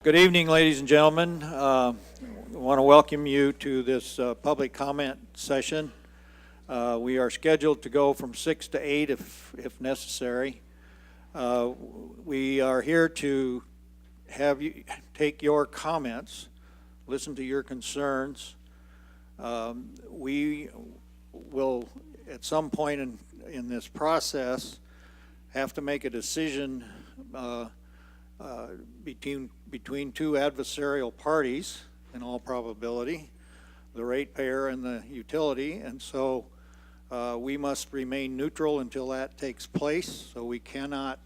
Good evening, ladies and gentlemen. I want to welcome you to this public comment session. We are scheduled to go from 6 to 8 if necessary. We are here to have you take your comments, listen to your concerns. We will, at some point in this process, have to make a decision between two adversarial parties, in all probability, the ratepayer and the utility, and so we must remain neutral until that takes place. So we cannot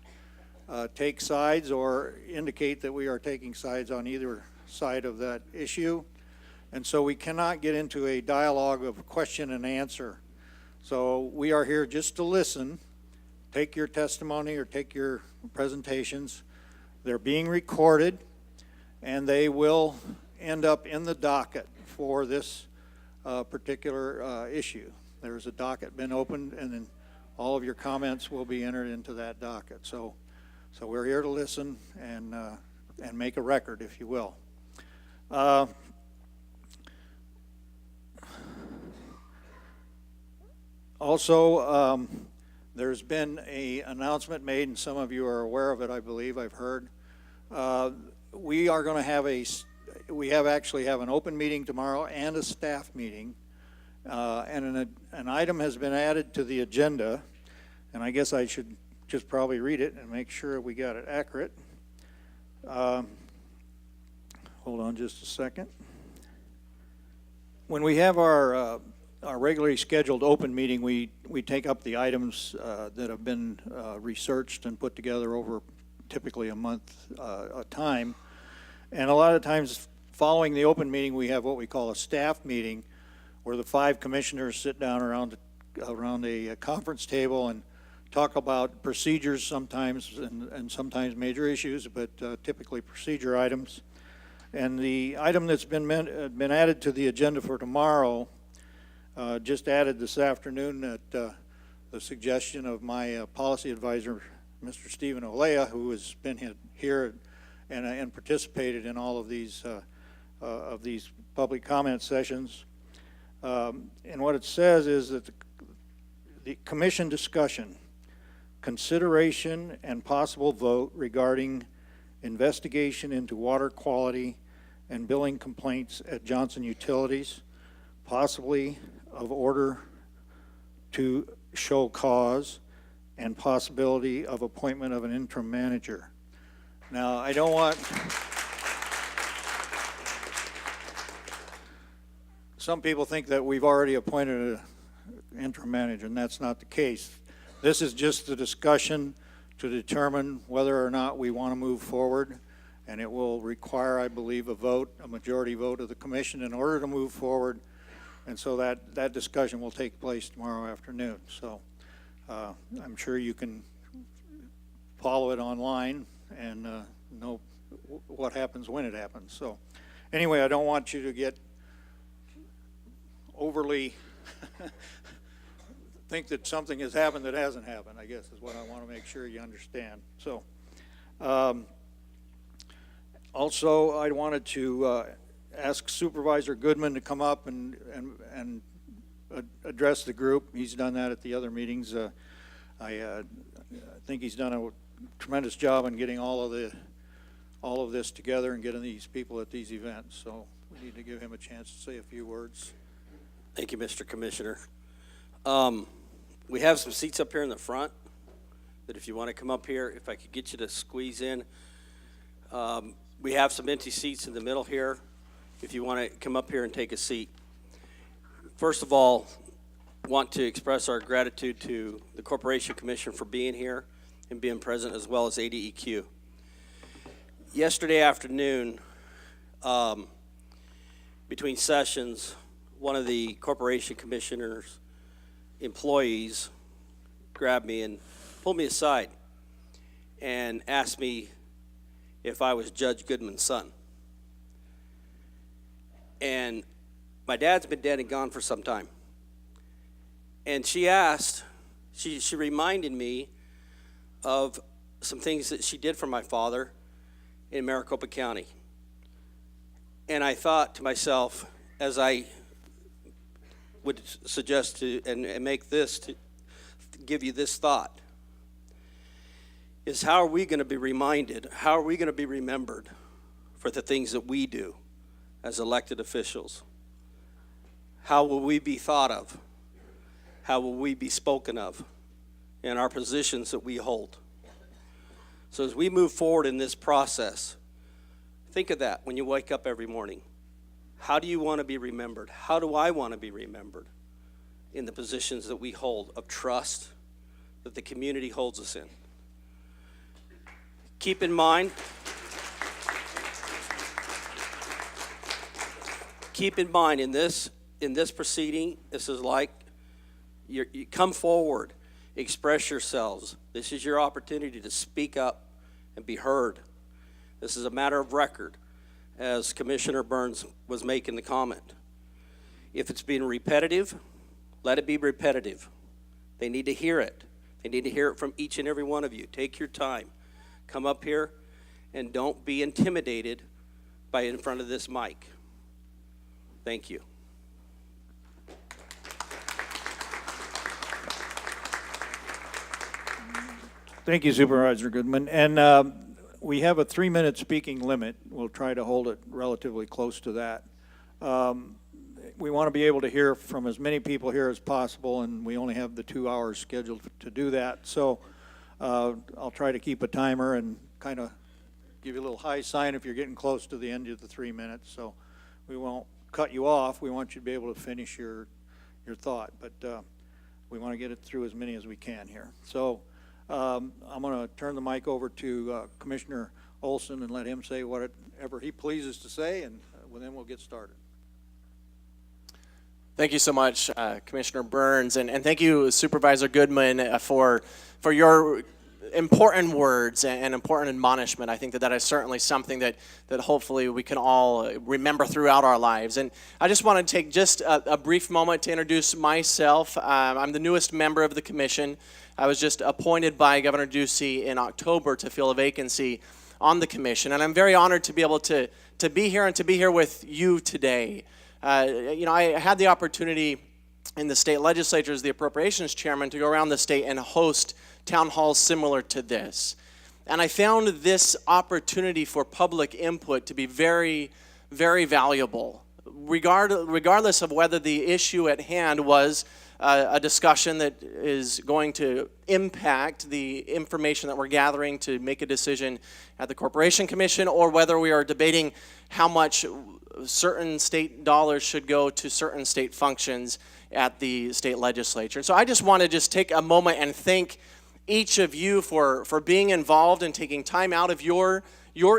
take sides or indicate that we are taking sides on either side of that issue, and so we cannot get into a dialogue of question and answer. So we are here just to listen, take your testimony or take your presentations. They're being recorded, and they will end up in the docket for this particular issue. There's a docket been opened, and then all of your comments will be entered into that docket. So we're here to listen and make a record, if you will. Also, there's been an announcement made, and some of you are aware of it, I believe, I've heard. We are going to have we actually have an open meeting tomorrow and a staff meeting. And an item has been added to the agenda, and I guess I should just probably read it and make sure we got it accurate. Hold on just a second. When we have our regularly scheduled open meeting, we take up the items that have been researched and put together over typically a month a time. And a lot of times following the open meeting, we have what we call a staff meeting, where the 5 commissioners sit down around a conference table and talk about procedures sometimes and sometimes major issues, but typically procedure items. And the item that's been added to the agenda for tomorrow, just added this afternoon at the suggestion of my policy advisor, Mr. Stephen Olea, who has been here and participated in all of these public comment sessions. And what it says is that the commission discussion, consideration and possible vote regarding investigation into water quality and billing complaints at Johnson Utilities, possibly of order to show cause, and possibility of appointment of an interim manager. Now, I don't want... Some people think that we've already appointed an interim manager, and that's not the case. This is just the discussion to determine whether or not we want to move forward, and it will require, I believe, a majority vote of the commission in order to move forward, and so that discussion will take place tomorrow afternoon. So I'm sure you can follow it online and know what happens when it happens. So anyway, I don't want you to get overly think that something has happened that hasn't happened, I guess is what I want to make sure you understand. So also I wanted to ask Supervisor Goodman to come up and address the group. He's done that at the other meetings. I think he's done a tremendous job in getting all of this together and getting these people at these events. So we need to give him a chance to say a few words. Thank you, Mr. Commissioner. We have some seats up here in the front that if you want to come up here, if I could get you to squeeze in. We have some empty seats in the middle here if you want to come up here and take a seat. First of all, want to express our gratitude to the Corporation Commission for being here and being present, as well as ADEQ. Yesterday afternoon, between sessions, one of the Corporation Commissioners' employees grabbed me and pulled me aside and asked me if I was Judge Goodman's son. And my dad's been dead and gone for some time. And she reminded me of some things that she did for my father in Maricopa County. And I thought to myself, as I would suggest to, and make this, to give you this thought, is how are we going to be reminded, how are we going to be remembered for the things that we do as elected officials? How will we be thought of? How will we be spoken of in our positions that we hold? So as we move forward in this process, think of that when you wake up every morning. How do you want to be remembered? How do I want to be remembered in the positions that we hold of trust that the community holds us in? Keep in mind, in this proceeding, this is like you come forward, express yourselves. This is your opportunity to speak up and be heard. This is a matter of record, as Commissioner Burns was making the comment. If it's being repetitive, let it be repetitive. They need to hear it. They need to hear it from each and every one of you. Take your time. Come up here and don't be intimidated by in front of this mic. Thank you. Thank you, Supervisor Goodman. And we have a 3-minute speaking limit. We'll try to hold it relatively close to that. We want to be able to hear from as many people here as possible, and we only have the 2 hours scheduled to do that. So I'll try to keep a timer and kind of give you a little high sign if you're getting close to the end of the 3 minutes. So we won't cut you off. We want you to be able to finish your thought, but we want to get it through as many as we can here. So I'm going to turn the mic over to Commissioner Olson and let him say whatever he pleases to say, and then we'll get started. Thank you so much, Commissioner Burns, and thank you, Supervisor Goodman, for your important words and important admonishment. I think that is certainly something that hopefully we can all remember throughout our lives. And I just want to take just a brief moment to introduce myself. I'm the newest member of the commission. I was just appointed by Governor Ducey in October to fill a vacancy on the commission, and I'm very honored to be able to be here and to be here with you today. I had the opportunity in the state legislature as the appropriations chairman to go around the state and host town halls similar to this. And I found this opportunity for public input to be very, very valuable, regardless of whether the issue at hand was a discussion that is going to impact the information that we're gathering to make a decision at the Corporation Commission, or whether we are debating how much certain state dollars should go to certain state functions at the state legislature. So I just want to take a moment and thank each of you for being involved and taking time out of your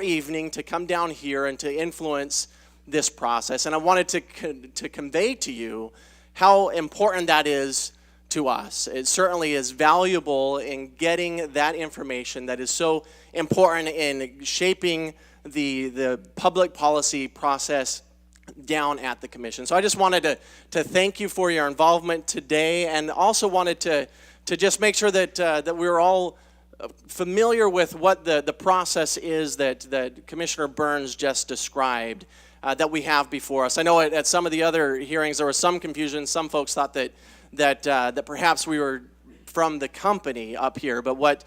evening to come down here and to influence this process. And I wanted to convey to you how important that is to us. It certainly is valuable in getting that information that is so important in shaping the public policy process down at the commission. So I just wanted to thank you for your involvement today, and also wanted to just make sure that we're all familiar with what the process is that Commissioner Burns just described that we have before us. I know at some of the other hearings there was some confusion. Some folks thought that perhaps we were from the company up here, but what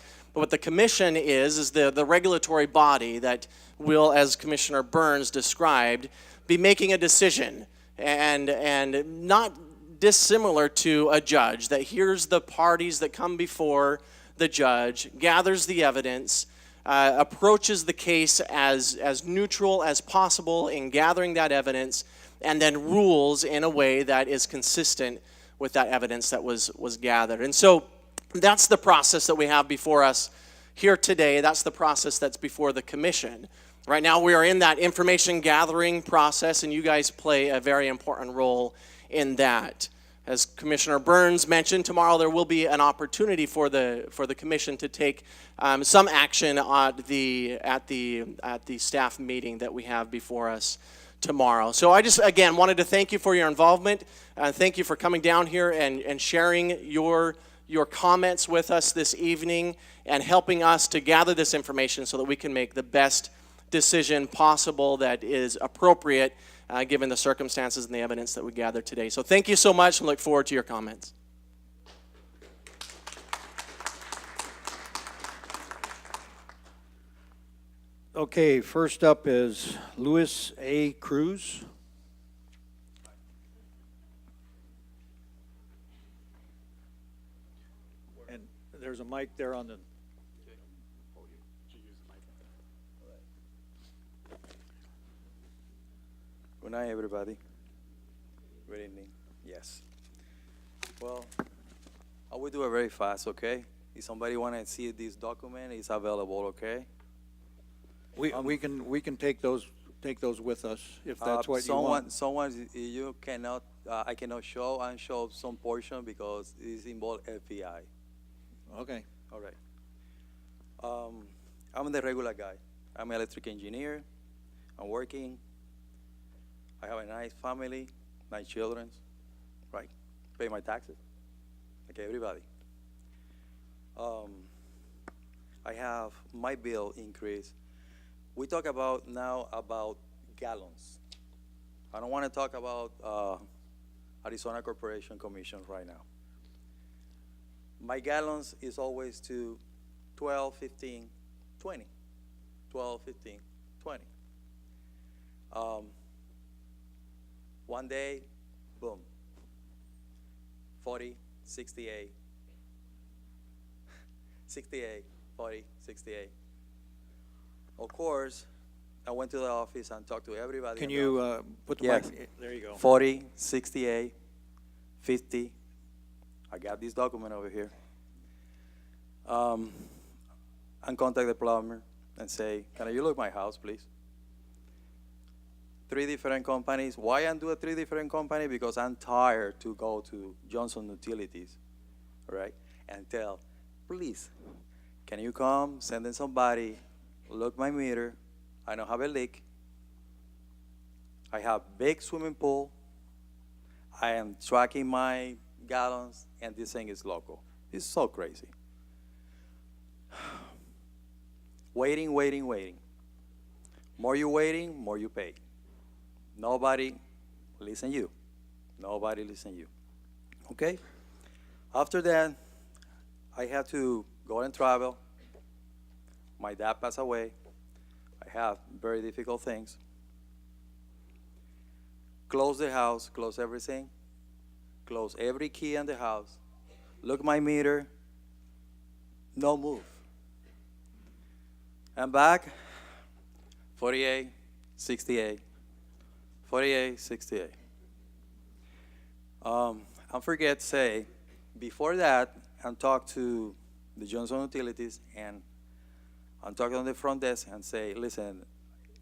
the commission is the regulatory body that will, as Commissioner Burns described, be making a decision, and not dissimilar to a judge that hears the parties that come before the judge, gathers the evidence, approaches the case as neutral as possible in gathering that evidence, and then rules in a way that is consistent with that evidence that was gathered. And so that's the process that we have before us here today. That's the process that's before the commission. Right now we are in that information gathering process, and you guys play a very important role in that. As Commissioner Burns mentioned, tomorrow there will be an opportunity for the commission to take some action at the staff meeting that we have before us tomorrow. So I just, again, wanted to thank you for your involvement. Thank you for coming down here and sharing your comments with us this evening and helping us to gather this information so that we can make the best decision possible that is appropriate given the circumstances and the evidence that we gathered today. So thank you so much and look forward to your comments. Okay, first up is Luis A. Cruz. And there's a mic there on the... Good night, everybody. Good evening. Yes. Well, I will do it very fast, okay? If somebody want to see this document, it's available, okay? We can take those with us if that's what you want. Someone, you cannot, I cannot show and show some portion because it's involved FBI. Okay. All right. I'm the regular guy. I'm an electric engineer. I'm working. I have a nice family, 9 children, right? Pay my taxes, like everybody. I have my bill increase. We talk about now about gallons. I don't want to talk about Arizona Corporation Commission right now. My gallons is always to 12, 15, 20. 12, 15, 20. One day, boom, 40, 68, 68, 40, 68. Of course, I went to the office and talked to everybody. Can you put the Yes. mic? There you go. 40, 68, 50. I got this document over here. And contact the plumber and say, can you look my house, please? 3 different companies. Why I'm doing 3 different companies? Because I'm tired to go to Johnson Utilities, right? And tell, please, can you come, send in somebody, look my meter. I don't have a leak. I have big swimming pool. I am tracking my gallons, and this thing is local. It's so crazy. Waiting. More you waiting, more you pay. Nobody listen you. Nobody listen you. Okay? After that, I had to go and travel. My dad passed away. I have very difficult things. Close the house, close everything. Close every key in the house. Look my meter. No move. I'm back. 48, 68. 48, 68. I forget to say, before that, I talked to the Johnson Utilities, and I'm talking on the front desk and say, listen,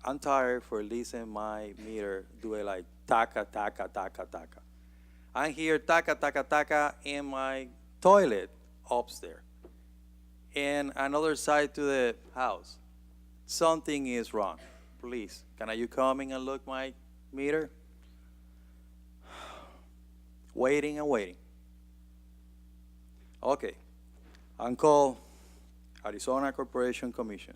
I'm tired for listening my meter do it like taka, taka, taka, taka. I hear taka, taka, taka in my toilet upstairs and another side to the house. Something is wrong. Please, can you come in and look my meter? Waiting and waiting. Okay, I'm called Arizona Corporation Commission.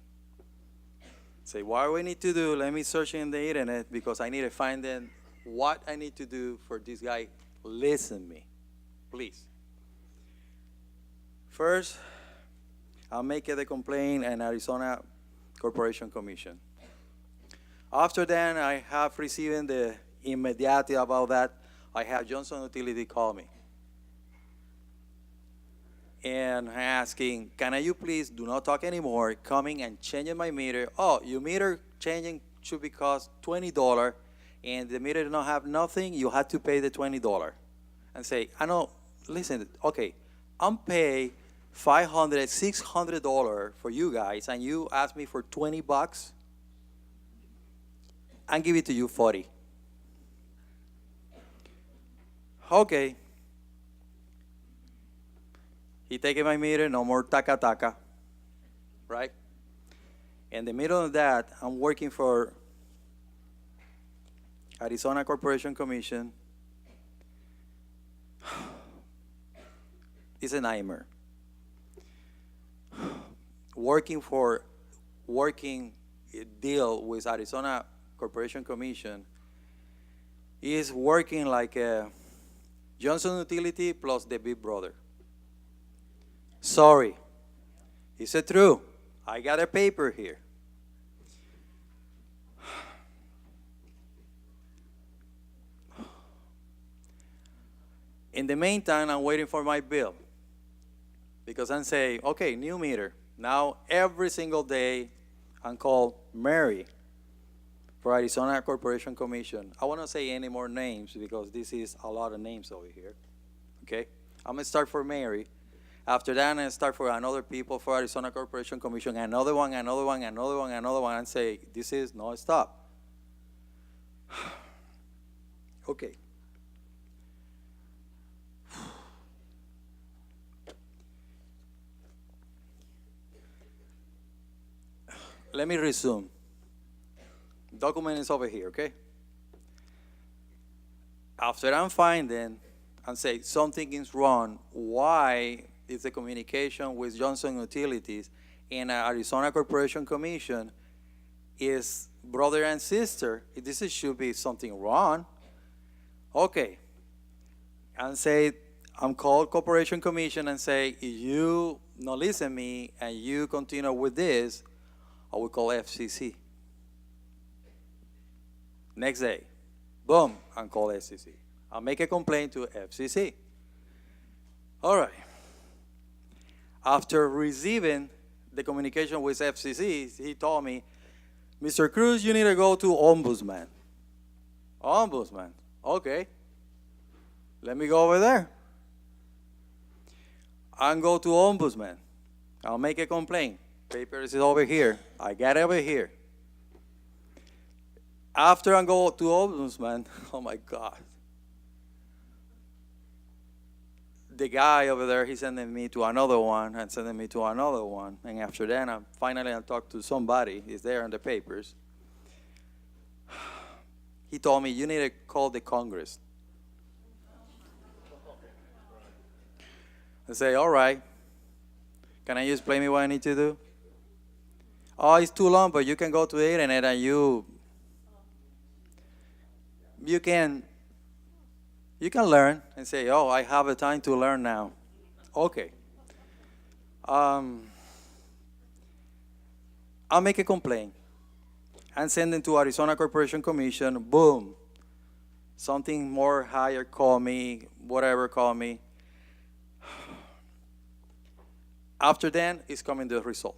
Say, what do we need to do? Let me search in the internet because I need to find then what I need to do for this guy. Listen me, please. First, I'll make the complaint in Arizona Corporation Commission. After that, I have received the immediately about that. I have Johnson Utility call me. And asking, can you please do not talk anymore, coming and changing my meter. Oh, your meter changing should be cost $20, and the meter does not have nothing, you have to pay the $20. And say, I know, listen, okay, I'm paying $500, $600 for you guys, and you ask me for $20? I'll give it to you 40. Okay. He taking my meter, no more taka taka, right? In the middle of that, I'm working for Arizona Corporation Commission. It's a nightmare. Working deal with Arizona Corporation Commission is working like a Johnson Utility plus the big brother. Sorry. Is it true? I got a paper here. In the meantime, I'm waiting for my bill because I'm saying, okay, new meter. Now, every single day, I'm called Mary for Arizona Corporation Commission. I won't say any more names because this is a lot of names over here. Okay? I'm going to start for Mary. After that, I'm going to start for another people for Arizona Corporation Commission, another one, and say, this is no stop. Okay. Let me resume. Document is over here, okay? After I'm finding and say something is wrong, why is the communication with Johnson Utilities and Arizona Corporation Commission is brother and sister? This should be something wrong. Okay. And say, I'm called Corporation Commission and say, if you not listen to me and you continue with this, I will call FCC. Next day, boom, I'm call FCC. I'll make a complaint to FCC. All right. After receiving the communication with FCC, he told me, Mr. Cruz, you need to go to Ombudsman. Ombudsman, okay. Let me go over there. I'll go to Ombudsman. I'll make a complaint. Papers is over here. I got it over here. After I go to Ombudsman, oh my God. The guy over there, he's sending me to another one and sending me to another one. And after that, I talked to somebody. He's there in the papers. He told me, you need to call the Congress. I say, all right. Can you explain me what I need to do? Oh, it's too long, but you can go to the internet and you can learn and say, oh, I have a time to learn now. Okay. I'll make a complaint and send it to Arizona Corporation Commission. Boom. Something more higher call me, whatever call me. After then, is coming the result.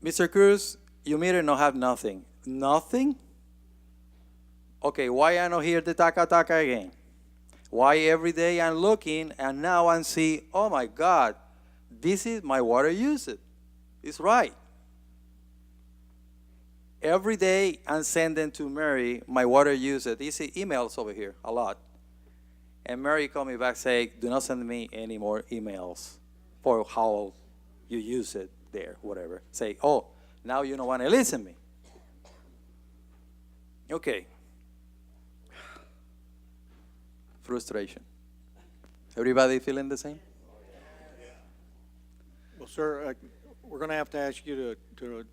Mr. Cruz, you meter no have nothing. Nothing? Okay, why I not hear the taka again? Why every day I'm looking and now I see, oh my God, this is my water usage. It's right. Every day I'm sending to Mary my water usage. You see emails over here, a lot. And Mary called me back saying, do not send me any more emails for how you use it there, whatever. Say, oh, now you don't want to listen to me. Okay. Frustration. Everybody feeling the same? Well, sir, we're going to have to ask you to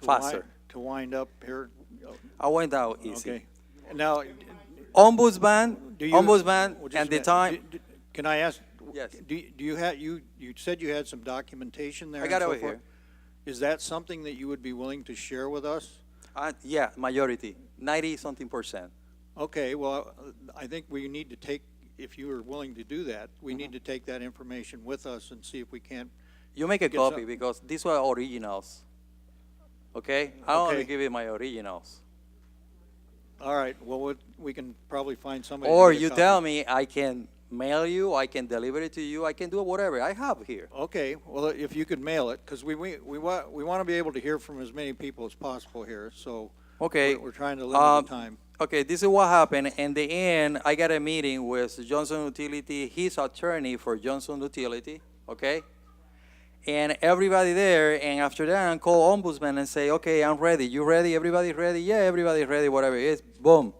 Faster. to wind up here. I went out easy. Okay. Now, Ombudsman, well, just and a the minute. time. Can I ask? Yes. Do you have you said you had some documentation there? I got and it so over forth? here. Is that something that you would be willing to share with us? Yeah, majority, 90-something%. Okay. Well, I think we need to take. If you are willing to do that, we need to take that information with us and see if we can't. You make a Get copy some- because these were originals. Okay? I only Okay. give you my originals. All right. Well, we can probably find somebody. Or to get a you copy. tell me I can mail you, I can deliver it to you, I can do whatever I have here. Okay. Well, if you could mail it, because we want to be able to hear from as many people as possible here. So Okay. we're trying to limit the time. Okay, this is what happened. In the end, I got a meeting with Johnson Utility, his attorney for Johnson Utility, okay? And everybody there, and after that, I call Ombudsman and say, okay, I'm ready. You ready? Everybody ready? Yeah, everybody's ready, whatever it is. Boom.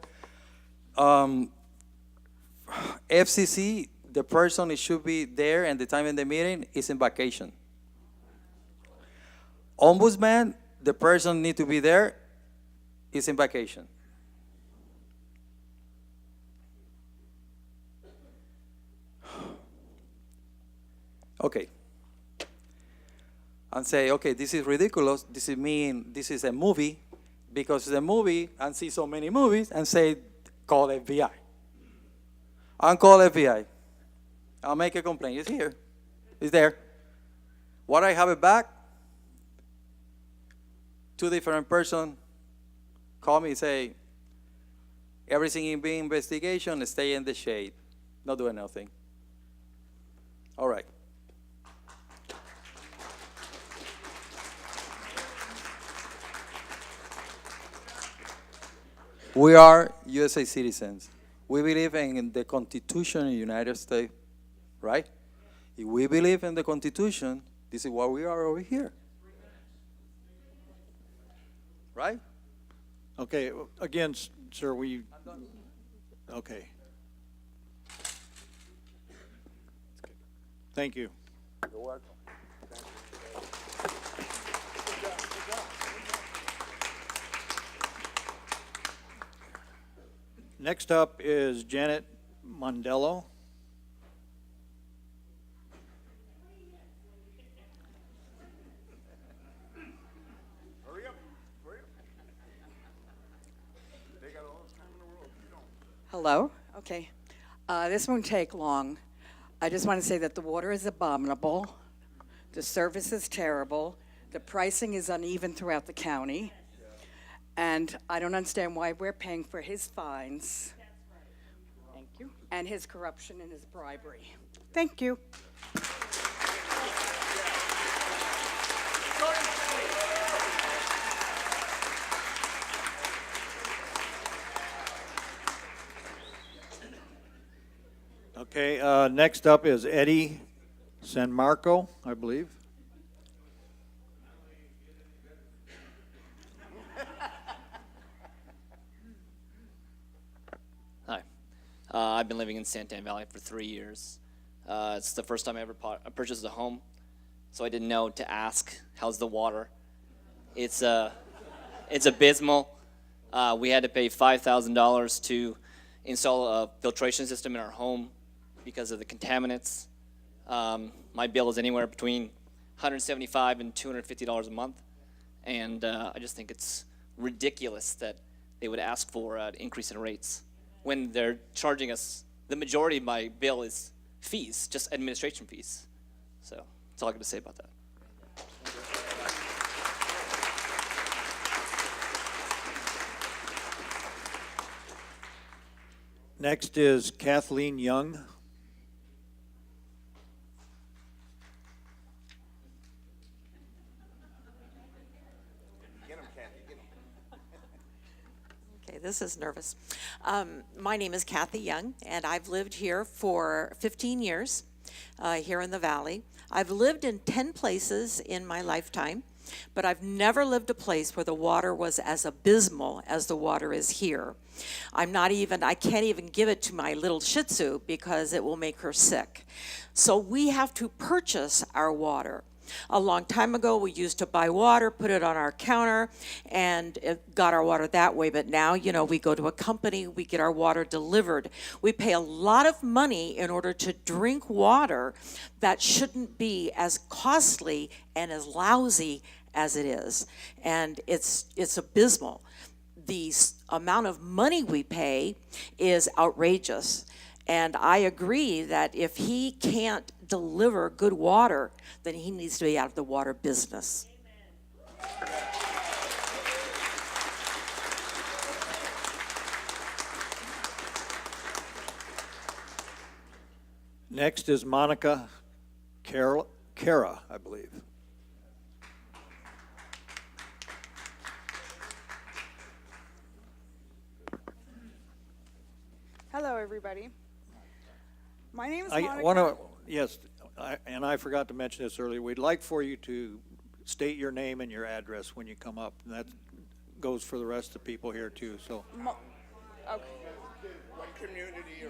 FCC, the person that should be there and the time in the meeting is in vacation. Ombudsman, the person need to be there, is in vacation. Okay. And say, okay, this is ridiculous. This is a movie, because it's a movie, and see so many movies, and say, call FBI. And call FBI. I'll make a complaint. It's here. It's there. What I have it back, 2 different person call me, say, everything in being investigation, stay in the shade. Not doing nothing. All right. We are USA citizens. We believe in the Constitution in the United States, right? If we believe in the Constitution, this is why we are over here. Right? Okay, again, sir, okay. Thank you. You're welcome. Next up is Janet Mondello. Hello? Okay. This won't take long. I just want to say that the water is abominable. The service is terrible. The pricing is uneven throughout the county. And I don't understand why we're paying for his fines. Thank you. And his corruption and his bribery. Thank you. Okay, next up is Eddie San Marco, I believe. Hi. I've been living in Santan Valley for 3 years. It's the first time I ever purchased a home, so I didn't know to ask, how's the water? It's abysmal. We had to pay $5,000 to install a filtration system in our home because of the contaminants. My bill is anywhere between $175 and $250 a month, and I just think it's ridiculous that they would ask for an increase in rates when they're charging us. The majority of my bill is fees, just administration fees. So that's all I got to say about that. Next is Kathleen Young. Okay, this is nervous. My name is Kathy Young, and I've lived here for 15 years here in the Valley. I've lived in 10 places in my lifetime, but I've never lived a place where the water was as abysmal as the water is here. I can't even give it to my little Shih Tzu because it will make her sick. So we have to purchase our water. A long time ago, we used to buy water, put it on our counter, and it got our water that way. But now, we go to a company, we get our water delivered. We pay a lot of money in order to drink water that shouldn't be as costly and as lousy as it is. And it's abysmal. The amount of money we pay is outrageous. And I agree that if he can't deliver good water, then he needs to be out of the water business. Next is Monica Cara, I believe. Hello, everybody. My name is I Monica. want to, yes, and I forgot to mention this earlier. We'd like for you to state your name and your address when you come up. And that goes for the rest of the people here too. So. Okay.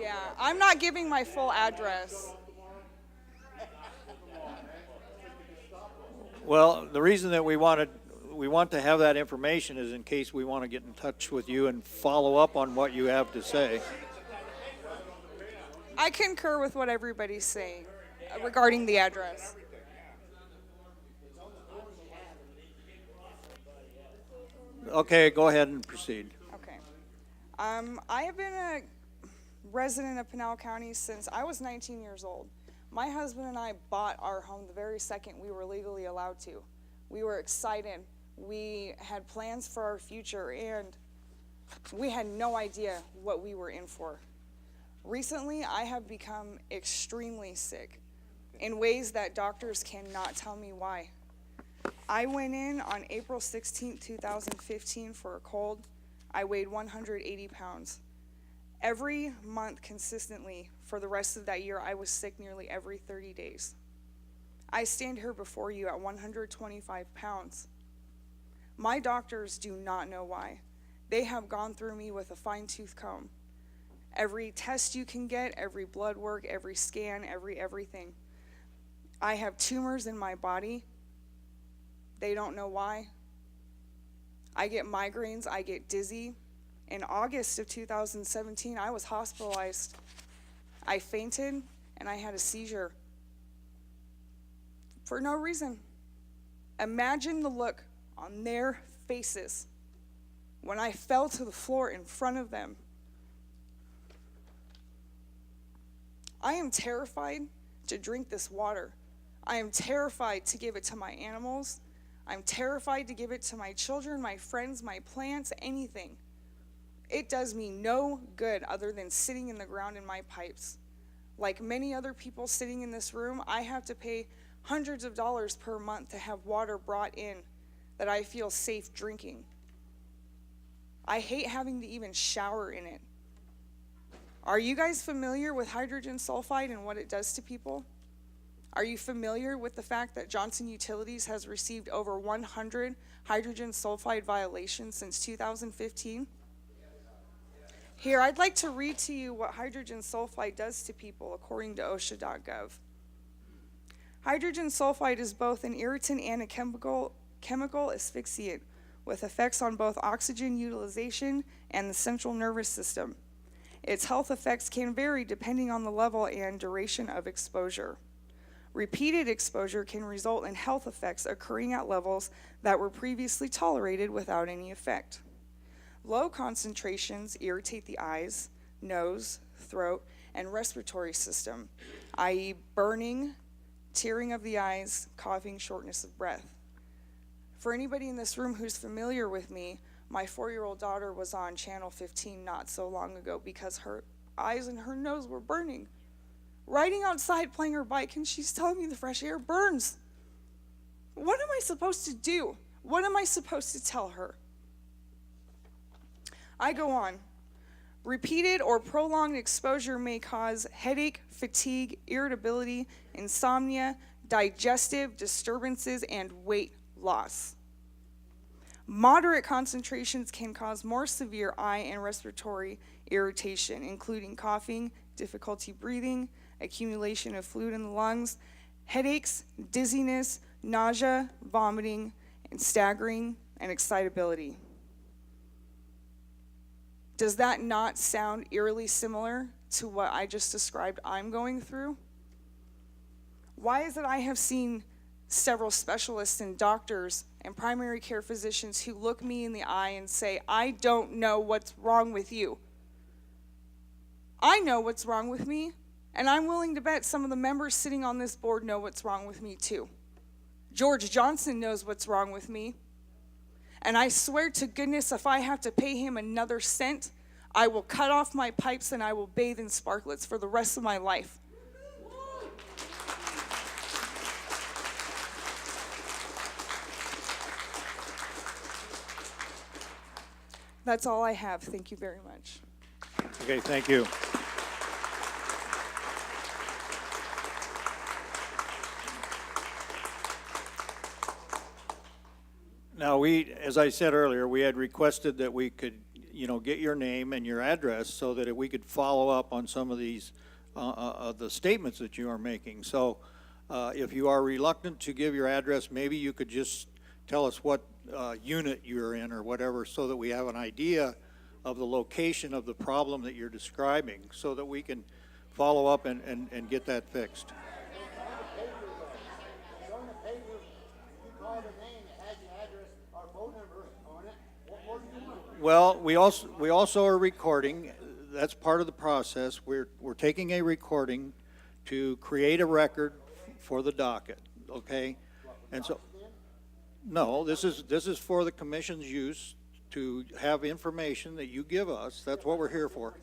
Yeah, I'm not giving my full address. Well, the reason that we want to have that information is in case we want to get in touch with you and follow up on what you have to say. I concur with what everybody's saying regarding the address. Okay, go ahead and proceed. Okay. I have been a resident of Pinal County since I was 19 years old. My husband and I bought our home the very second we were legally allowed to. We were excited. We had plans for our future, and we had no idea what we were in for. Recently, I have become extremely sick in ways that doctors cannot tell me why. I went in on April 16, 2015 for a cold. I weighed 180 pounds. Every month consistently for the rest of that year, I was sick nearly every 30 days. I stand here before you at 125 pounds. My doctors do not know why. They have gone through me with a fine-tooth comb. Every test you can get, every blood work, every scan, everything. I have tumors in my body. They don't know why. I get migraines, I get dizzy. In August of 2017, I was hospitalized. I fainted and I had a seizure for no reason. Imagine the look on their faces when I fell to the floor in front of them. I am terrified to drink this water. I am terrified to give it to my animals. I'm terrified to give it to my children, my friends, my plants, anything. It does me no good other than sitting in the ground in my pipes. Like many other people sitting in this room, I have to pay hundreds of dollars per month to have water brought in that I feel safe drinking. I hate having to even shower in it. Are you guys familiar with hydrogen sulfide and what it does to people? Are you familiar with the fact that Johnson Utilities has received over 100 hydrogen sulfide violations since 2015? Here, I'd like to read to you what hydrogen sulfide does to people according to OSHA.gov. Hydrogen sulfide is both an irritant and a chemical asphyxiant with effects on both oxygen utilization and the central nervous system. Its health effects can vary depending on the level and duration of exposure. Repeated exposure can result in health effects occurring at levels that were previously tolerated without any effect. Low concentrations irritate the eyes, nose, throat, and respiratory system, i.e. burning, tearing of the eyes, coughing, shortness of breath. For anybody in this room who's familiar with me, my 4-year-old daughter was on Channel 15 not so long ago because her eyes and her nose were burning. Riding outside playing her bike, and she's telling me the fresh air burns. What am I supposed to do? What am I supposed to tell her? I go on. Repeated or prolonged exposure may cause headache, fatigue, irritability, insomnia, digestive disturbances, and weight loss. Moderate concentrations can cause more severe eye and respiratory irritation, including coughing, difficulty breathing, accumulation of fluid in the lungs, headaches, dizziness, nausea, vomiting, and staggering, and excitability. Does that not sound eerily similar to what I just described I'm going through? Why is it I have seen several specialists and doctors and primary care physicians who look me in the eye and say, I don't know what's wrong with you. I know what's wrong with me, and I'm willing to bet some of the members sitting on this board know what's wrong with me too. George Johnson knows what's wrong with me. And I swear to goodness, if I have to pay him another cent, I will cut off my pipes and I will bathe in sparklets for the rest of my life. That's all I have. Thank you very much. Okay, thank you. Now, as I said earlier, we had requested that we could, get your name and your address so that we could follow up on some of these, the statements that you are making. So If you are reluctant to give your address, maybe you could just tell us what unit you're in or whatever, so that we have an idea of the location of the problem that you're describing, so that we can follow up and get that fixed. Well, we also are recording. That's part of the process. We're taking a recording to create a record for the docket, okay? And so, no, this is for the commission's use, to have information that you give us. That's what we're here for.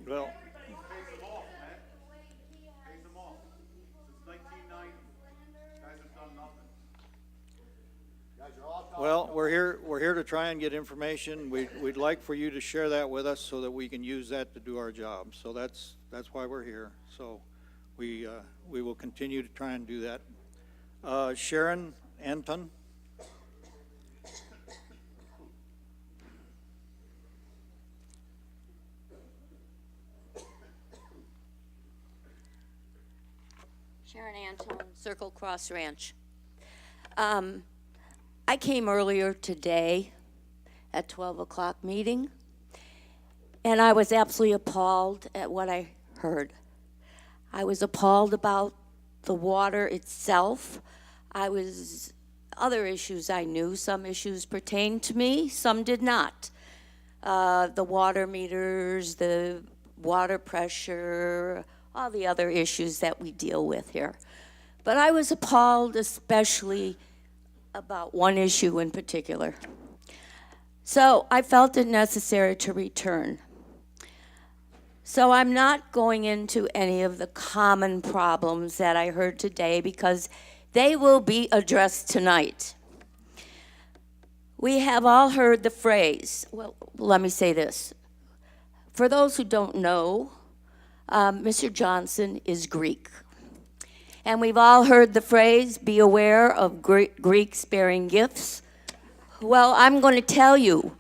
Well, well, we're here to try and get information. We'd like for you to share that with us so that we can use that to do our job. So that's why we're here. So we will continue to try and do that. Sharon Anton. Sharon Anton, Circle Cross Ranch. I came earlier today at 12 o'clock meeting, and I was absolutely appalled at what I heard. I was appalled about the water itself. Other issues I knew, some issues pertained to me, some did not. The water meters, the water pressure, all the other issues that we deal with here. But I was appalled especially about one issue in particular. So I felt it necessary to return. So I'm not going into any of the common problems that I heard today because they will be addressed tonight. We have all heard the phrase, well, let me say this. For those who don't know, Mr. Johnson is Greek. And we've all heard the phrase, be aware of Greeks bearing gifts. Well, I'm going to tell you,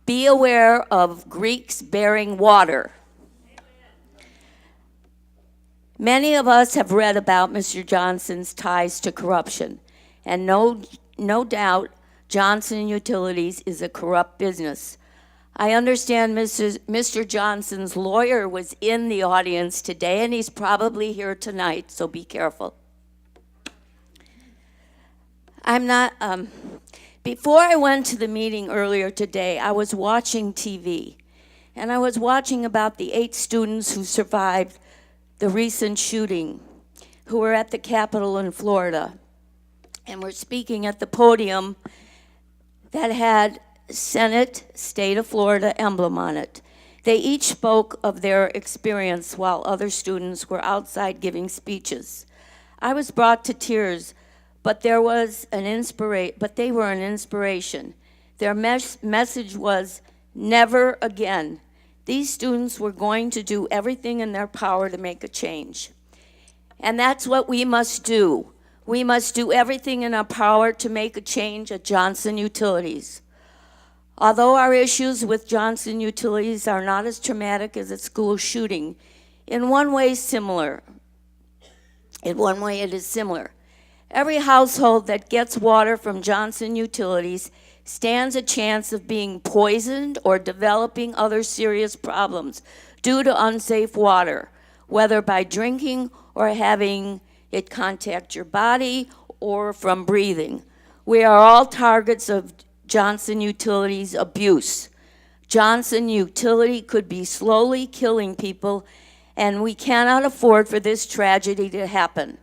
be aware of Greeks bearing water. Many of us have read about Mr. Johnson's ties to corruption, and no doubt Johnson Utilities is a corrupt business. I understand Mr. Johnson's lawyer was in the audience today, and he's probably here tonight, so be careful. Before I went to the meeting earlier today, I was watching TV, and I was watching about the 8 students who survived the recent shooting, who were at the Capitol in Florida, and were speaking at the podium that had Senate, State of Florida emblem on it. They each spoke of their experience while other students were outside giving speeches. I was brought to tears, but they were an inspiration. Their message was never again. These students were going to do everything in their power to make a change. And that's what we must do. We must do everything in our power to make a change at Johnson Utilities. Although our issues with Johnson Utilities are not as traumatic as a school shooting, in one way it is similar. Every household that gets water from Johnson Utilities stands a chance of being poisoned or developing other serious problems due to unsafe water, whether by drinking or having it contact your body or from breathing. We are all targets of Johnson Utilities abuse. Johnson Utility could be slowly killing people, and we cannot afford for this tragedy to happen.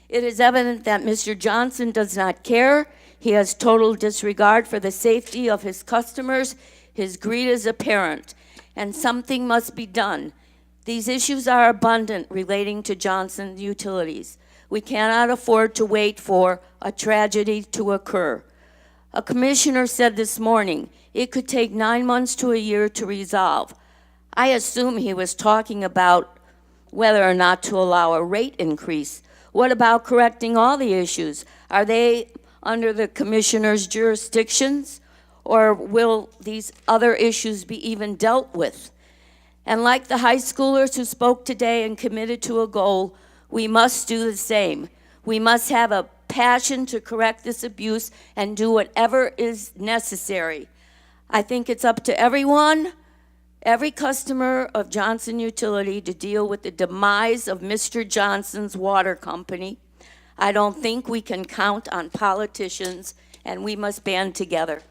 It is evident that Mr. Johnson does not care. He has total disregard for the safety of his customers. His greed is apparent, and something must be done. These issues are abundant relating to Johnson Utilities. We cannot afford to wait for a tragedy to occur. A commissioner said this morning it could take 9 months to a year to resolve. I assume he was talking about whether or not to allow a rate increase. What about correcting all the issues? Are they under the commissioner's jurisdictions? Or will these other issues be even dealt with? And like the high schoolers who spoke today and committed to a goal, we must do the same. We must have a passion to correct this abuse and do whatever is necessary. I think it's up to everyone, every customer of Johnson Utility, to deal with the demise of Mr. Johnson's water company. I don't think we can count on politicians, and we must band together.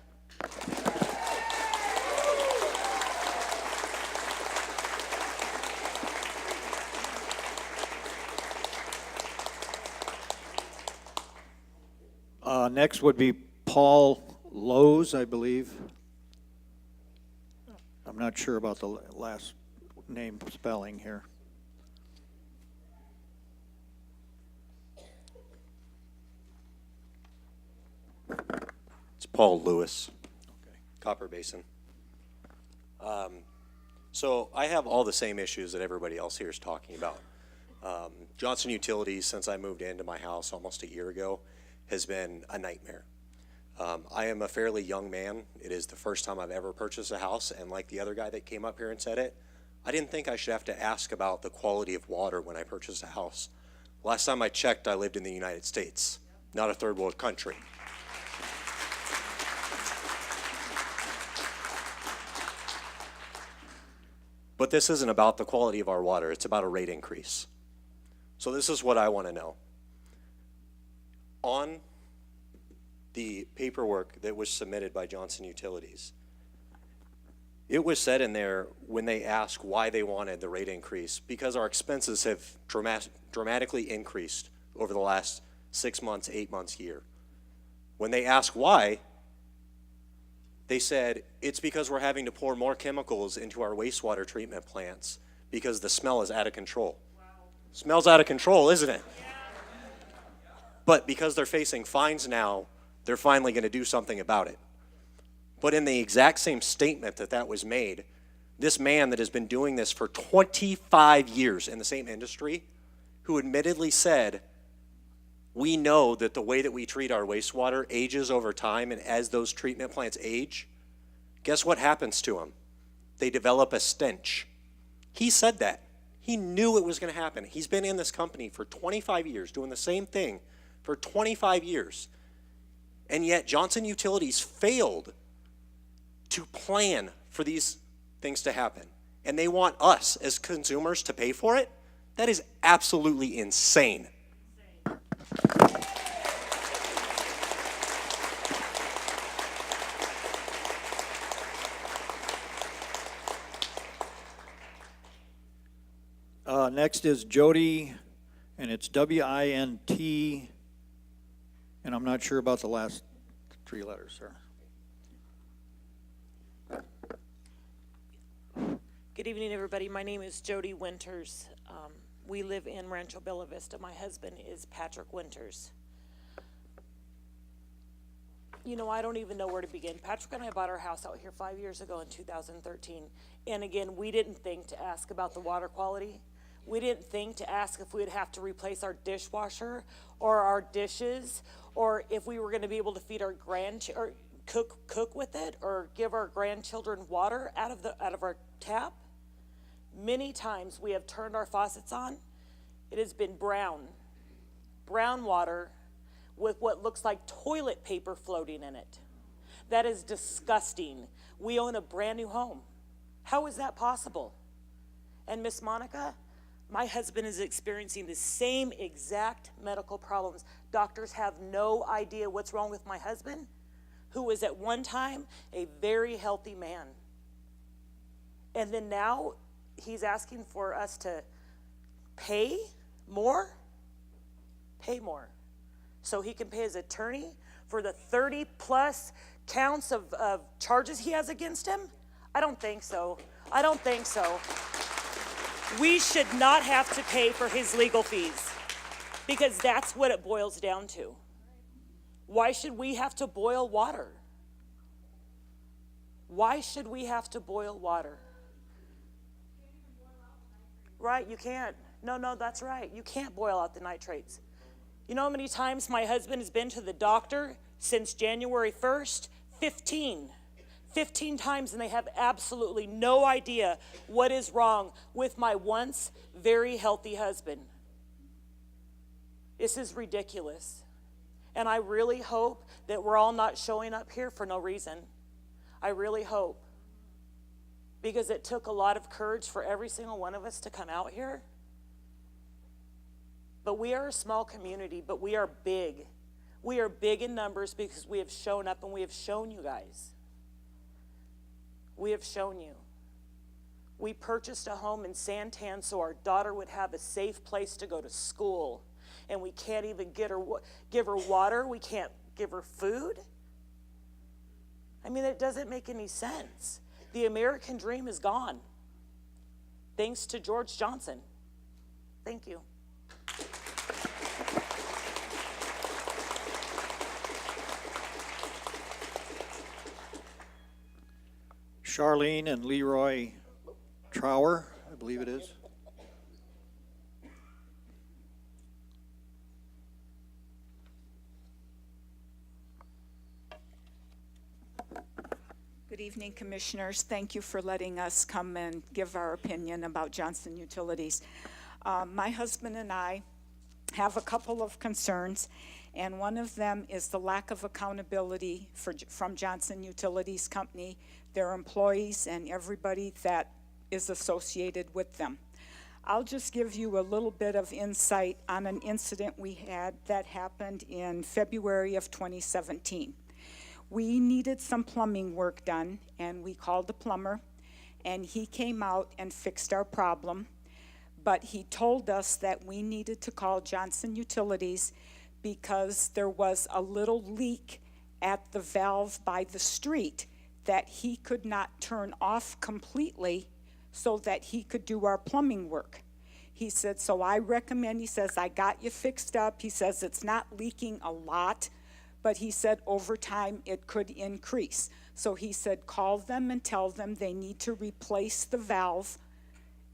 Next would be Paul Lowe's, I believe. I'm not sure about the last name spelling here. It's Paul Lewis, Copper Basin. So I have all the same issues that everybody else here is talking about. Johnson Utilities, since I moved into my house almost a year ago, has been a nightmare. I am a fairly young man. It is the first time I've ever purchased a house, and like the other guy that came up here and said it, I didn't think I should have to ask about the quality of water when I purchased a house. Last time I checked, I lived in the United States, not a third world country. But this isn't about the quality of our water, it's about a rate increase. So this is what I want to know. On the paperwork that was submitted by Johnson Utilities, it was said in there when they asked why they wanted the rate increase, because our expenses have dramatically increased over the last 6 months, 8 months, year. When they asked why, they said it's because we're having to pour more chemicals into our wastewater treatment plants because the smell is out of control. Wow. Smells out of control, isn't it? Yeah. But because they're facing fines now, they're finally going to do something about it. But in the exact same statement that was made, this man that has been doing this for 25 years in the same industry, who admittedly said, we know that the way that we treat our wastewater ages over time, and as those treatment plants age, guess what happens to them? They develop a stench. He said that. He knew it was going to happen. He's been in this company for 25 years, doing the same thing for 25 years. And yet Johnson Utilities failed to plan for these things to happen. And they want us as consumers to pay for it? That is absolutely insane. Next is Jody, and it's WINT, and I'm not sure about the last 3 letters, sir. Good evening, everybody. My name is Jody Winters. We live in Rancho Bella Vista. My husband is Patrick Winters. You know, I don't even know where to begin. Patrick and I bought our house out here 5 years ago in 2013. And again, we didn't think to ask about the water quality. We didn't think to ask if we'd have to replace our dishwasher or our dishes, or if we were going to be able to feed our or cook with it, or give our grandchildren water out of our tap. Many times we have turned our faucets on. It has been brown water with what looks like toilet paper floating in it. That is disgusting. We own a brand new home. How is that possible? And Miss Monica, my husband is experiencing the same exact medical problems. Doctors have no idea what's wrong with my husband, who was at one time a very healthy man. And then now he's asking for us to pay more so he can pay his attorney for the 30 plus counts of charges he has against him? I don't think so. We should not have to pay for his legal fees, because that's what it boils down to. Why should we have to boil water? Why should we have to boil water? Right, you can't. No, that's right. You can't boil out the nitrates. You know how many times my husband has been to the doctor since January 1st? 15. 15 times, and they have absolutely no idea what is wrong with my once very healthy husband. This is ridiculous. And I really hope that we're all not showing up here for no reason. I really hope. Because it took a lot of courage for every single one of us to come out here. But we are a small community, but we are big. We are big in numbers because we have shown up and we have shown you guys. We have shown you. We purchased a home in Santan so our daughter would have a safe place to go to school. And we can't even give her water. We can't give her food. I mean, it doesn't make any sense. The American dream is gone. Thanks to George Johnson. Thank you. Charlene and Leroy Trower, I believe it is. Good evening, Commissioners. Thank you for letting us come and give our opinion about Johnson Utilities. My husband and I have a couple of concerns, and one of them is the lack of accountability from Johnson Utilities Company, their employees, and everybody that is associated with them. I'll just give you a little bit of insight on an incident we had that happened in February of 2017. We needed some plumbing work done, and we called the plumber, and he came out and fixed our problem. But he told us that we needed to call Johnson Utilities because there was a little leak at the valve by the street that he could not turn off completely so that he could do our plumbing work. He said, so I recommend, he says, I got you fixed up. He says it's not leaking a lot, but he said over time it could increase. So he said, call them and tell them they need to replace the valve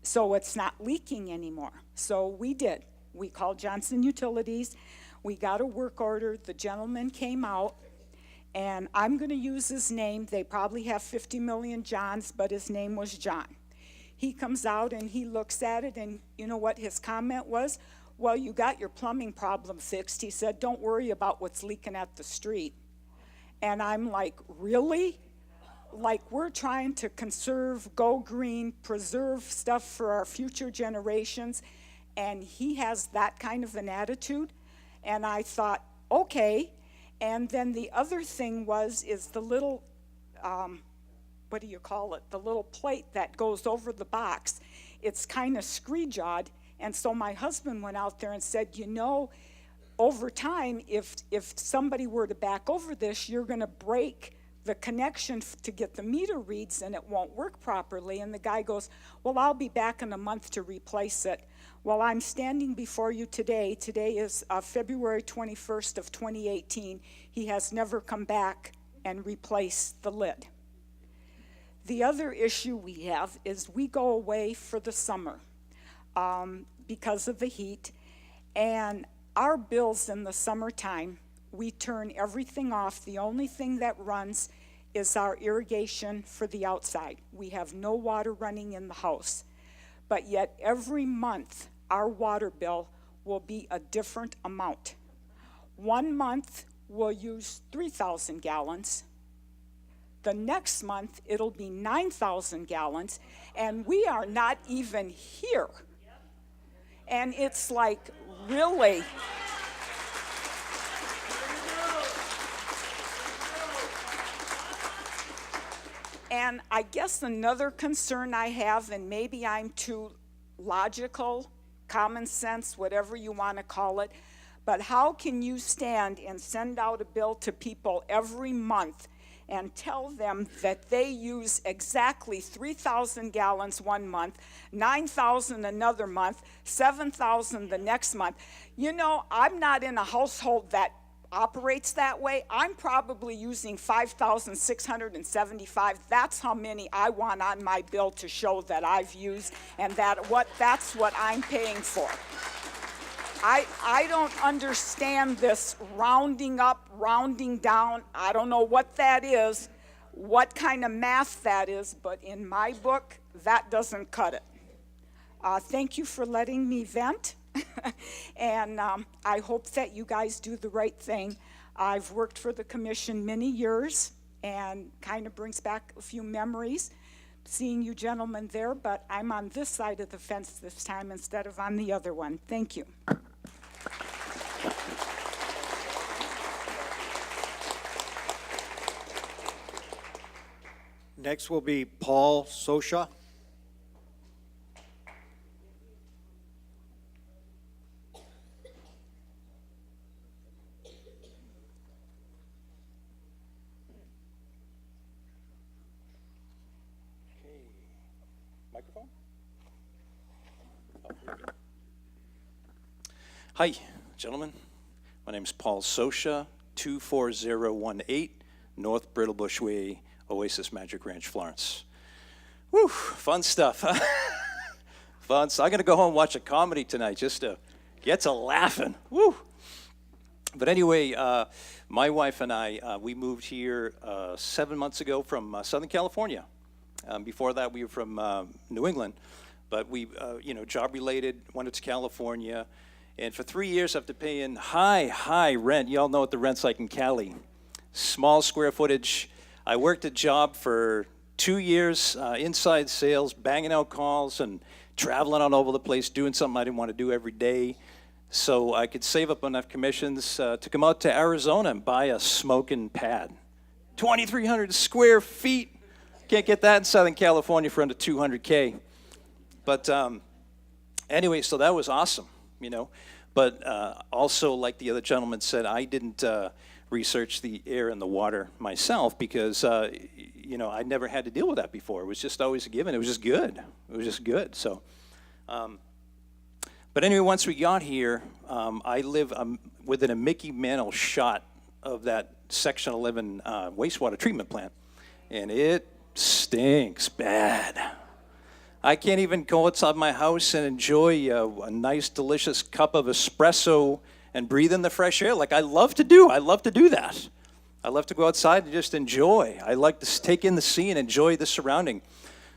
so it's not leaking anymore. So we did. We called Johnson Utilities. We got a work order. The gentleman came out, and I'm going to use his name. They probably have 50 million Johns, but his name was John. He comes out and he looks at it, and you know what his comment was? Well, you got your plumbing problem fixed. He said, don't worry about what's leaking at the street. And I'm like, really? Like, we're trying to conserve, go green, preserve stuff for our future generations, and he has that kind of an attitude. And I thought, okay. And then the other thing is the little, what do you call it? The little plate that goes over the box. It's kind of scree-jawed. And so my husband went out there and said, you know, over time, if somebody were to back over this, you're going to break the connection to get the meter reads and it won't work properly. And the guy goes, well, I'll be back in a month to replace it. Well, I'm standing before you today. Today is February 21st of 2018. He has never come back and replaced the lid. The other issue we have is we go away for the summer because of the heat, and our bills in the summertime, we turn everything off. The only thing that runs is our irrigation for the outside. We have no water running in the house. But yet every month, our water bill will be a different amount. 1 month, we'll use 3,000 gallons. The next month, it'll be 9,000 gallons, and we are not even here. And it's like, really? And I guess another concern I have, and maybe I'm too logical, common sense, whatever you want to call it, but how can you stand and send out a bill to people every month and tell them that they use exactly 3,000 gallons 1 month, 9,000 another month, 7,000 the next month? You know, I'm not in a household that operates that way. I'm probably using 5,675. That's how many I want on my bill to show that I've used, and that's what I'm paying for. I don't understand this rounding up, rounding down. I don't know what that is, what kind of math that is, but in my book, that doesn't cut it. Thank you for letting me vent, and I hope that you guys do the right thing. I've worked for the commission many years, and kind of brings back a few memories seeing you gentlemen there, but I'm on this side of the fence this time instead of on the other one. Thank you. Next will be Paul Sosha. Microphone? Hi, gentlemen. My name is Paul Sosha, 24018 North Brittlebush Way, Oasis Magic Ranch, Florence. Woo, fun stuff. Huh? Fun. So I'm going to go home and watch a comedy tonight just to get to laughing. Woo. But anyway, my wife and I, we moved here 7 months ago from Southern California. Before that, we were from New England. But we, job-related, went to California. And for 3 years, after paying high rent, you all know what the rent's like in Cali. Small square footage. I worked a job for 2 years, inside sales, banging out calls and traveling all over the place, doing something I didn't want to do every day. So I could save up enough commissions to come out to Arizona and buy a smoking pad. 2,300 square feet. Can't get that in Southern California for under 200K. But anyway, so that was awesome, But also, like the other gentleman said, I didn't research the air and the water myself because, I never had to deal with that before. It was just always a given. It was just good. It was just good. So, but anyway, once we got here, I live within a Mickey Mantle shot of that Section 11 wastewater treatment plant, and it stinks bad. I can't even go outside my house and enjoy a nice, delicious cup of espresso and breathe in the fresh air like I love to do. I love to do that. I love to go outside and just enjoy. I like to take in the scene, enjoy the surrounding.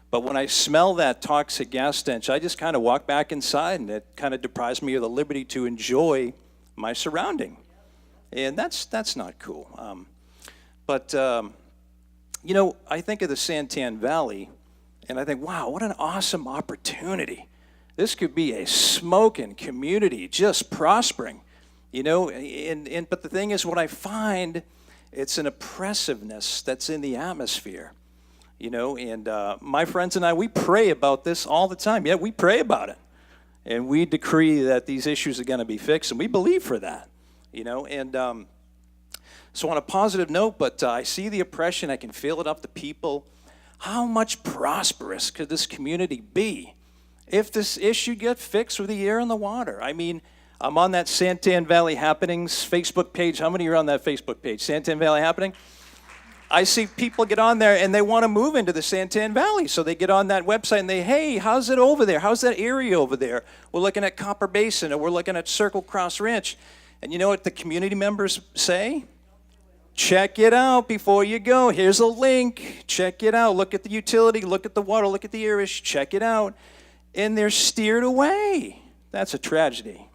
But when I smell that toxic gas stench, I just kind of walk back inside, and it kind of deprives me of the liberty to enjoy my surrounding. And that's not cool. I think of the Santan Valley, and I think, wow, what an awesome opportunity. This could be a smoking community, just prospering, but the thing is, what I find, it's an oppressiveness that's in the atmosphere, and my friends and I, we pray about this all the time. Yeah, we pray about it, and we decree that these issues are going to be fixed, and we believe for that, and so on a positive note, but I see the oppression, I can feel it up the people. How much prosperous could this community be if this issue get fixed with the air and the water? I mean, I'm on that Santan Valley Happenings Facebook page. How many are on that Facebook page? Santan Valley Happening? I see people get on there and they want to move into the Santan Valley. So they get on that website and hey, how's it over there? How's that area over there? We're looking at Copper Basin, or we're looking at Circle Cross Ranch. And you know what the community members say? Check it out before you go. Here's a link. Check it out. Look at the utility. Look at the water. Look at the areas. Check it out. And they're steered away. That's a tragedy.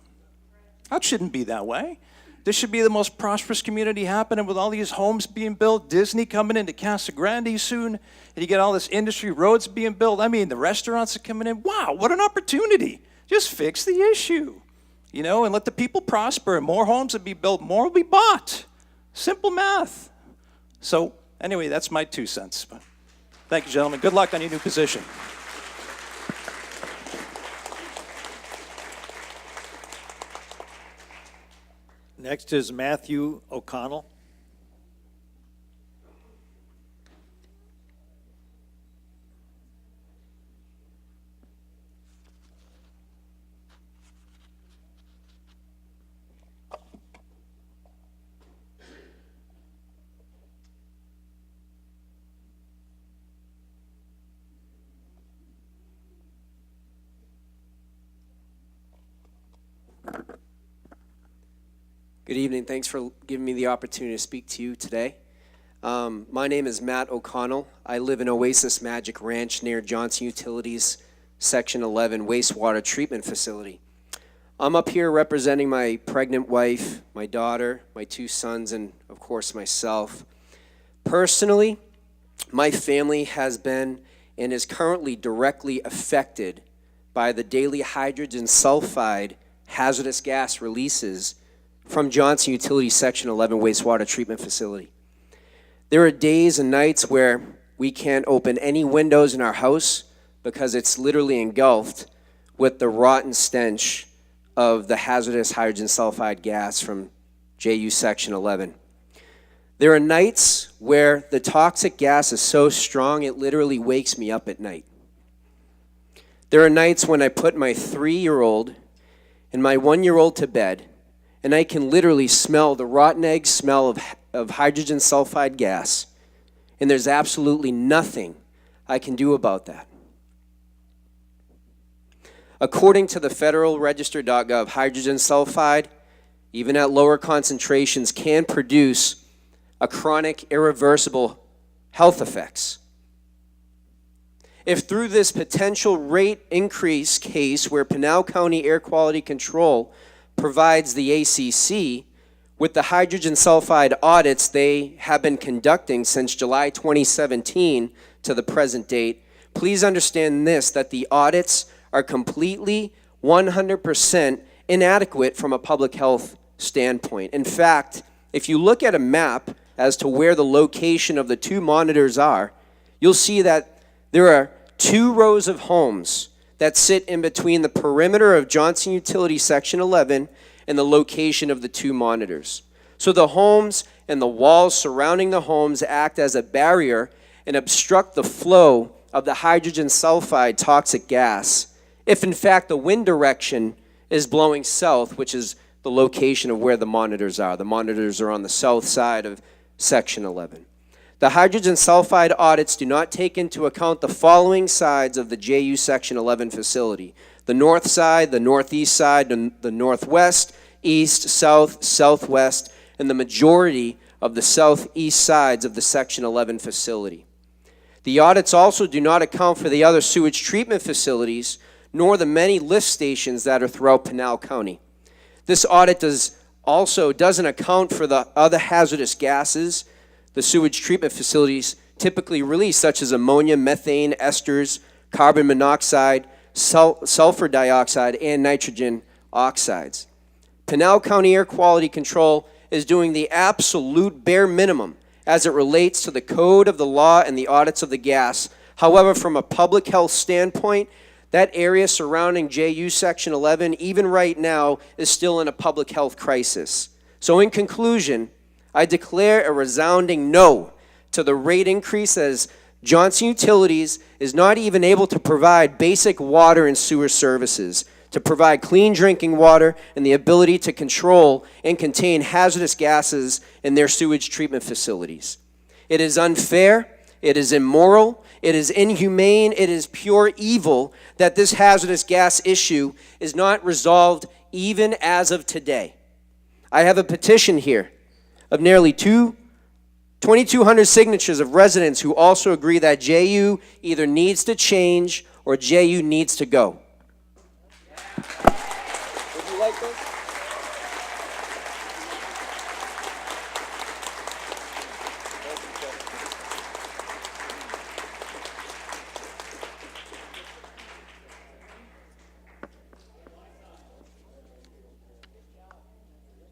That shouldn't be that way. This should be the most prosperous community happening with all these homes being built, Disney coming into Casa Grande soon, and you get all this industry roads being built. I mean, the restaurants are coming in. Wow, what an opportunity. Just fix the issue, and let the people prosper, and more homes will be built, more will be bought. Simple math. So anyway, that's my 2 cents. Thank you, gentlemen. Good luck on your new position. Next is Matthew O'Connell. Good evening. Thanks for giving me the opportunity to speak to you today. My name is Matt O'Connell. I live in Oasis Magic Ranch near Johnson Utilities Section 11 wastewater treatment facility. I'm up here representing my pregnant wife, my daughter, my 2 sons, and of course myself. Personally, my family has been and is currently directly affected by the daily hydrogen sulfide hazardous gas releases from Johnson Utilities Section 11 wastewater treatment facility. There are days and nights where we can't open any windows in our house because it's literally engulfed with the rotten stench of the hazardous hydrogen sulfide gas from JU Section 11. There are nights where the toxic gas is so strong it literally wakes me up at night. There are nights when I put my 3-year-old and my 1-year-old to bed, and I can literally smell the rotten egg smell of hydrogen sulfide gas, and there's absolutely nothing I can do about that. According to the Federal Register.gov, hydrogen sulfide, even at lower concentrations, can produce a chronic, irreversible health effects. If through this potential rate increase case where Pinal County Air Quality Control provides the ACC with the hydrogen sulfide audits they have been conducting since July 2017 to the present date, please understand this, that the audits are completely 100% inadequate from a public health standpoint. In fact, if you look at a map as to where the location of the 2 monitors are, you'll see that there are 2 rows of homes that sit in between the perimeter of Johnson Utilities Section 11 and the location of the 2 monitors. So the homes and the walls surrounding the homes act as a barrier and obstruct the flow of the hydrogen sulfide toxic gas if in fact the wind direction is blowing south, which is the location of where the monitors are. The monitors are on the south side of Section 11. The hydrogen sulfide audits do not take into account the following sides of the JU Section 11 facility: the north side, the northeast side, the northwest, east, south, southwest, and the majority of the southeast sides of the Section 11 facility. The audits also do not account for the other sewage treatment facilities, nor the many lift stations that are throughout Pinal County. This audit doesn't account for the other hazardous gases the sewage treatment facilities typically release, such as ammonia, methane, esters, carbon monoxide, sulfur dioxide, and nitrogen oxides. Pinal County Air Quality Control is doing the absolute bare minimum as it relates to the code of the law and the audits of the gas. However, from a public health standpoint, that area surrounding JU Section 11, even right now, is still in a public health crisis. So in conclusion, I declare a resounding no to the rate increase, as Johnson Utilities is not even able to provide basic water and sewer services, to provide clean drinking water, and the ability to control and contain hazardous gases in their sewage treatment facilities. It is unfair, it is immoral, it is inhumane, it is pure evil that this hazardous gas issue is not resolved even as of today. I have a petition here of nearly 2,200 signatures of residents who also agree that JU either needs to change or JU needs to go. Would you like this?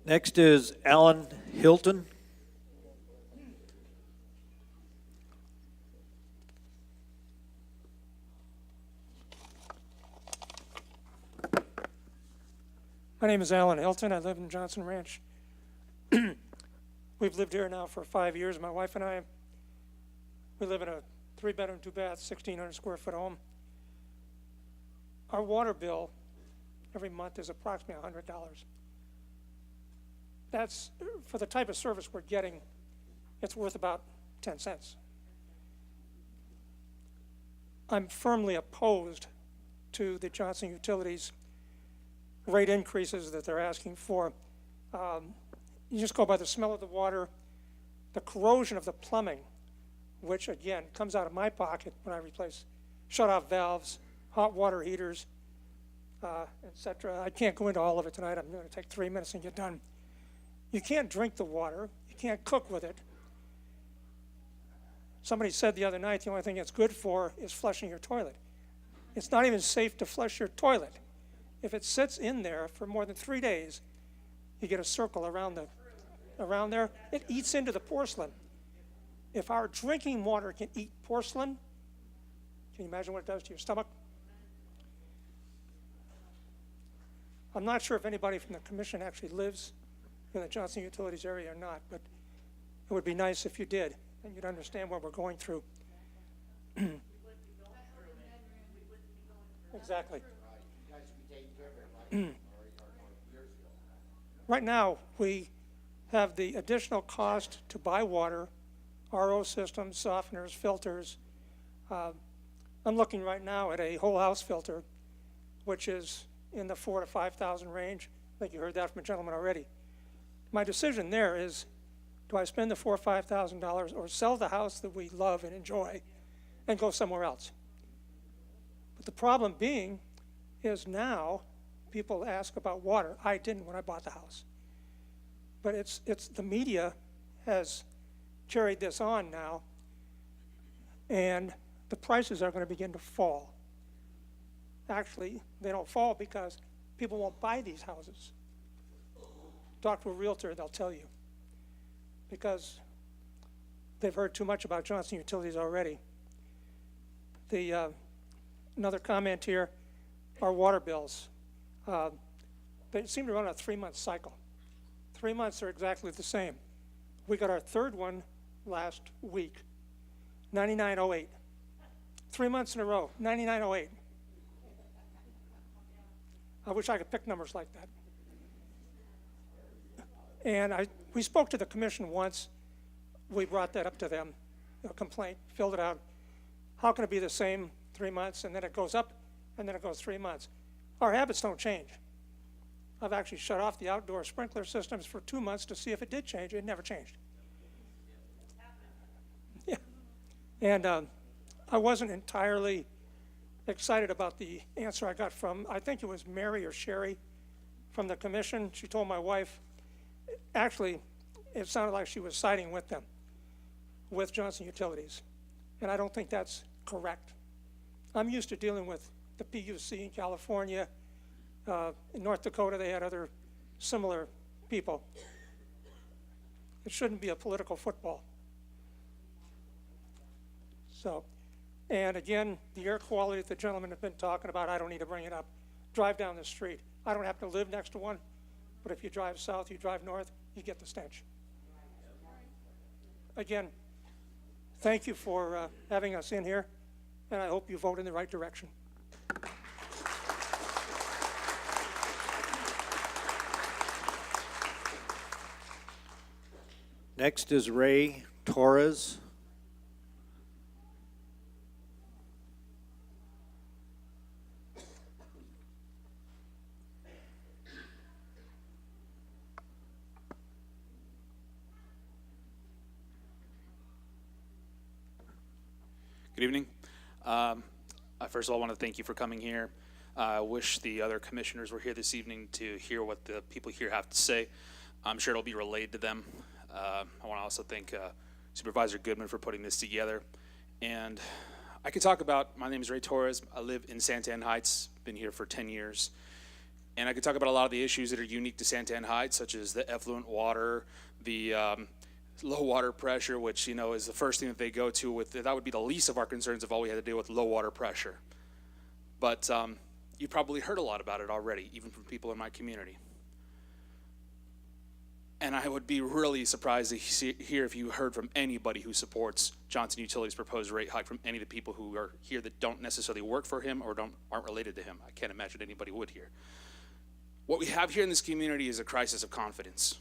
Next is Alan Hilton. My name is Alan Hilton. I live in Johnson Ranch. We've lived here now for 5 years. My wife and I, we live in a 3-bedroom, 2-bath, 1,600 square foot home. Our water bill every month is approximately $100. That's, for the type of service we're getting, it's worth about 10 cents. I'm firmly opposed to the Johnson Utilities rate increases that they're asking for. You just go by the smell of the water. the corrosion of the plumbing, which again comes out of my pocket when I replace shut-off valves, hot water heaters, etc. I can't go into all of it tonight. I'm going to take 3 minutes and get done. You can't drink the water. You can't cook with it. Somebody said the other night the only thing it's good for is flushing your toilet. It's not even safe to flush your toilet. If it sits in there for more than 3 days, you get a circle around there. It eats into the porcelain. If our drinking water can eat porcelain, can you imagine what it does to your stomach? I'm not sure if anybody from the commission actually lives in the Johnson Utilities area or not, but it would be nice if you did, and you'd understand what we're going through. Exactly. Right now, we have the additional cost to buy water, RO systems, softeners, filters. I'm looking right now at a whole house filter, which is in the $4,000 to $5,000 range. I think you heard that from a gentleman already. My decision there is, do I spend the $4,000 or $5,000 or sell the house that we love and enjoy and go somewhere else? But the problem being is now people ask about water. I didn't when I bought the house. But it's the media has carried this on now, and the prices are going to begin to fall. Actually, they don't fall because people won't buy these houses. Talk to a realtor, they'll tell you. Because they've heard too much about Johnson Utilities already. Another comment here, our water bills. They seem to run on a 3-month cycle. 3 months are exactly the same. We got our third one last week, 9908. 3 months in a row, 9908. I wish I could pick numbers like that. And we spoke to the commission once. We brought that up to them, a complaint, filled it out. How can it be the same 3 months and then it goes up and then it goes 3 months? Our habits don't change. I've actually shut off the outdoor sprinkler systems for 2 months to see if it did change. It never changed. Yeah. And I wasn't entirely excited about the answer I got from, I think it was Mary or Sherry from the commission. She told my wife, actually, it sounded like she was siding with them, with Johnson Utilities. And I don't think that's correct. I'm used to dealing with the PUC in California. In North Dakota, they had other similar people. It shouldn't be a political football. So, and again, the air quality that the gentleman has been talking about, I don't need to bring it up. Drive down the street. I don't happen to live next to one, but if you drive south, you drive north, you get the stench. Again, thank you for having us in here, and I hope you vote in the right direction. Next is Ray Torres. Good evening. First of all, I want to thank you for coming here. I wish the other commissioners were here this evening to hear what the people here have to say. I'm sure it'll be relayed to them. I want to also thank Supervisor Goodman for putting this together. And I could talk about, my name is Ray Torres. I live in Santan Heights, been here for 10 years. And I could talk about a lot of the issues that are unique to Santan Heights, such as the effluent water, the low water pressure, which, you know, is the first thing that they go to with. That would be the least of our concerns if all we had to deal with low water pressure. But you probably heard a lot about it already, even from people in my community. And I would be really surprised to hear if you heard from anybody who supports Johnson Utilities' proposed rate hike, from any of the people who are here that don't necessarily work for him or aren't related to him. I can't imagine anybody would here. What we have here in this community is a crisis of confidence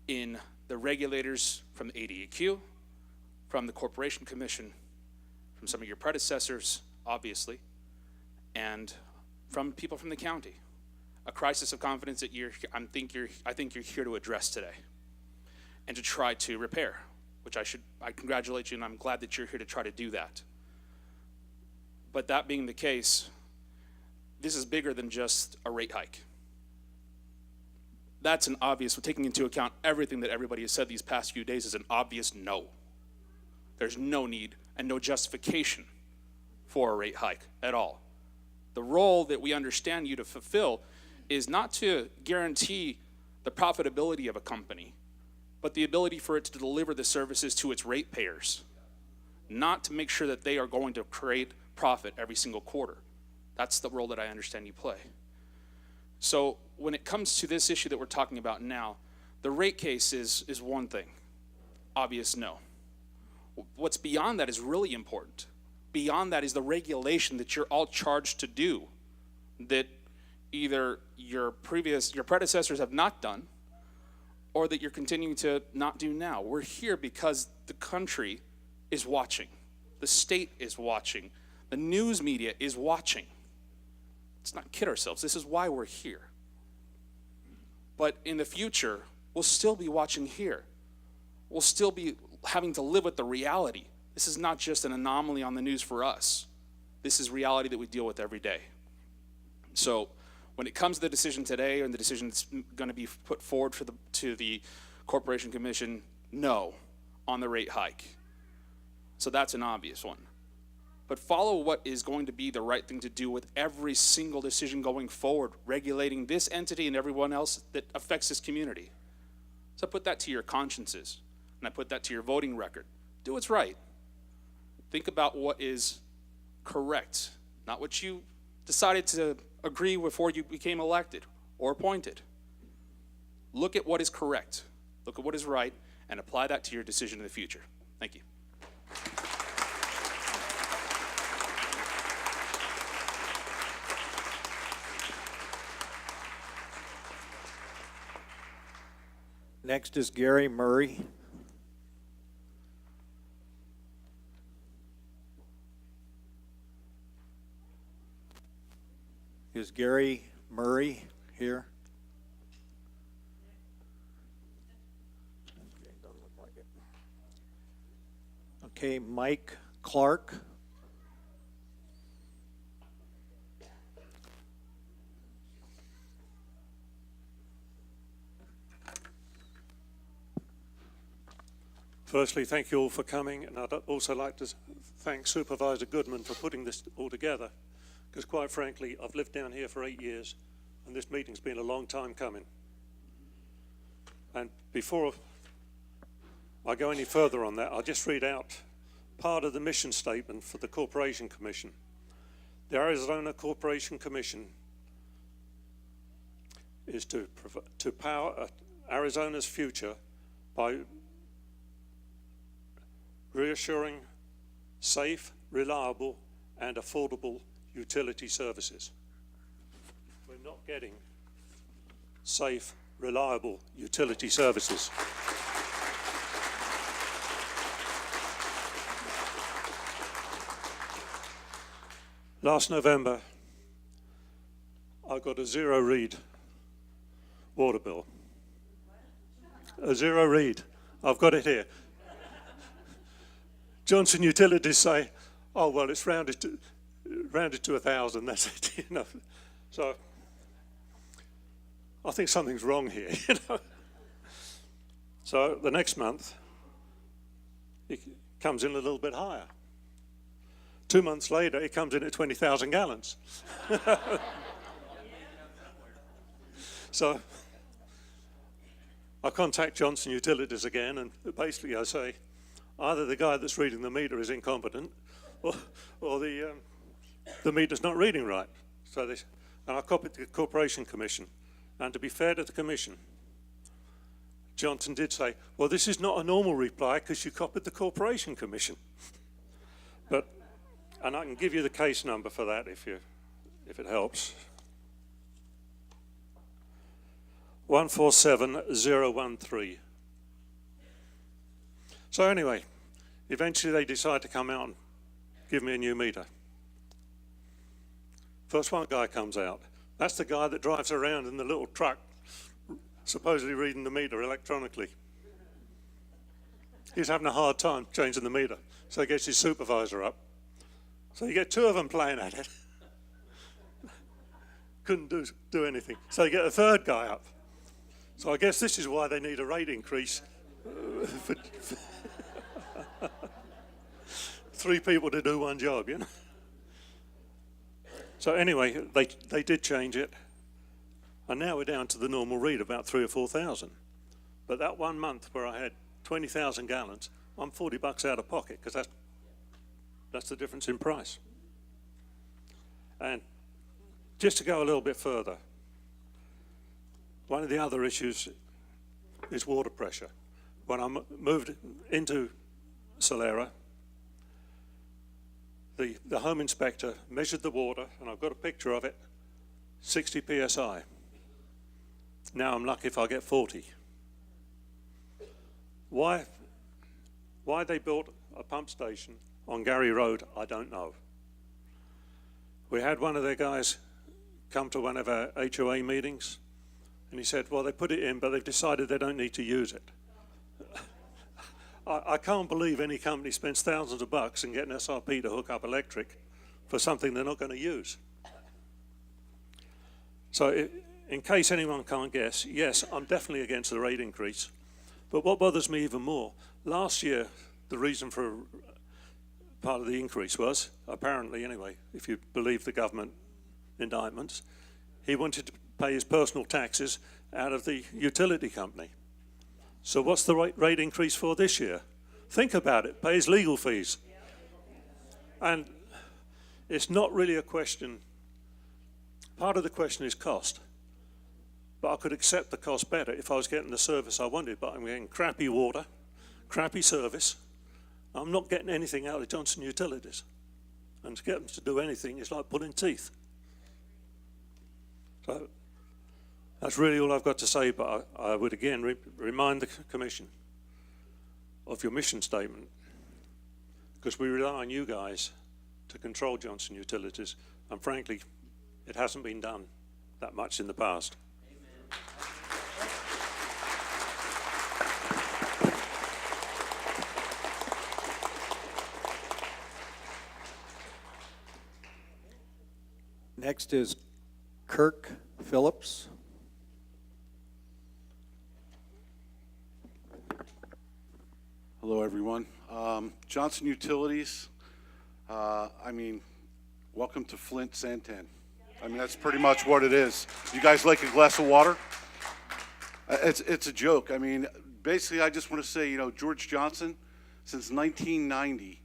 in the regulators from the ADEQ, from the Corporation Commission, from some of your predecessors, obviously, and from people from the county. A crisis of confidence that I think you're here to address today. and to try to repair, which I congratulate you, and I'm glad that you're here to try to do that. But that being the case, this is bigger than just a rate hike. That's an obvious, taking into account everything that everybody has said these past few days, is an obvious no. There's no need and no justification for a rate hike at all. The role that we understand you to fulfill is not to guarantee the profitability of a company, but the ability for it to deliver the services to its ratepayers, not to make sure that they are going to create profit every single quarter. That's the role that I understand you play. So when it comes to this issue that we're talking about now, the rate case is one thing, obvious no. What's beyond that is really important. Beyond that is the regulation that you're all charged to do, that either your predecessors have not done, or that you're continuing to not do now. We're here because the country is watching. The state is watching. The news media is watching. Let's not kid ourselves. This is why we're here. But in the future, we'll still be watching here. We'll still be having to live with the reality. This is not just an anomaly on the news for us. This is reality that we deal with every day. So when it comes to the decision today and the decision that's going to be put forward to the Corporation Commission, no on the rate hike. So that's an obvious one. But follow what is going to be the right thing to do with every single decision going forward, regulating this entity and everyone else that affects this community. So I put that to your consciences, and I put that to your voting record. Do what's right. Think about what is correct, not what you decided to agree before you became elected or appointed. Look at what is correct, look at what is right, and apply that to your decision in the future. Thank you. Next is Gary Murray. Is Gary Murray here? Okay, Mike Clark. Firstly, thank you all for coming, and I'd also like to thank Supervisor Goodman for putting this all together, because quite frankly, I've lived down here for 8 years, and this meeting's been a long time coming. And before I go any further on that, I'll just read out part of the mission statement for the Corporation Commission. The Arizona Corporation Commission is to power Arizona's future by reassuring safe, reliable, and affordable utility services. We're not getting safe, reliable utility services. Last November, I got a zero read water bill. A zero read. I've got it here. Johnson Utilities say, oh, well, it's rounded to 1,000, that's it, you know. So I think something's wrong here, you know. So the next month, it comes in a little bit higher. 2 months later, it comes in at 20,000 gallons. So I contact Johnson Utilities again, and basically I say, either the guy that's reading the meter is incompetent, or the meter's not reading right. So and I copied the Corporation Commission. And to be fair to the Commission, Johnson did say, well, this is not a normal reply because you copied the Corporation Commission. And I can give you the case number for that if it helps. 147013. So anyway, eventually they decide to come out and give me a new meter. First one guy comes out. That's the guy that drives around in the little truck, supposedly reading the meter electronically. He's having a hard time changing the meter, so he gets his supervisor up. So you get two of them playing at it. Couldn't do anything. So you get a third guy up. So I guess this is why they need a rate increase. For 3 people to do one job, you know. So anyway, they did change it, and now we're down to the normal read, about 3,000 or 4,000. But that 1 month where I had 20,000 gallons, I'm $40 out of pocket, because that's the difference in price. And just to go a little bit further, one of the other issues is water pressure. When I moved into Solera, the home inspector measured the water, and I've got a picture of it, 60 psi. Now I'm lucky if I get 40. Why they built a pump station on Gary Road, I don't know. We had one of their guys come to one of our HOA meetings, and he said, well, they put it in, but they've decided they don't need to use it. I can't believe any company spends thousands of bucks and get an SRP to hook up electric for something they're not going to use. So in case anyone can't guess, yes, I'm definitely against the rate increase. But what bothers me even more, last year, the reason for part of the increase was, apparently anyway, if you believe the government indictments, he wanted to pay his personal taxes out of the utility company. So what's the rate increase for this year? Think about it, pay his legal fees. And it's not really a question, part of the question is cost. But I could accept the cost better if I was getting the service I wanted, but I'm getting crappy water, crappy service. I'm not getting anything out of Johnson Utilities. And to get them to do anything is like pulling teeth. So that's really all I've got to say, but I would again remind the Commission of your mission statement, because we rely on you guys to control Johnson Utilities, and frankly, it hasn't been done that much in the past. Next is Kirk Phillips. Hello, everyone. Johnson Utilities, I mean, welcome to Flint, Santan. I mean, that's pretty much what it is. You guys like a glass of water? It's a joke. I mean, basically, I just want to say, you know, George Johnson, since 1990,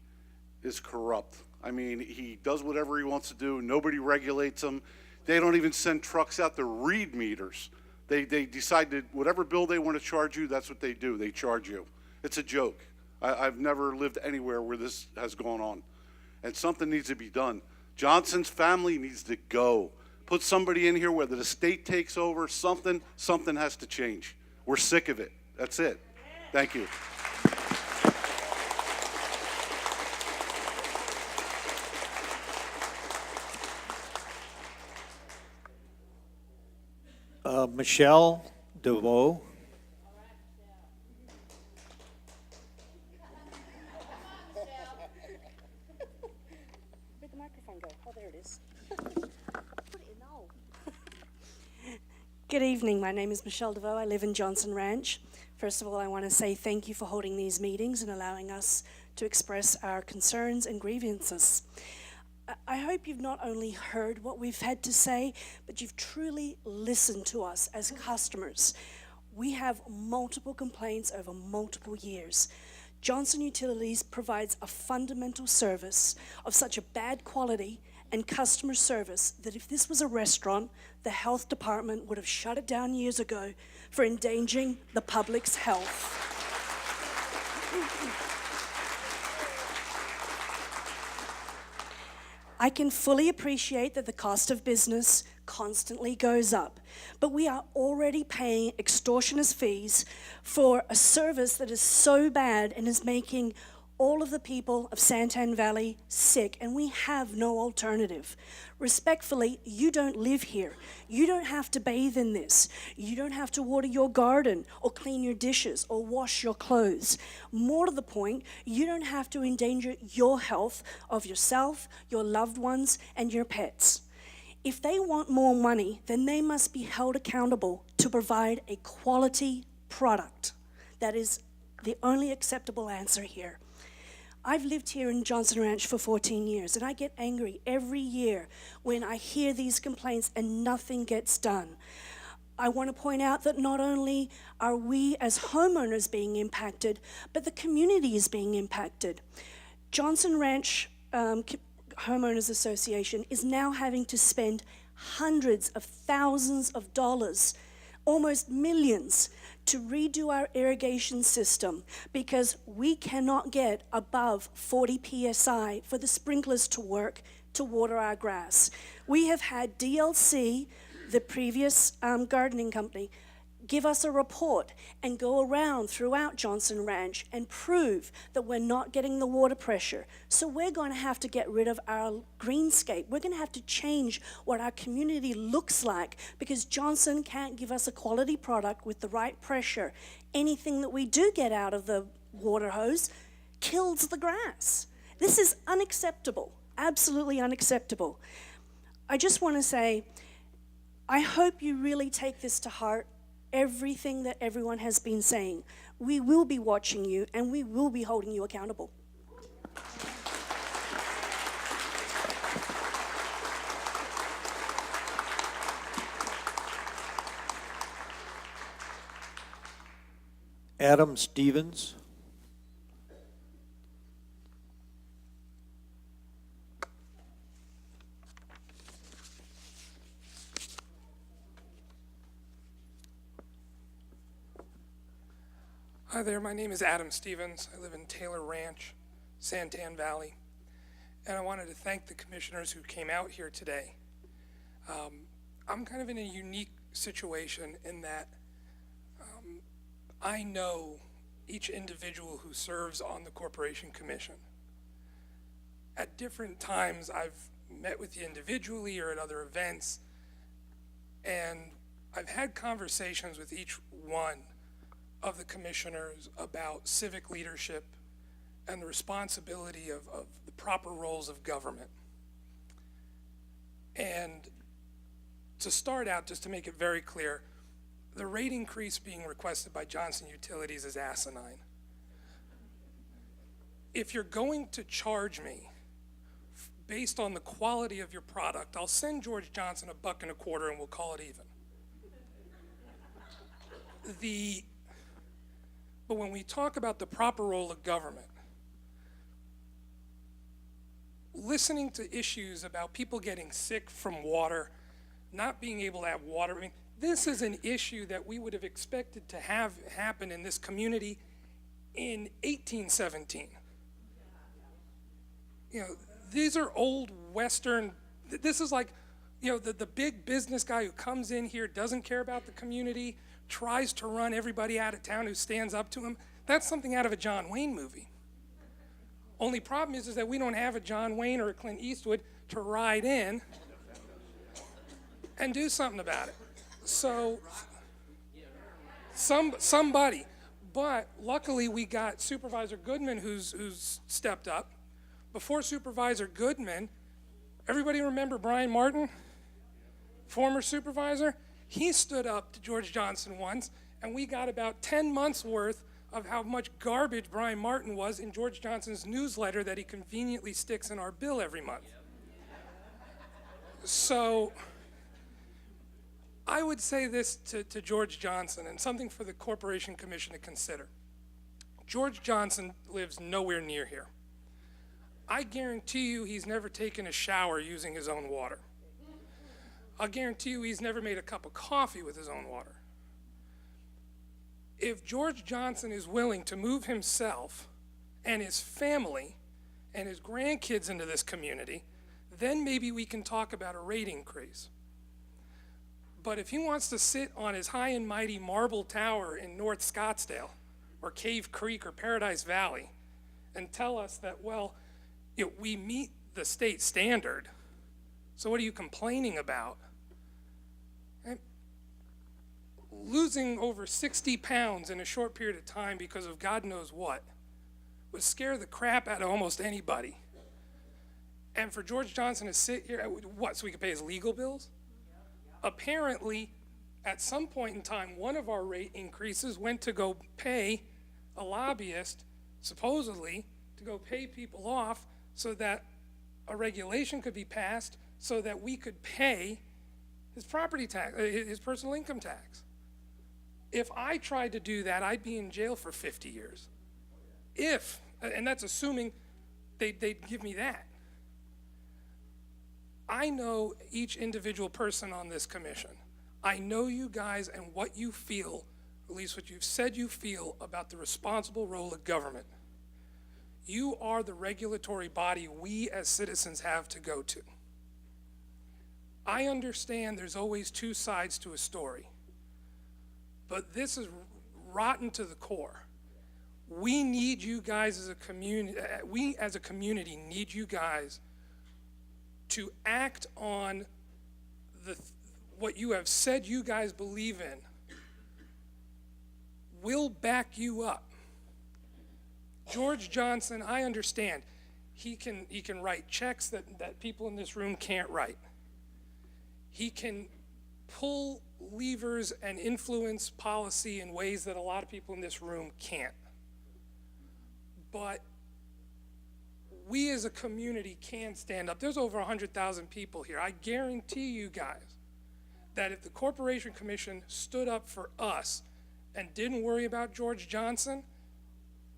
is corrupt. I mean, he does whatever he wants to do. Nobody regulates him. They don't even send trucks out to read meters. They decide that whatever bill they want to charge you, that's what they do. They charge you. It's a joke. I've never lived anywhere where this has gone on. And something needs to be done. Johnson's family needs to go. Put somebody in here, whether the state takes over, something has to change. We're sick of it. That's it. Thank you. Michelle DeVoe. Where'd the microphone go? Oh, there it is. Good evening. My name is Michelle DeVoe. I live in Johnson Ranch. First of all, I want to say thank you for holding these meetings and allowing us to express our concerns and grievances. I hope you've not only heard what we've had to say, but you've truly listened to us as customers. We have multiple complaints over multiple years. Johnson Utilities provides a fundamental service of such a bad quality and customer service that if this was a restaurant, the health department would have shut it down years ago for endangering the public's health. I can fully appreciate that the cost of business constantly goes up, but we are already paying extortionate fees for a service that is so bad and is making all of the people of Santan Valley sick, and we have no alternative. Respectfully, you don't live here. You don't have to bathe in this. You don't have to water your garden or clean your dishes or wash your clothes. More to the point, you don't have to endanger your health of yourself, your loved ones, and your pets. If they want more money, then they must be held accountable to provide a quality product. That is the only acceptable answer here. I've lived here in Johnson Ranch for 14 years, and I get angry every year when I hear these complaints and nothing gets done. I want to point out that not only are we as homeowners being impacted, but the community is being impacted. Johnson Ranch Homeowners Association is now having to spend hundreds of thousands of dollars, almost millions, to redo our irrigation system because we cannot get above 40 psi for the sprinklers to work to water our grass. We have had DLC, the previous gardening company, give us a report and go around throughout Johnson Ranch and prove that we're not getting the water pressure. So we're going to have to get rid of our greenscape. We're going to have to change what our community looks like because Johnson can't give us a quality product with the right pressure. Anything that we do get out of the water hose kills the grass. This is unacceptable, absolutely unacceptable. I just want to say, I hope you really take this to heart. Everything that everyone has been saying. We will be watching you and we will be holding you accountable. Adam Stevens. Hi there, my name is Adam Stevens. I live in Taylor Ranch, Santan Valley, and I wanted to thank the commissioners who came out here today. I'm kind of in a unique situation in that I know each individual who serves on the Corporation Commission. At different times, I've met with you individually or at other events, and I've had conversations with each one of the commissioners about civic leadership and the responsibility of the proper roles of government. And to start out, just to make it very clear, the rate increase being requested by Johnson Utilities is asinine. If you're going to charge me based on the quality of your product, I'll send George Johnson $1.25 and we'll call it even. But when we talk about the proper role of government, listening to issues about people getting sick from water, not being able to have water, I mean, this is an issue that we would have expected to have happen in this community in 1817. You know, these are old Western, this is like, you know, the big business guy who comes in here, doesn't care about the community, tries to run everybody out of town who stands up to him. That's something out of a John Wayne movie. Only problem is that we don't have a John Wayne or a Clint Eastwood to ride in and do something about it. So, somebody. But luckily we got Supervisor Goodman who's stepped up. Before Supervisor Goodman, everybody remember Brian Martin, former supervisor? He stood up to George Johnson once, and we got about 10 months worth of how much garbage Brian Martin was in George Johnson's newsletter that he conveniently sticks in our bill every month. So I would say this to George Johnson, and something for the Corporation Commission to consider. George Johnson lives nowhere near here. I guarantee you he's never taken a shower using his own water. I'll guarantee you he's never made a cup of coffee with his own water. If George Johnson is willing to move himself and his family and his grandkids into this community, then maybe we can talk about a rate increase. But if he wants to sit on his high and mighty marble tower in North Scottsdale or Cave Creek or Paradise Valley and tell us that, well, we meet the state standard, so what are you complaining about? And losing over 60 pounds in a short period of time because of God knows what would scare the crap out of almost anybody. And for George Johnson to sit here, what, so we could pay his legal bills? Apparently, at some point in time, one of our rate increases went to go pay a lobbyist, supposedly, to go pay people off so that a regulation could be passed so that we could pay his property tax, his personal income tax. If I tried to do that, I'd be in jail for 50 years. And that's assuming they'd give me that. I know each individual person on this commission. I know you guys and what you feel, at least what you've said you feel about the responsible role of government. You are the regulatory body we as citizens have to go to. I understand there's always two sides to a story, but this is rotten to the core. We need you guys as a community, we as a community need you guys to act on what you have said you guys believe in. We'll back you up. George Johnson, I understand, he can write checks that people in this room can't write. He can pull levers and influence policy in ways that a lot of people in this room can't. But we as a community can stand up. There's over 100,000 people here. I guarantee you guys that if the Corporation Commission stood up for us and didn't worry about George Johnson,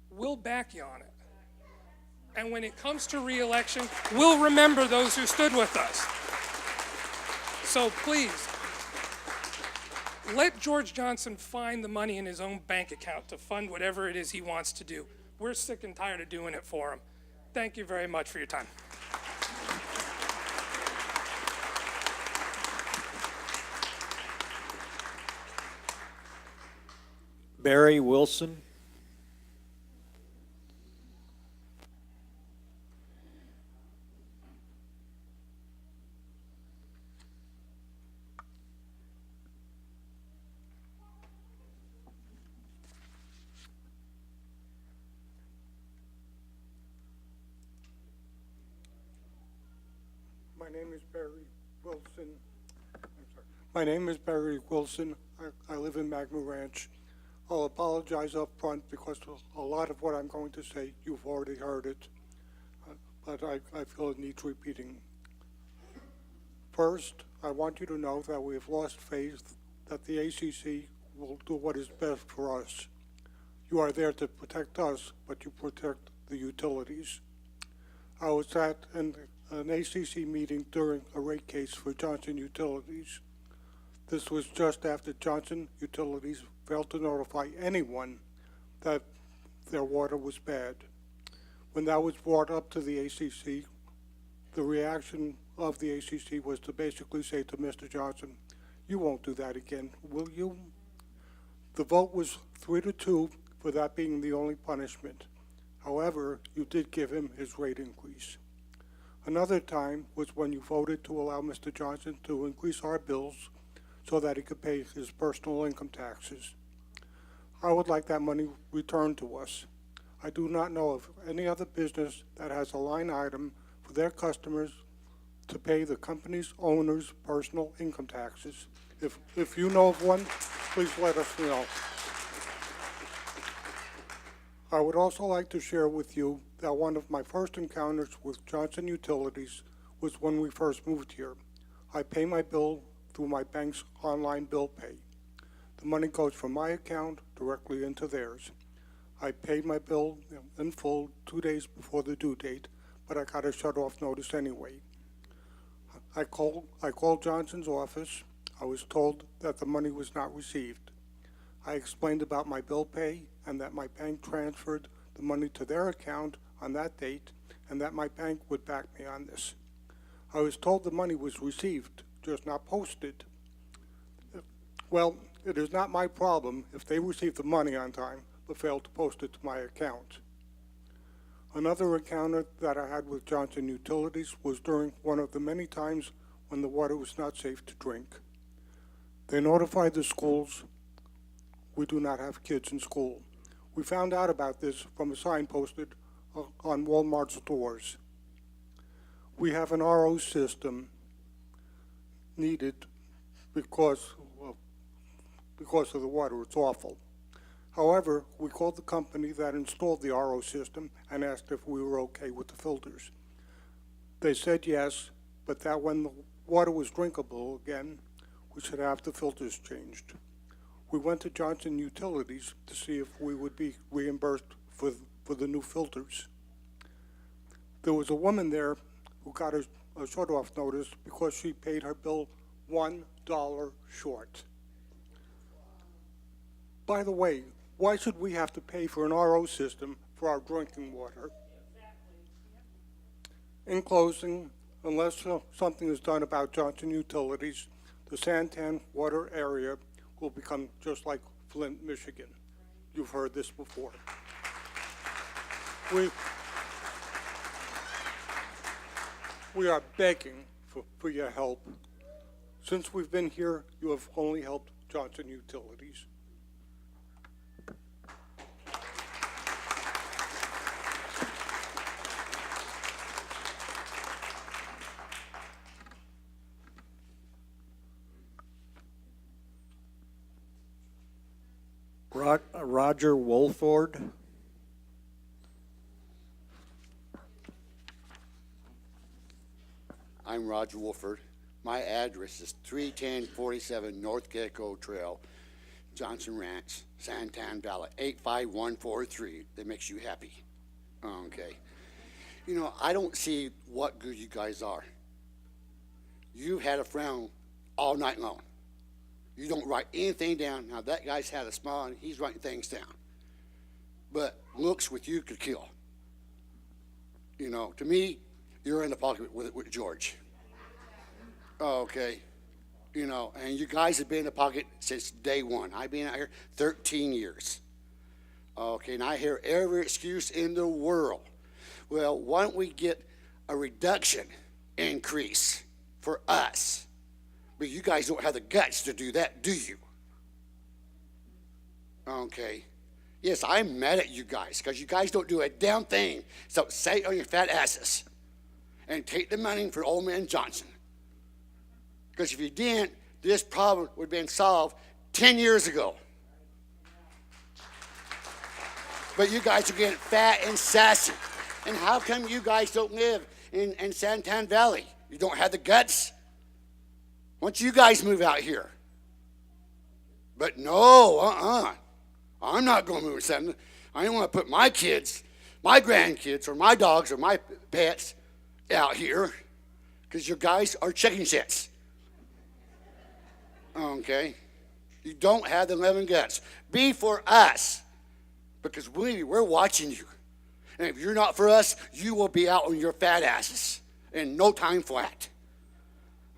we'll back you on it. And when it comes to re-election, we'll remember those who stood with us. So please, let George Johnson find the money in his own bank account to fund whatever it is he wants to do. We're sick and tired of doing it for him. Thank you very much for your time. Barry Wilson. My name is Barry Wilson. My name is Barry Wilson. I live in Magma Ranch. I'll apologize up front because a lot of what I'm going to say, you've already heard it, but I feel it needs repeating. First, I want you to know that we have lost faith that the ACC will do what is best for us. You are there to protect us, but you protect the utilities. I was at an ACC meeting during a rate case for Johnson Utilities. This was just after Johnson Utilities failed to notify anyone that their water was bad. When that was brought up to the ACC, the reaction of the ACC was to basically say to Mr. Johnson, you won't do that again, will you? The vote was 3-2 for that being the only punishment. However, you did give him his rate increase. Another time was when you voted to allow Mr. Johnson to increase our bills so that he could pay his personal income taxes. I would like that money returned to us. I do not know of any other business that has a line item for their customers to pay the company's owners' personal income taxes. If you know of one, please let us know. I would also like to share with you that one of my first encounters with Johnson Utilities was when we first moved here. I pay my bill through my bank's online bill pay. The money goes from my account directly into theirs. I paid my bill in full 2 days before the due date, but I got a shut-off notice anyway. I called Johnson's office. I was told that the money was not received. I explained about my bill pay and that my bank transferred the money to their account on that date and that my bank would back me on this. I was told the money was received, just not posted. Well, it is not my problem if they received the money on time but failed to post it to my account. Another encounter that I had with Johnson Utilities was during one of the many times when the water was not safe to drink. They notified the schools, we do not have kids in school. We found out about this from a sign posted on Walmart's doors. We have an RO system needed because of the water. It's awful. However, we called the company that installed the RO system and asked if we were okay with the filters. They said yes, but that when the water was drinkable again, we should have the filters changed. We went to Johnson Utilities to see if we would be reimbursed for the new filters. There was a woman there who got a shut-off notice because she paid her bill $1 short. By the way, why should we have to pay for an RO system for our drinking water? In closing, unless something is done about Johnson Utilities, the Santan water area will become just like Flint, Michigan. You've heard this before. We are begging for your help. Since we've been here, you have only helped Johnson Utilities. Roger Wolford. I'm Roger Wolford. My address is 31047 North Gecko Trail, Johnson Ranch, Santan Valley, 85143. That makes you happy. Okay. You know, I don't see what good you guys are. You've had a frown all night long. You don't write anything down. Now, that guy's had a smile, and he's writing things down. But looks with you could kill. You know, to me, you're in the pocket with George. Okay. You know, and you guys have been in the pocket since day one. I've been out here 13 years. Okay, and I hear every excuse in the world. Well, why don't we get a reduction increase for us? But you guys don't have the guts to do that, do you? Okay. Yes, I'm mad at you guys because you guys don't do a damn thing. So say on your fat asses and take the money for old man Johnson. Because if you didn't, this problem would have been solved 10 years ago. But you guys are getting fat and sassy. And how come you guys don't live in Santan Valley? You don't have the guts? Why don't you guys move out here? But no, I'm not going to move to Santan. I don't want to put my kids, my grandkids, or my dogs, or my pets out here because you guys are chicken shits. Okay? You don't have the living guts. Be for us because we're watching you. And if you're not for us, you will be out on your fat asses in no time flat.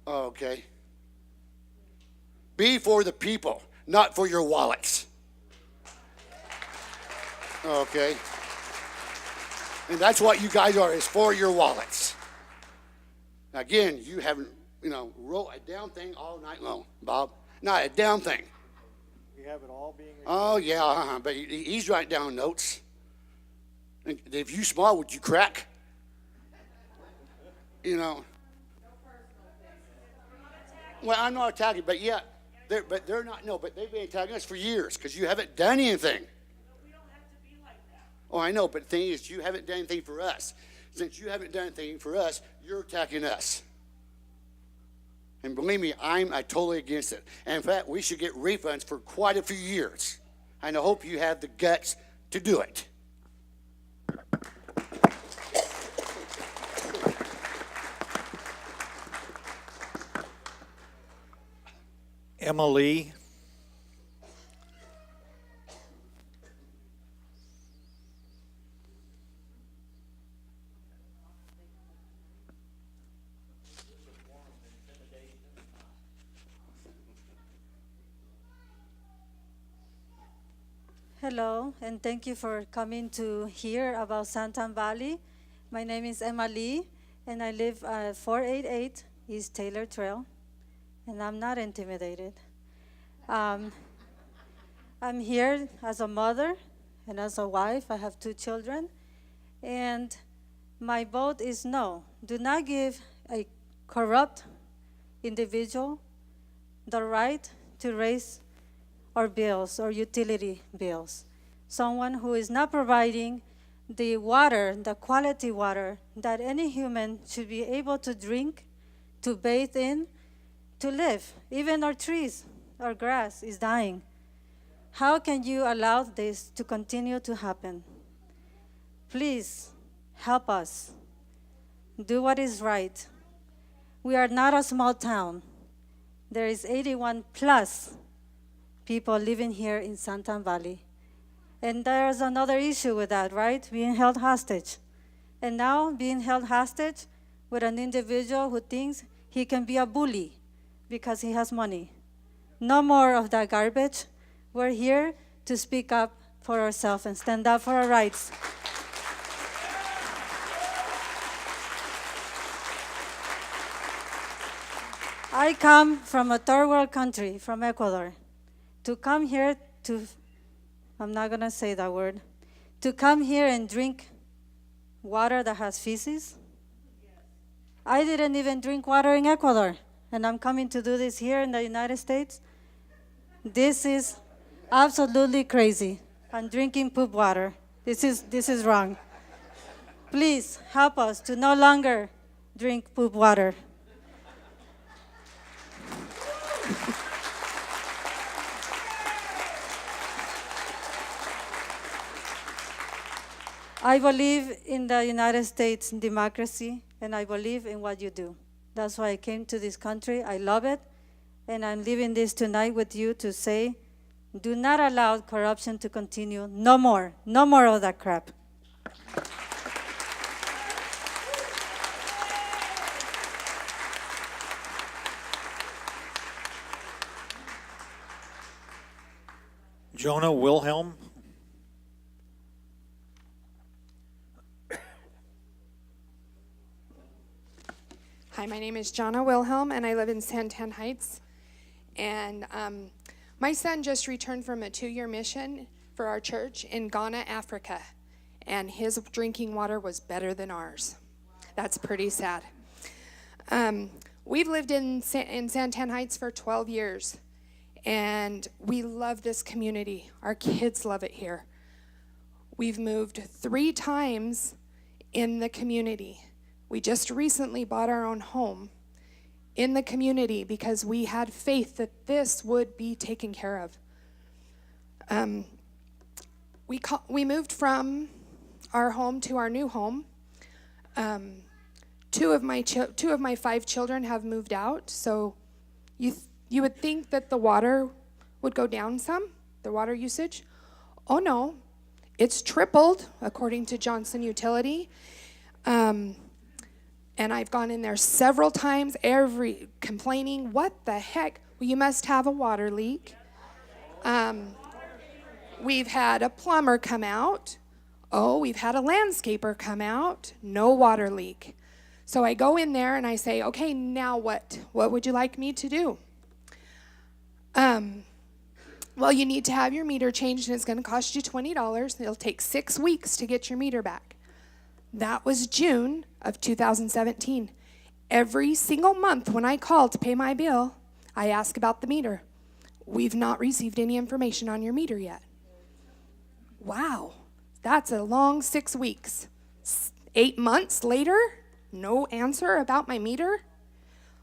Okay? Be for the people, not for your wallets. Okay? And that's what you guys are, is for your wallets. Again, you haven't, wrote a damn thing all night long, Bob. Not a damn thing. We have it all being... Oh, yeah, but he's writing down notes. And if you smile, would you crack? Well, I'm not attacking, but yeah, they're not. No, but they've been attacking us for years because you haven't done anything. We don't have to be like that. Oh, I know, but the thing is, you haven't done anything for us. Since you haven't done anything for us, you're attacking us. And believe me, I'm totally against it. And in fact, we should get refunds for quite a few years. And I hope you have the guts to do it. Emily. Hello, and thank you for coming to hear about Santan Valley. My name is Emma Lee, and I live at 488 East Taylor Trail, and I'm not intimidated. I'm here as a mother and as a wife. I have 2 children, and my vote is no. Do not give a corrupt individual the right to raise our bills or utility bills. Someone who is not providing the water, the quality water that any human should be able to drink, to bathe in, to live. Even our trees, our grass is dying. How can you allow this to continue to happen? Please help us. Do what is right. We are not a small town. There is 81 plus people living here in Santan Valley. And there's another issue with that, right? Being held hostage. And now being held hostage with an individual who thinks he can be a bully because he has money. No more of that garbage. We're here to speak up for ourselves and stand up for our rights. I come from a third world country, from Ecuador. To come here to, I'm not going to say that word, to come here and drink water that has feces. I didn't even drink water in Ecuador, and I'm coming to do this here in the United States. This is absolutely crazy. I'm drinking poop water. This is wrong. Please help us to no longer drink poop water. I believe in the United States democracy, and I believe in what you do. That's why I came to this country. I love it, and I'm leaving this tonight with you to say, do not allow corruption to continue. No more of that crap. Jonah Wilhelm. Hi, my name is Jonna Wilhelm, and I live in Santan Heights. And my son just returned from a 2-year mission for our church in Ghana, Africa, and his drinking water was better than ours. That's pretty sad. We've lived in Santan Heights for 12 years, and we love this community. Our kids love it here. We've moved 3 times in the community. We just recently bought our own home in the community because we had faith that this would be taken care of. We moved from our home to our new home. 2 of my 5 children have moved out, so you would think that the water would go down some, the water usage. Oh no, it's tripled according to Johnson Utility. And I've gone in there several times, complaining, what the heck? Well, you must have a water leak. We've had a plumber come out. Oh, we've had a landscaper come out. No water leak. So I go in there and I say, okay, now what? What would you like me to do? Well, you need to have your meter changed, and it's going to cost you $20. It'll take 6 weeks to get your meter back. That was June of 2017. Every single month when I call to pay my bill, I ask about the meter. We've not received any information on your meter yet. Wow, that's a long 6 weeks. 8 months later, no answer about my meter?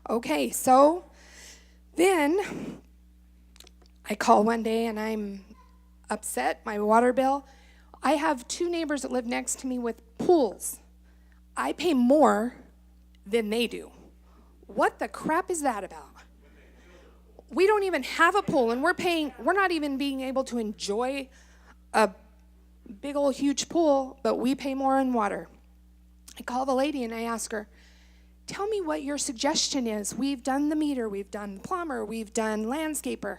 Okay, so then I call one day and I'm upset, my water bill. I have 2 neighbors that live next to me with pools. I pay more than they do. What the crap is that about? We don't even have a pool, and we're not even being able to enjoy a big old huge pool, but we pay more in water. I call the lady and I ask her, tell me what your suggestion is. We've done the meter, we've done the plumber, we've done landscaper.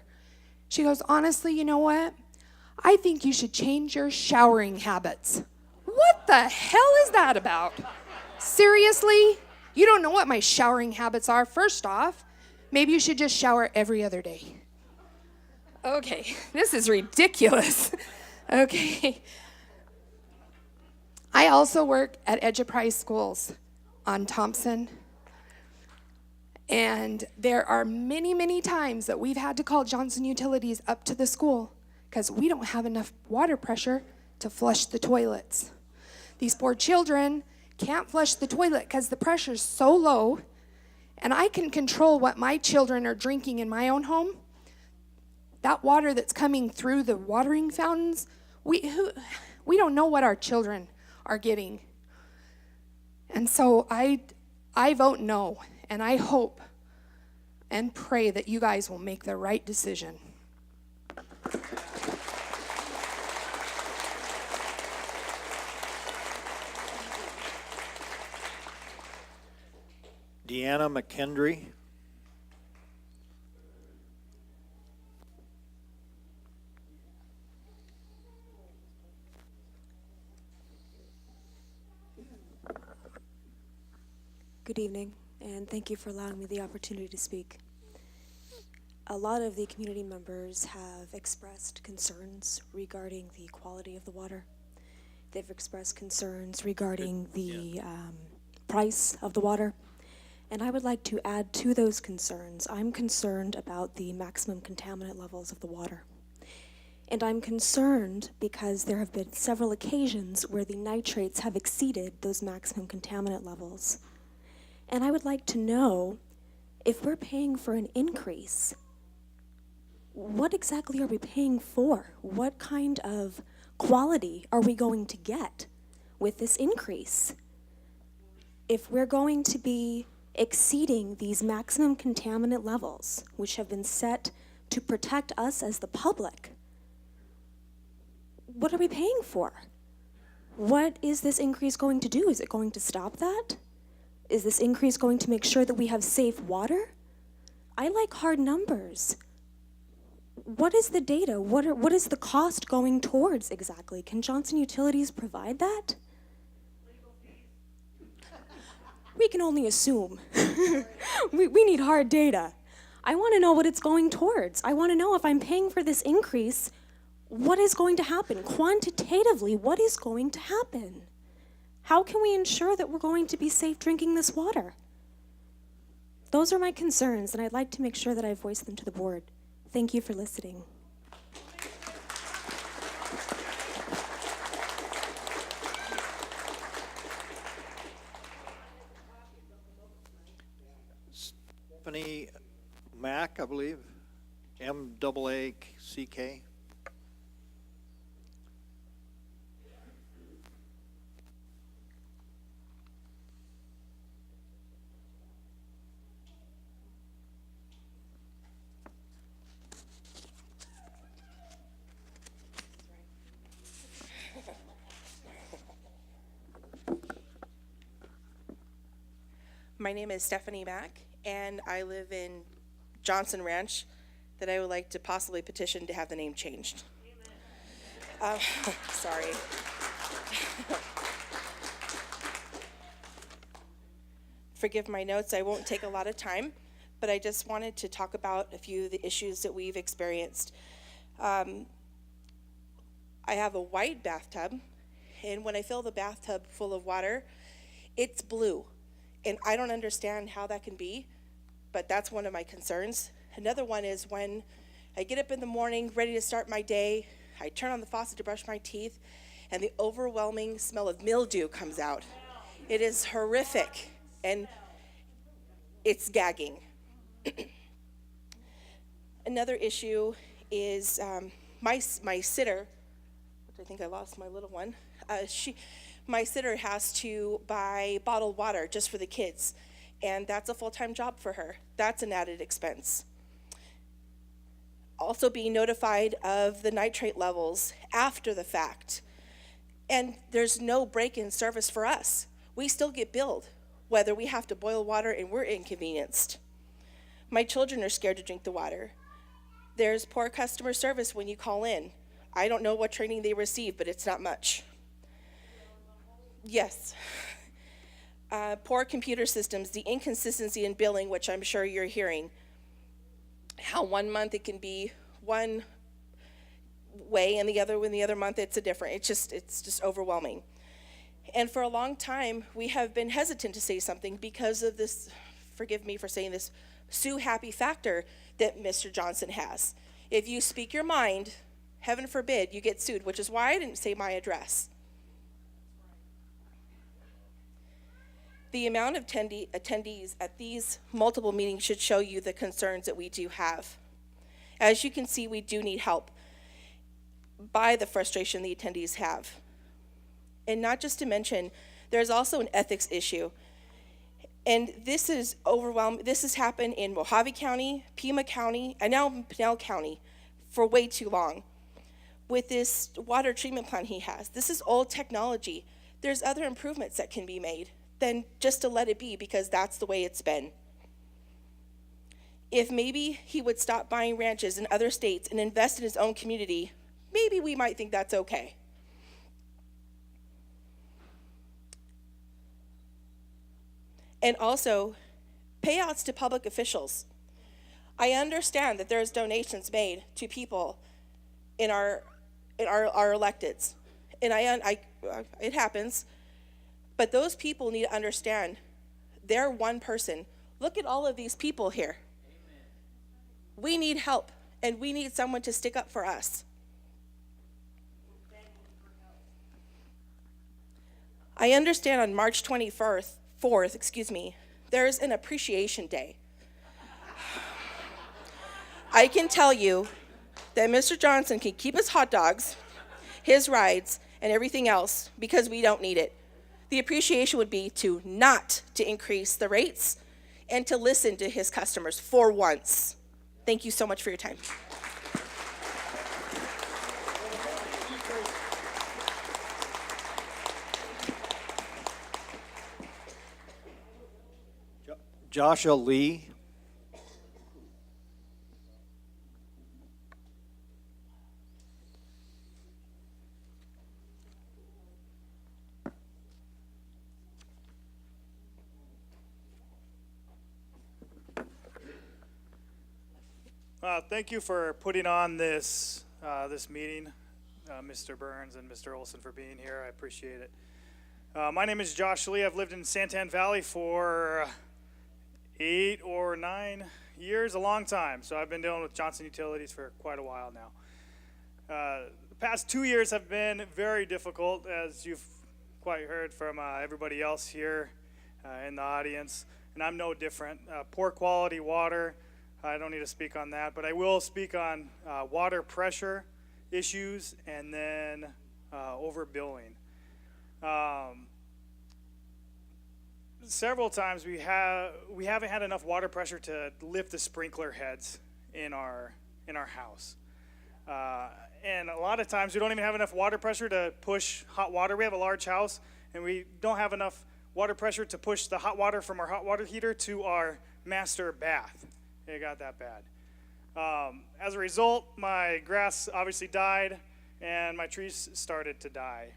She goes, honestly, you know what? I think you should change your showering habits. What the hell is that about? Seriously? You don't know what my showering habits are. First off, maybe you should just shower every other day. Okay, this is ridiculous. Okay. I also work at Enterprise Schools on Thompson. And there are many, many times that we've had to call Johnson Utilities up to the school because we don't have enough water pressure to flush the toilets. These poor children can't flush the toilet because the pressure's so low, and I can control what my children are drinking in my own home. That water that's coming through the watering fountains, we don't know what our children are getting. And so I vote no, and I hope and pray that you guys will make the right decision. Deanna McKendry. Good evening, and thank you for allowing me the opportunity to speak. A lot of the community members have expressed concerns regarding the quality of the water. They've expressed concerns regarding the price of the water. And I would like to add to those concerns, I'm concerned about the maximum contaminant levels of the water. And I'm concerned because there have been several occasions where the nitrates have exceeded those maximum contaminant levels. And I would like to know, if we're paying for an increase, what exactly are we paying for? What kind of quality are we going to get with this increase? If we're going to be exceeding these maximum contaminant levels, which have been set to protect us as the public, what are we paying for? What is this increase going to do? Is it going to stop that? Is this increase going to make sure that we have safe water? I like hard numbers. What is the data? What is the cost going towards exactly? Can Johnson Utilities provide that? We can only assume. we need hard data. I want to know what it's going towards. I want to know if I'm paying for this increase, what is going to happen? Quantitatively, what is going to happen? How can we ensure that we're going to be safe drinking this water? Those are my concerns, and I'd like to make sure that I voice them to the board. Thank you for listening. Stephanie Mack, I believe, M-A-A-C-K. My name is Stephanie Mack, and I live in Johnson Ranch, that I would like to possibly petition to have the name changed. Sorry. Forgive my notes, I won't take a lot of time, but I just wanted to talk about a few of the issues that we've experienced. I have a white bathtub, and when I fill the bathtub full of water, it's blue. And I don't understand how that can be, but that's one of my concerns. Another one is when I get up in the morning, ready to start my day, I turn on the faucet to brush my teeth, and the overwhelming smell of mildew comes out. It is horrific, and it's gagging. Another issue is my sitter, which I think I lost my little one, my sitter has to buy bottled water just for the kids, and that's a full-time job for her. That's an added expense. Also being notified of the nitrate levels after the fact. And there's no break-in service for us. We still get billed, whether we have to boil water and we're inconvenienced. My children are scared to drink the water. There's poor customer service when you call in. I don't know what training they receive, but it's not much. Yes. Poor computer systems, the inconsistency in billing, which I'm sure you're hearing. How one month it can be one way and the other month it's a different. It's just overwhelming. And for a long time, we have been hesitant to say something because of this, forgive me for saying this, sue happy factor that Mr. Johnson has. If you speak your mind, heaven forbid, you get sued, which is why I didn't say my address. The amount of attendees at these multiple meetings should show you the concerns that we do have. As you can see, we do need help by the frustration the attendees have. And not just to mention, there's also an ethics issue. And this is overwhelming. This has happened in Mojave County, Pima County, and now Pinell County for way too long. With this water treatment plant he has, this is old technology. There's other improvements that can be made than just to let it be because that's the way it's been. If maybe he would stop buying ranches in other states and invest in his own community, maybe we might think that's okay. And also, payouts to public officials. I understand that there's donations made to people in our electeds, and it happens. But those people need to understand they're one person. Look at all of these people here. Amen. We need help, and we need someone to stick up for us. I understand on March 24th, there's an appreciation day. I can tell you that Mr. Johnson can keep his hot dogs, his rides, and everything else because we don't need it. The appreciation would be to not to increase the rates and to listen to his customers for once. Thank you so much for your time. Joshua Lee. Thank you for putting on this meeting, Mr. Burns and Mr. Olson, for being here. I appreciate it. My name is Josh Lee. I've lived in Santan Valley for 8 or 9 years, a long time. So I've been dealing with Johnson Utilities for quite a while now. The past 2 years have been very difficult, as you've quite heard from everybody else here in the audience, and I'm no different. Poor quality water. I don't need to speak on that, but I will speak on water pressure issues and then overbilling. Several times we haven't had enough water pressure to lift the sprinkler heads in our house, and a lot of times we don't even have enough water pressure to push hot water. We have a large house, and we don't have enough water pressure to push the hot water from our hot water heater to our master bath. It got that bad. As a result, my grass obviously died, and my trees started to die.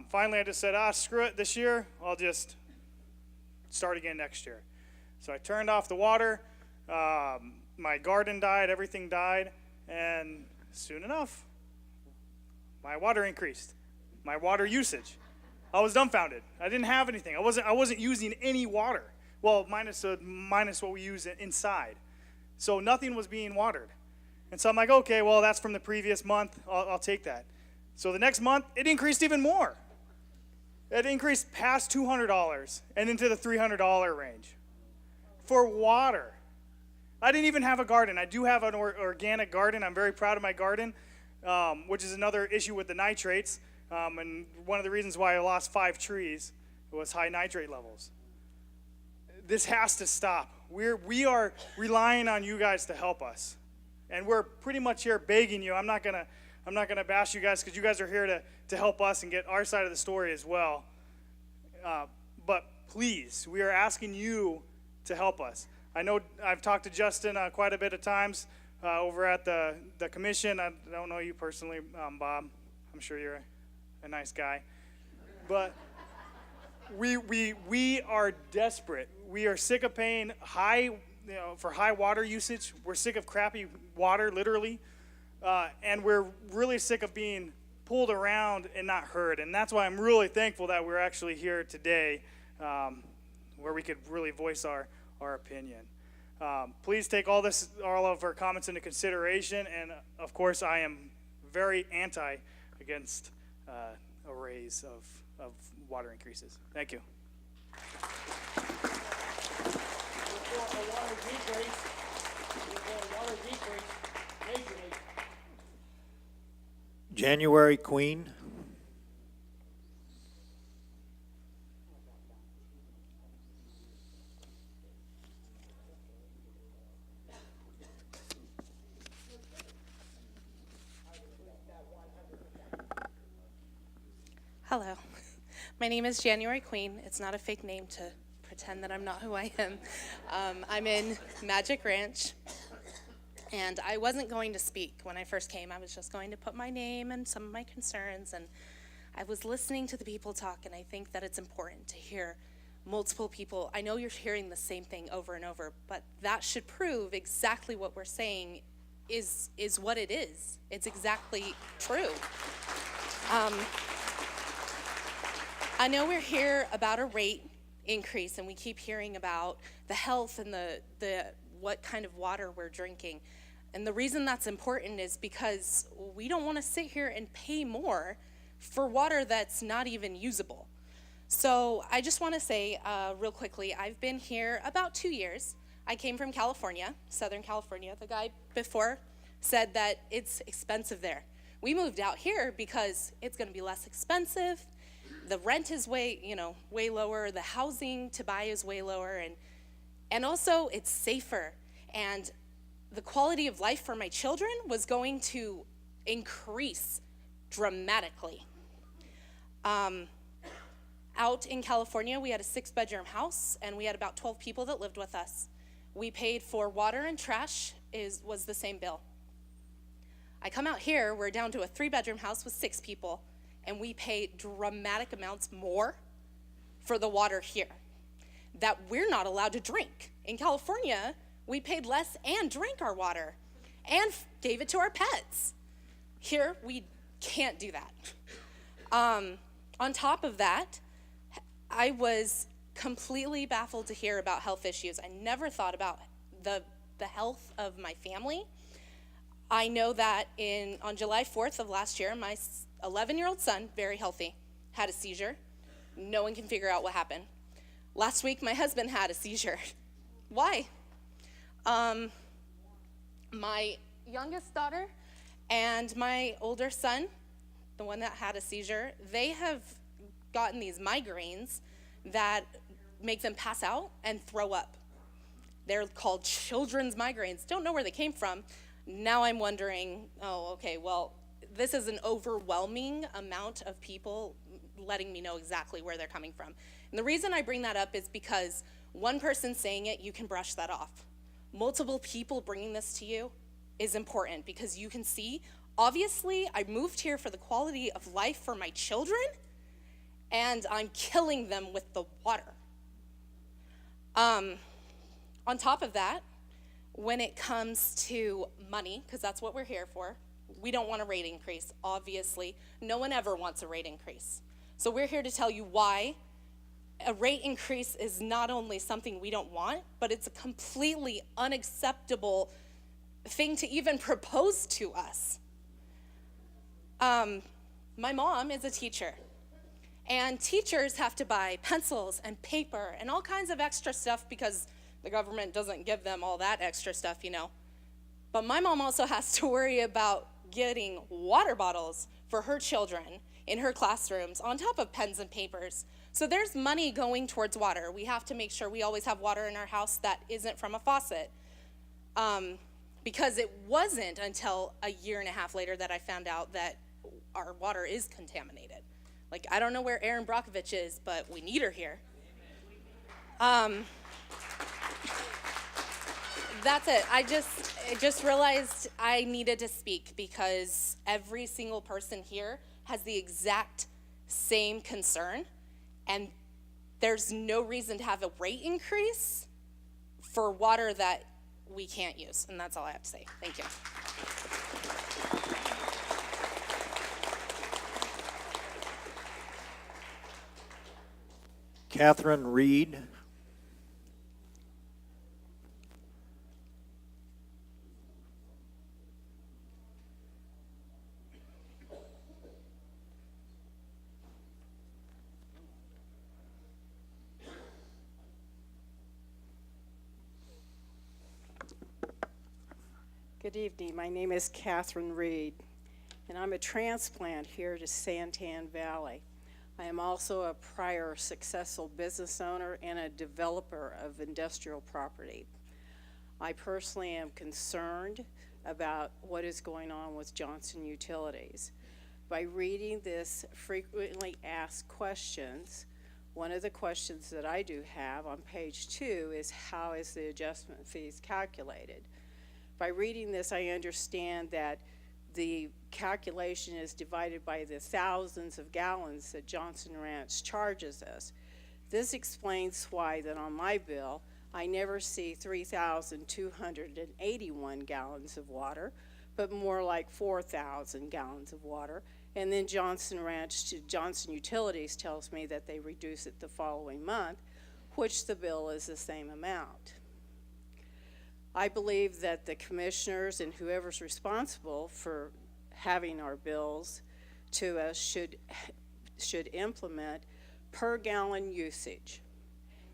Finally, I just said, screw it this year. I'll just start again next year. So I turned off the water. My garden died. Everything died. And soon enough, my water increased. My water usage. I was dumbfounded. I didn't have anything. I wasn't using any water. Well, minus what we use inside. So nothing was being watered. And so I'm like, okay, well, that's from the previous month. I'll take that. So the next month, it increased even more. It increased past $200 and into the $300 range for water. I didn't even have a garden. I do have an organic garden. I'm very proud of my garden, which is another issue with the nitrates. And one of the reasons why I lost 5 trees was high nitrate levels. This has to stop. We are relying on you guys to help us, and we're pretty much here begging you. I'm not gonna bash you guys because you guys are here to help us and get our side of the story as well. But please, we are asking you to help us. I know I've talked to Justin quite a bit of times over at the commission. I don't know you personally, Bob. I'm sure you're a nice guy. But we are desperate. We are sick of paying for high water usage. We're sick of crappy water, literally. And we're really sick of being pulled around and not heard. And that's why I'm really thankful that we're actually here today, where we could really voice our opinion. Please take all of our comments into consideration. And of course, I am very against a raise of water increases. Thank you. January Queen. Hello, my name is January Queen. It's not a fake name to pretend that I'm not who I am. I'm in Magic Ranch, and I wasn't going to speak when I first came. I was just going to put my name and some of my concerns, and I was listening to the people talk, and I think that it's important to hear multiple people. I know you're hearing the same thing over and over, but that should prove exactly what we're saying is what it is. It's exactly true. I know we're here about a rate increase, and we keep hearing about the health and the what kind of water we're drinking. And the reason that's important is because we don't want to sit here and pay more for water that's not even usable. So I just want to say real quickly, I've been here about 2 years. I came from California, Southern California. The guy before said that it's expensive there. We moved out here because it's going to be less expensive. The rent is way lower. The housing to buy is way lower, and also it's safer. And the quality of life for my children was going to increase dramatically. Out in California, we had a 6-bedroom house, and we had about 12 people that lived with us. We paid for water and trash was the same bill. I come out here, we're down to a 3-bedroom house with 6 people, and we pay dramatic amounts more for the water here that we're not allowed to drink. In California, we paid less and drank our water and gave it to our pets. Here, we can't do that. On top of that, I was completely baffled to hear about health issues. I never thought about the health of my family. I know that on July 4th of last year, my 11-year-old son, very healthy, had a seizure. No one can figure out what happened. Last week, my husband had a seizure. Why? My youngest daughter and my older son, the one that had a seizure, they have gotten these migraines that make them pass out and throw up. They're called children's migraines. Don't know where they came from. Now I'm wondering, this is an overwhelming amount of people letting me know exactly where they're coming from. And the reason I bring that up is because one person saying it, you can brush that off. Multiple people bringing this to you is important because you can see, obviously, I moved here for the quality of life for my children, and I'm killing them with the water. On top of that, when it comes to money, because that's what we're here for, we don't want a rate increase, obviously. No one ever wants a rate increase. So we're here to tell you why a rate increase is not only something we don't want, but it's a completely unacceptable thing to even propose to us. My mom is a teacher, and teachers have to buy pencils and paper and all kinds of extra stuff because the government doesn't give them all that extra stuff, But my mom also has to worry about getting water bottles for her children in her classrooms on top of pens and papers. So there's money going towards water. We have to make sure we always have water in our house that isn't from a faucet. Because it wasn't until a year and a half later that I found out that our water is contaminated. I don't know where Erin Brockovich is, but we need her here. That's it. I just realized I needed to speak because every single person here has the exact same concern, and there's no reason to have a rate increase for water that we can't use. And that's all I have to say. Thank you. Catherine Reed. Good evening. My name is Catherine Reed, and I'm a transplant here to Santan Valley. I am also a prior successful business owner and a developer of industrial property. I personally am concerned about what is going on with Johnson Utilities. By reading this frequently asked questions, one of the questions that I do have on page 2 is how is the adjustment fees calculated? By reading this, I understand that the calculation is divided by the thousands of gallons that Johnson Ranch charges us. This explains why that on my bill, I never see 3,281 gallons of water, but more like 4,000 gallons of water. And then Johnson Utilities tells me that they reduce it the following month, which the bill is the same amount. I believe that the commissioners and whoever's responsible for having our bills to us should implement per gallon usage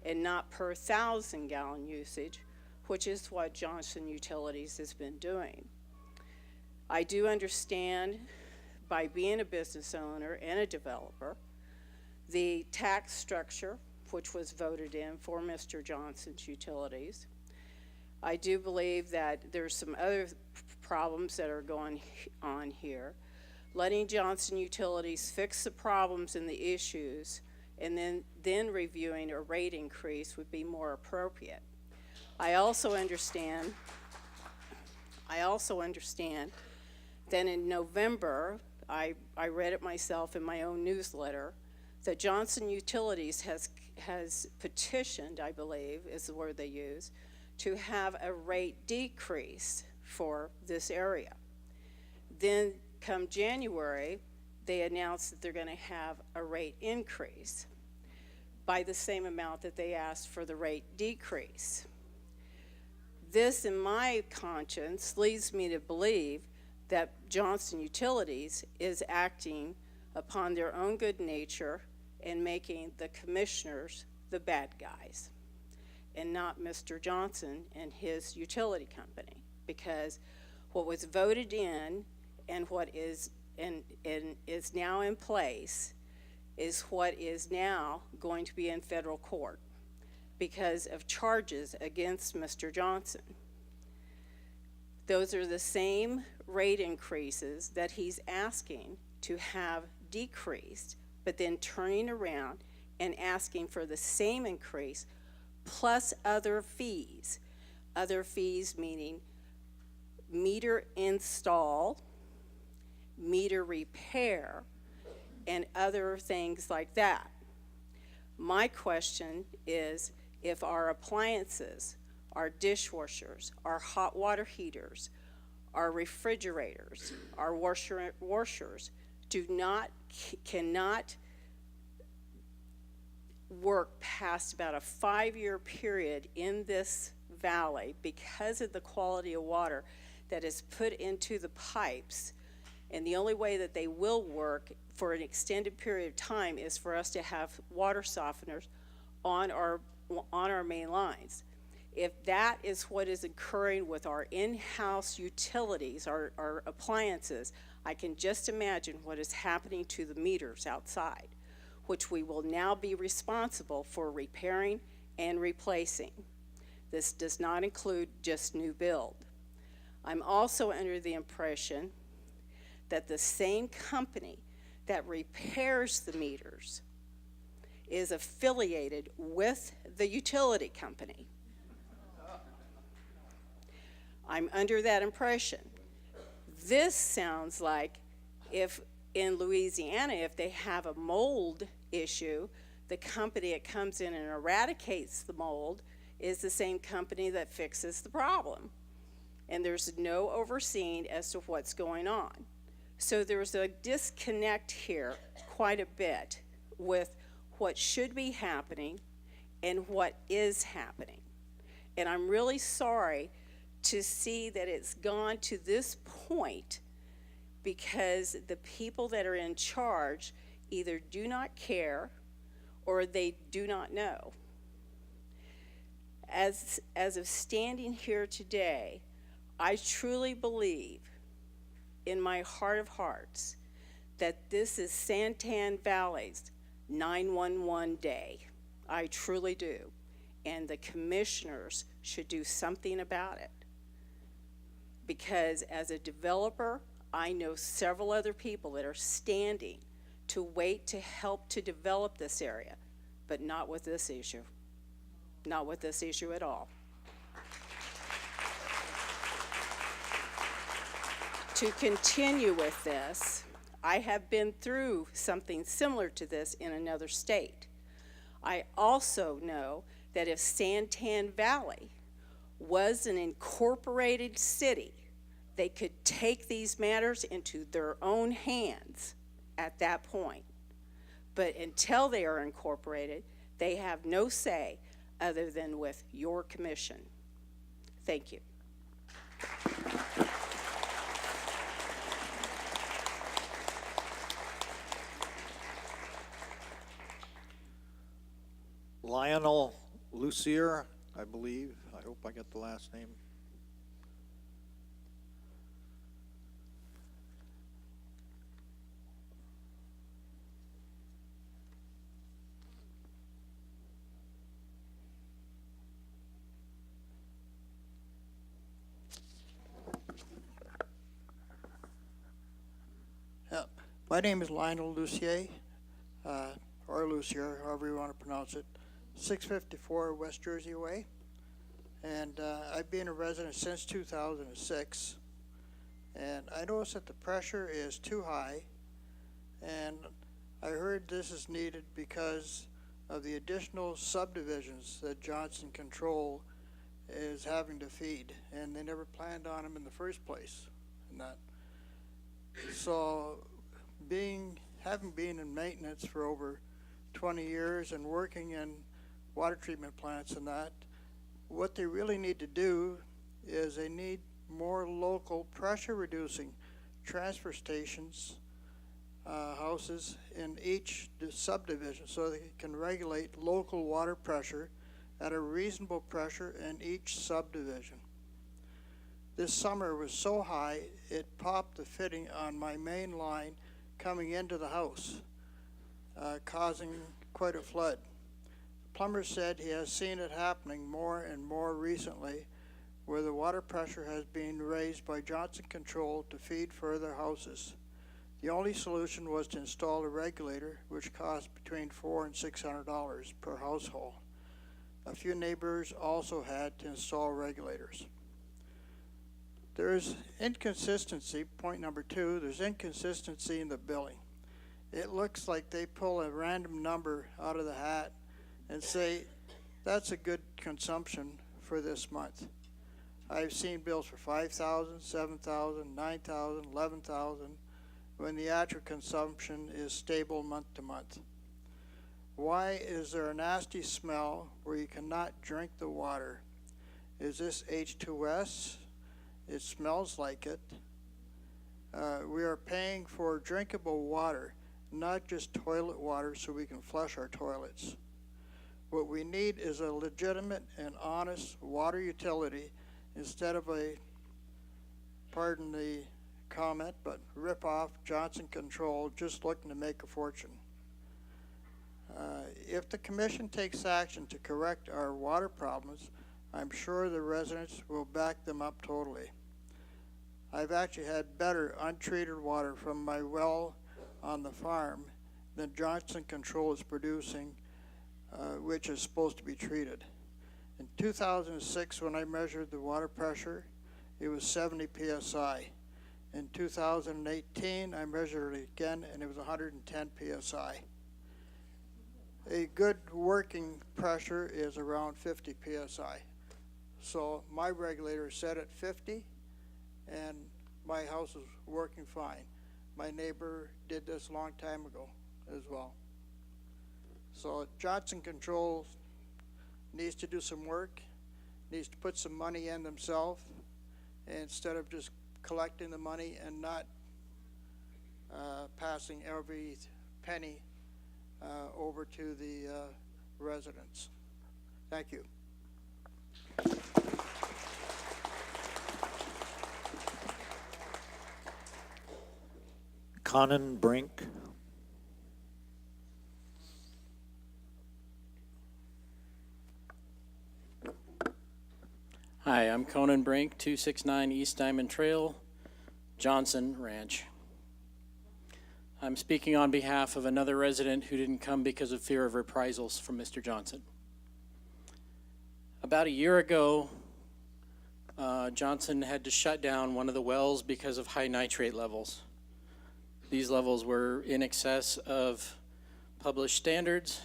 and not per 1,000 gallon usage, which is what Johnson Utilities has been doing. I do understand, by being a business owner and a developer, the tax structure which was voted in for Mr. Johnson's Utilities. I do believe that there's some other problems that are going on here. Letting Johnson Utilities fix the problems and the issues and then reviewing a rate increase would be more appropriate. I also understand that in November, I read it myself in my own newsletter, that Johnson Utilities has petitioned, I believe is the word they use, to have a rate decrease for this area. Then come January, they announced that they're going to have a rate increase by the same amount that they asked for the rate decrease. This, in my conscience, leads me to believe that Johnson Utilities is acting upon their own good nature and making the commissioners the bad guys, and not Mr. Johnson and his utility company, because what was voted in and what is now in place is what is now going to be in federal court because of charges against Mr. Johnson. Those are the same rate increases that he's asking to have decreased, but then turning around and asking for the same increase plus other fees. Other fees meaning meter install, meter repair, and other things like that. My question is, if our appliances, our dishwashers, our hot water heaters, our refrigerators, our washers cannot work past about a 5-year period in this valley because of the quality of water that is put into the pipes, and the only way that they will work for an extended period of time is for us to have water softeners on our main lines. If that is what is occurring with our in-house utilities, our appliances, I can just imagine what is happening to the meters outside, which we will now be responsible for repairing and replacing. This does not include just new build. I'm also under the impression that the same company that repairs the meters is affiliated with the utility company. I'm under that impression. This sounds like if in Louisiana, if they have a mold issue, the company that comes in and eradicates the mold is the same company that fixes the problem. And there's no overseeing as to what's going on. So there's a disconnect here quite a bit with what should be happening and what is happening. And I'm really sorry to see that it's gone to this point because the people that are in charge either do not care or they do not know. As of standing here today, I truly believe in my heart of hearts that this is Santan Valley's 911 day. I truly do. And the commissioners should do something about it. Because as a developer, I know several other people that are standing to wait to help to develop this area, but not with this issue. Not with this issue at all. To continue with this, I have been through something similar to this in another state. I also know that if Santan Valley was an incorporated city, they could take these matters into their own hands at that point. But until they are incorporated, they have no say other than with your commission. Thank you. Lionel Lucier, I believe. I hope I got the last name. My name is Lionel Lucier, or Lucier, however you want to pronounce it, 654 West Jersey Way. And I've been a resident since 2006. And I noticed that the pressure is too high. And I heard this is needed because of the additional subdivisions that Johnson Control is having to feed. And they never planned on them in the first place. And that. So having been in maintenance for over 20 years and working in water treatment plants and that, what they really need to do is they need more local pressure reducing transfer stations, houses in each subdivision so they can regulate local water pressure at a reasonable pressure in each subdivision. This summer was so high it popped the fitting on my main line coming into the house, causing quite a flood. The plumber said he has seen it happening more and more recently, where the water pressure has been raised by Johnson Control to feed further houses. The only solution was to install a regulator, which cost between $400 and $600 per household. A few neighbors also had to install regulators. There's inconsistency, point number 2, there's inconsistency in the billing. It looks like they pull a random number out of the hat and say, that's a good consumption for this month. I've seen bills for $5,000, $7,000, $9,000, $11,000, when the actual consumption is stable month to month. Why is there a nasty smell where you cannot drink the water? Is this H2S? It smells like it. We are paying for drinkable water, not just toilet water so we can flush our toilets. What we need is a legitimate and honest water utility instead of a, pardon the comment, but rip-off Johnson Control just looking to make a fortune. If the commission takes action to correct our water problems, I'm sure the residents will back them up totally. I've actually had better untreated water from my well on the farm than Johnson Control is producing, which is supposed to be treated. In 2006, when I measured the water pressure, it was 70 psi. In 2018, I measured it again, and it was 110 psi. A good working pressure is around 50 psi. So my regulator is set at 50, and my house is working fine. My neighbor did this a long time ago as well. So Johnson Controls needs to do some work, needs to put some money in themselves, instead of just collecting the money and not passing every penny over to the residents. Thank you. Conan Brink. Hi, I'm Conan Brink, 269 East Diamond Trail, Johnson Ranch. I'm speaking on behalf of another resident who didn't come because of fear of reprisals from Mr. Johnson. About a year ago, Johnson had to shut down one of the wells because of high nitrate levels. These levels were in excess of published standards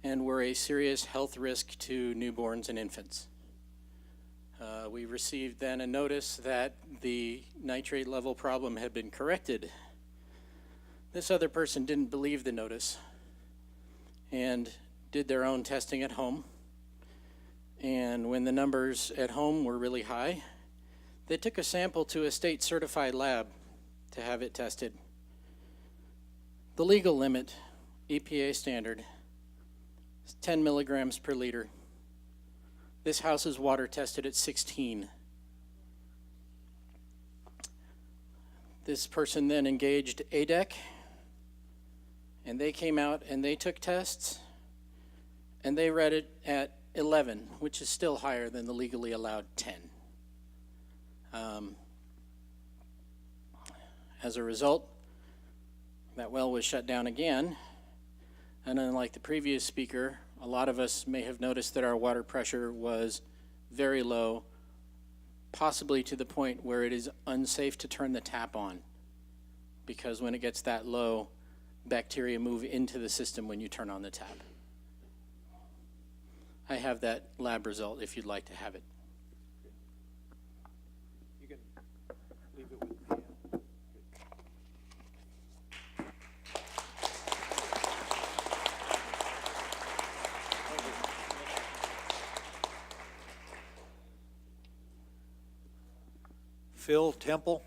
and were a serious health risk to newborns and infants. We received then a notice that the nitrate level problem had been corrected. This other person didn't believe the notice and did their own testing at home. And when the numbers at home were really high, they took a sample to a state certified lab to have it tested. The legal limit, EPA standard, is 10 milligrams per liter. This house is water tested at 16. This person then engaged ADEC, and they came out and they took tests, and they read it at 11, which is still higher than the legally allowed 10. As a result, that well was shut down again, and unlike the previous speaker, a lot of us may have noticed that our water pressure was very low, possibly to the point where it is unsafe to turn the tap on, because when it gets that low, bacteria move into the system when you turn on the tap. I have that lab result if you'd like to have it. You can leave it with me. Phil Temple.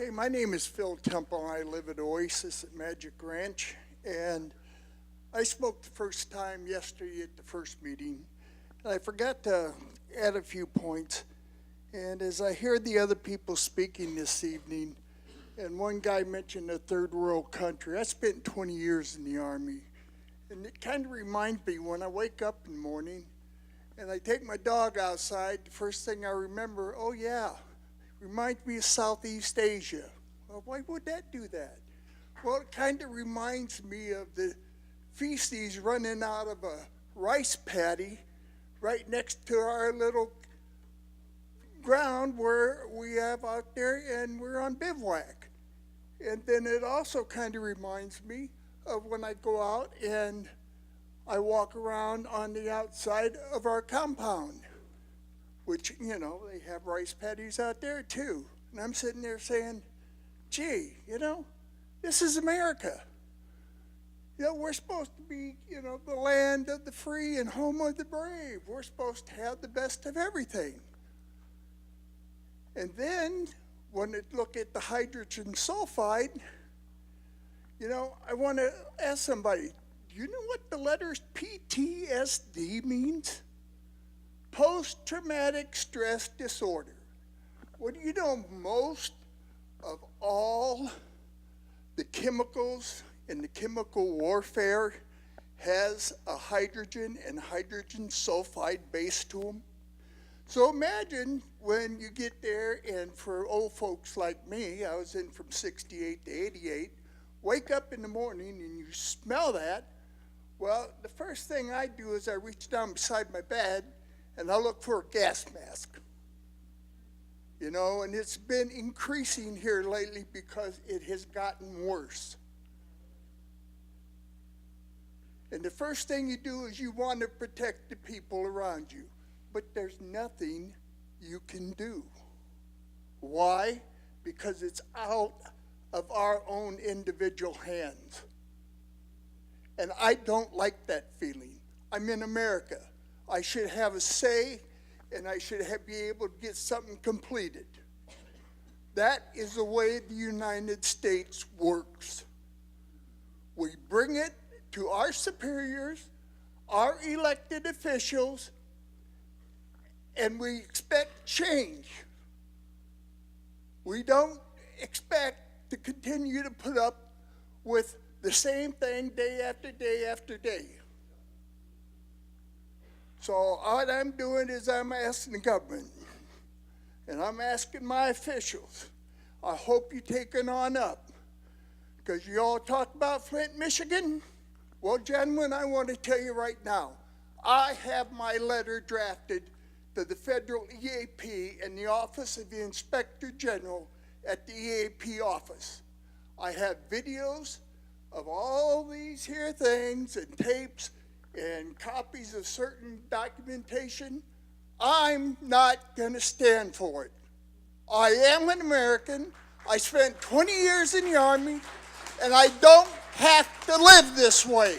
Okay, my name is Phil Temple. I live at Oasis at Magic Ranch, and I spoke the first time yesterday at the first meeting. And I forgot to add a few points, and as I heard the other people speaking this evening, and one guy mentioned a third world country. I spent 20 years in the Army, and it kind of reminds me when I wake up in the morning and I take my dog outside, the first thing I remember, oh yeah, reminds me of Southeast Asia. Well, why would that do that? Well, it kind of reminds me of the feces running out of a rice paddy right next to our little ground where we have out there, and we're on bivouac. And then it also kind of reminds me of when I go out and I walk around on the outside of our compound, which, you know, they have rice paddies out there too. And I'm sitting there saying, gee, you know, this is America. You know, we're supposed to be, you know, the land of the free and home of the brave. We're supposed to have the best of everything. And then, when I look at the hydrogen sulfide, you know, I want to ask somebody, do you know what the letters PTSD means? Post-traumatic stress disorder. What do you know most of all the chemicals and the chemical warfare has a hydrogen and hydrogen sulfide base to them. So imagine when you get there, and for old folks like me, I was in from 68 to 88, wake up in the morning and you smell that. Well, the first thing I do is I reach down beside my bed and I look for a gas mask. You know, and it's been increasing here lately because it has gotten worse. And the first thing you do is you want to protect the people around you. But there's nothing you can do. Why? Because it's out of our own individual hands. And I don't like that feeling. I'm in America. I should have a say, and I should be able to get something completed. That is the way the United States works. We bring it to our superiors, our elected officials, and we expect change. We don't expect to continue to put up with the same thing day after day after day. So what I'm doing is I'm asking the government, and I'm asking my officials, I hope you take it on up. Because you all talk about Flint, Michigan. Well, gentlemen, I want to tell you right now, I have my letter drafted to the federal EAP and the Office of the Inspector General at the EAP office. I have videos of all these here things and tapes and copies of certain documentation. I'm not going to stand for it. I am an American. I spent 20 years in the Army, and I don't have to live this way.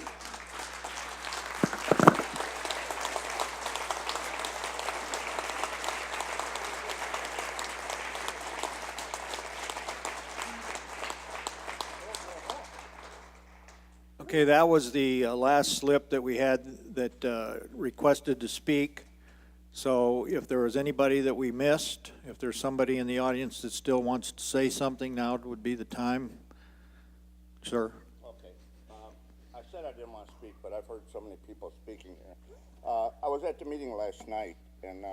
Okay, that was the last slip that we had that requested to speak. So if there was anybody that we missed, if there's somebody in the audience that still wants to say something, now would be the time. Sir? Okay. I said I didn't want to speak, but I've heard so many people speaking here. I was at the meeting last night, and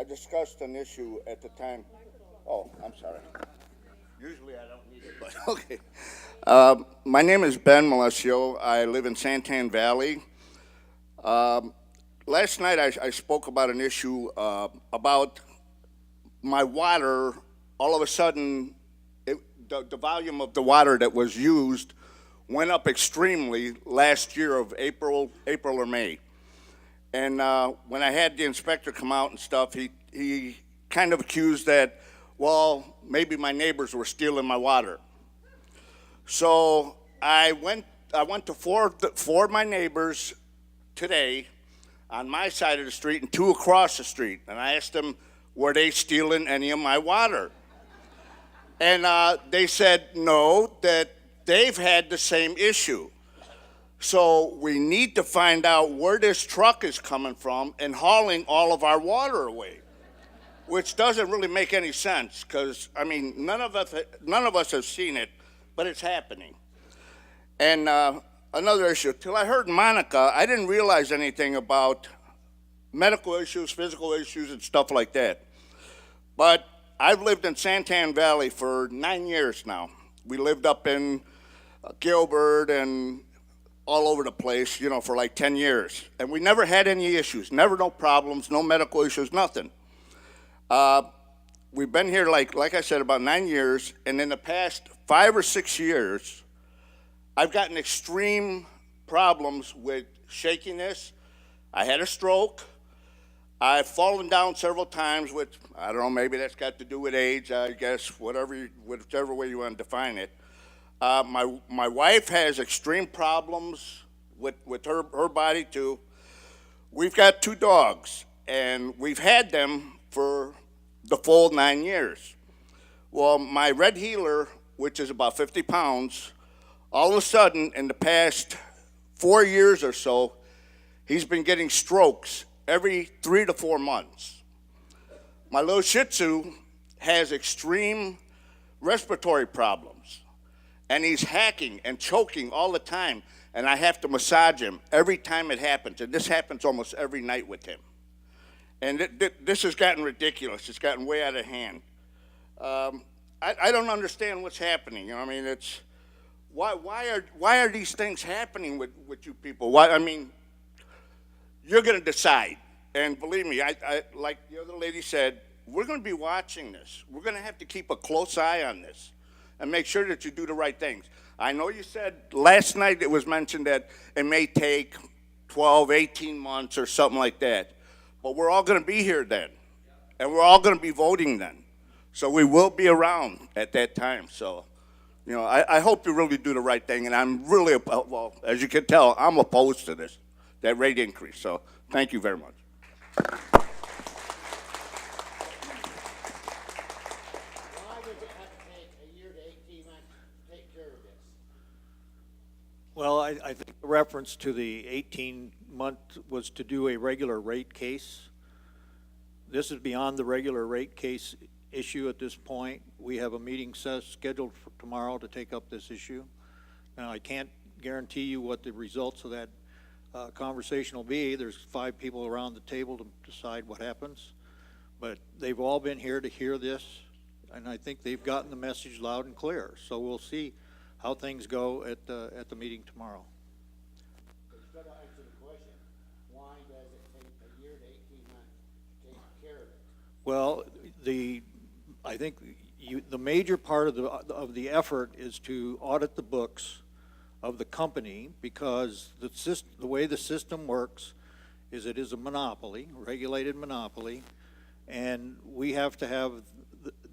I discussed an issue at the time. Oh, I'm sorry. Usually I don't need it, but okay. My name is Ben Malesio. I live in Santan Valley. Last night I spoke about an issue about my water. All of a sudden, the volume of the water that was used went up extremely last year of April or May. And when I had the inspector come out and stuff, he kind of accused that, well, maybe my neighbors were stealing my water. So I went to four of my neighbors today on my side of the street and two across the street, and I asked them, were they stealing any of my water? And they said no, that they've had the same issue. So we need to find out where this truck is coming from and hauling all of our water away, which doesn't really make any sense because, I mean, none of us have seen it, but it's happening. And another issue, till I heard Monica, I didn't realize anything about medical issues, physical issues, and stuff like that. But I've lived in Santan Valley for 9 years now. We lived up in Gilbert and all over the place, you know, for like 10 years. And we never had any issues, never no problems, no medical issues, nothing. We've been here, like I said, about 9 years, and in the past 5 or 6 years, I've gotten extreme problems with shakiness. I had a stroke. I've fallen down several times, which, I don't know, maybe that's got to do with age, I guess, whichever way you want to define it. My wife has extreme problems with her body, too. We've got 2 dogs, and we've had them for the full 9 years. Well, my red heeler, which is about 50 pounds, all of a sudden, in the past 4 years or so, he's been getting strokes every 3 to 4 months. My little Shih Tzu has extreme respiratory problems. and he's hacking and choking all the time, and I have to massage him every time it happens, and this happens almost every night with him. And this has gotten ridiculous. It's gotten way out of hand. I don't understand what's happening. You know, I mean, it's why are these things happening with you people? Why? I mean, you're going to decide. And believe me, I like the other lady said, we're going to be watching this. We're going to have to keep a close eye on this and make sure that you do the right things. I know you said last night it was mentioned that it may take 12, 18 months or something like that. But we're all going to be here then. And we're all going to be voting then. So we will be around at that time. So, you know, I hope you really do the right thing. And I'm really, well, as you can tell, I'm opposed to this, that rate increase. So thank you very much. Well, I think the reference to the 18-month was to do a regular rate case. This is beyond the regular rate case issue at this point. We have a meeting scheduled for tomorrow to take up this issue. Now, I can't guarantee you what the results of that conversation will be. There's 5 people around the table to decide what happens. But they've all been here to hear this, and I think they've gotten the message loud and clear. So we'll see how things go at the meeting tomorrow. Instead of answering the question, why does it take a year to 18 months to take care of it? Well, I think the major part of the effort is to audit the books of the company, because the way the system works is it is a monopoly, regulated monopoly, and we have to have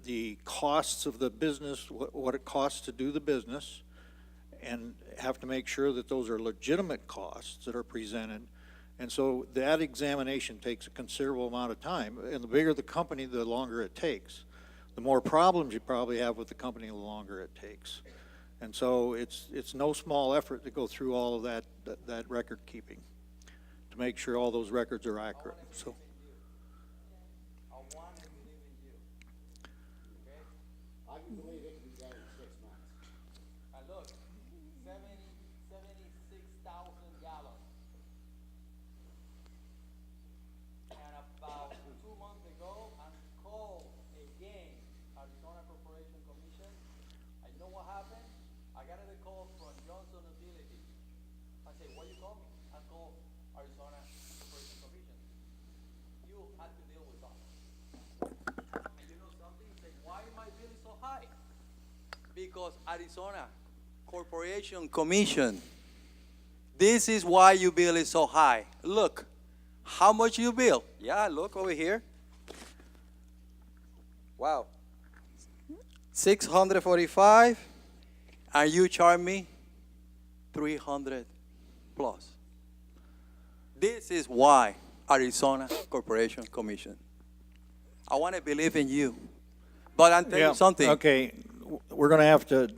the costs of the business, what it costs to do the business, and have to make sure that those are legitimate costs that are presented. And so that examination takes a considerable amount of time, and the bigger the company, the longer it takes. The more problems you probably have with the company, the longer it takes. And so it's no small effort to go through all of that record keeping to make sure all those records are accurate. So. I can believe it can be done in 6 months. And look, 76,000 gallons. And about 2 months ago, I called again Arizona Corporation Commission. I know what happened. I got a call from Johnson Utility. I said, "Why you call me?" I called Arizona Corporation Commission. You had to deal with us. And you know something? Say, why my bill is so high? Because Arizona Corporation Commission. This is why your bill is so high. Look, how much you bill? Yeah, look over here. Wow. 645, and you charge me 300 plus. This is why Arizona Corporation Commission. I want to believe in you, but I'm telling you something. Okay, we're going to have to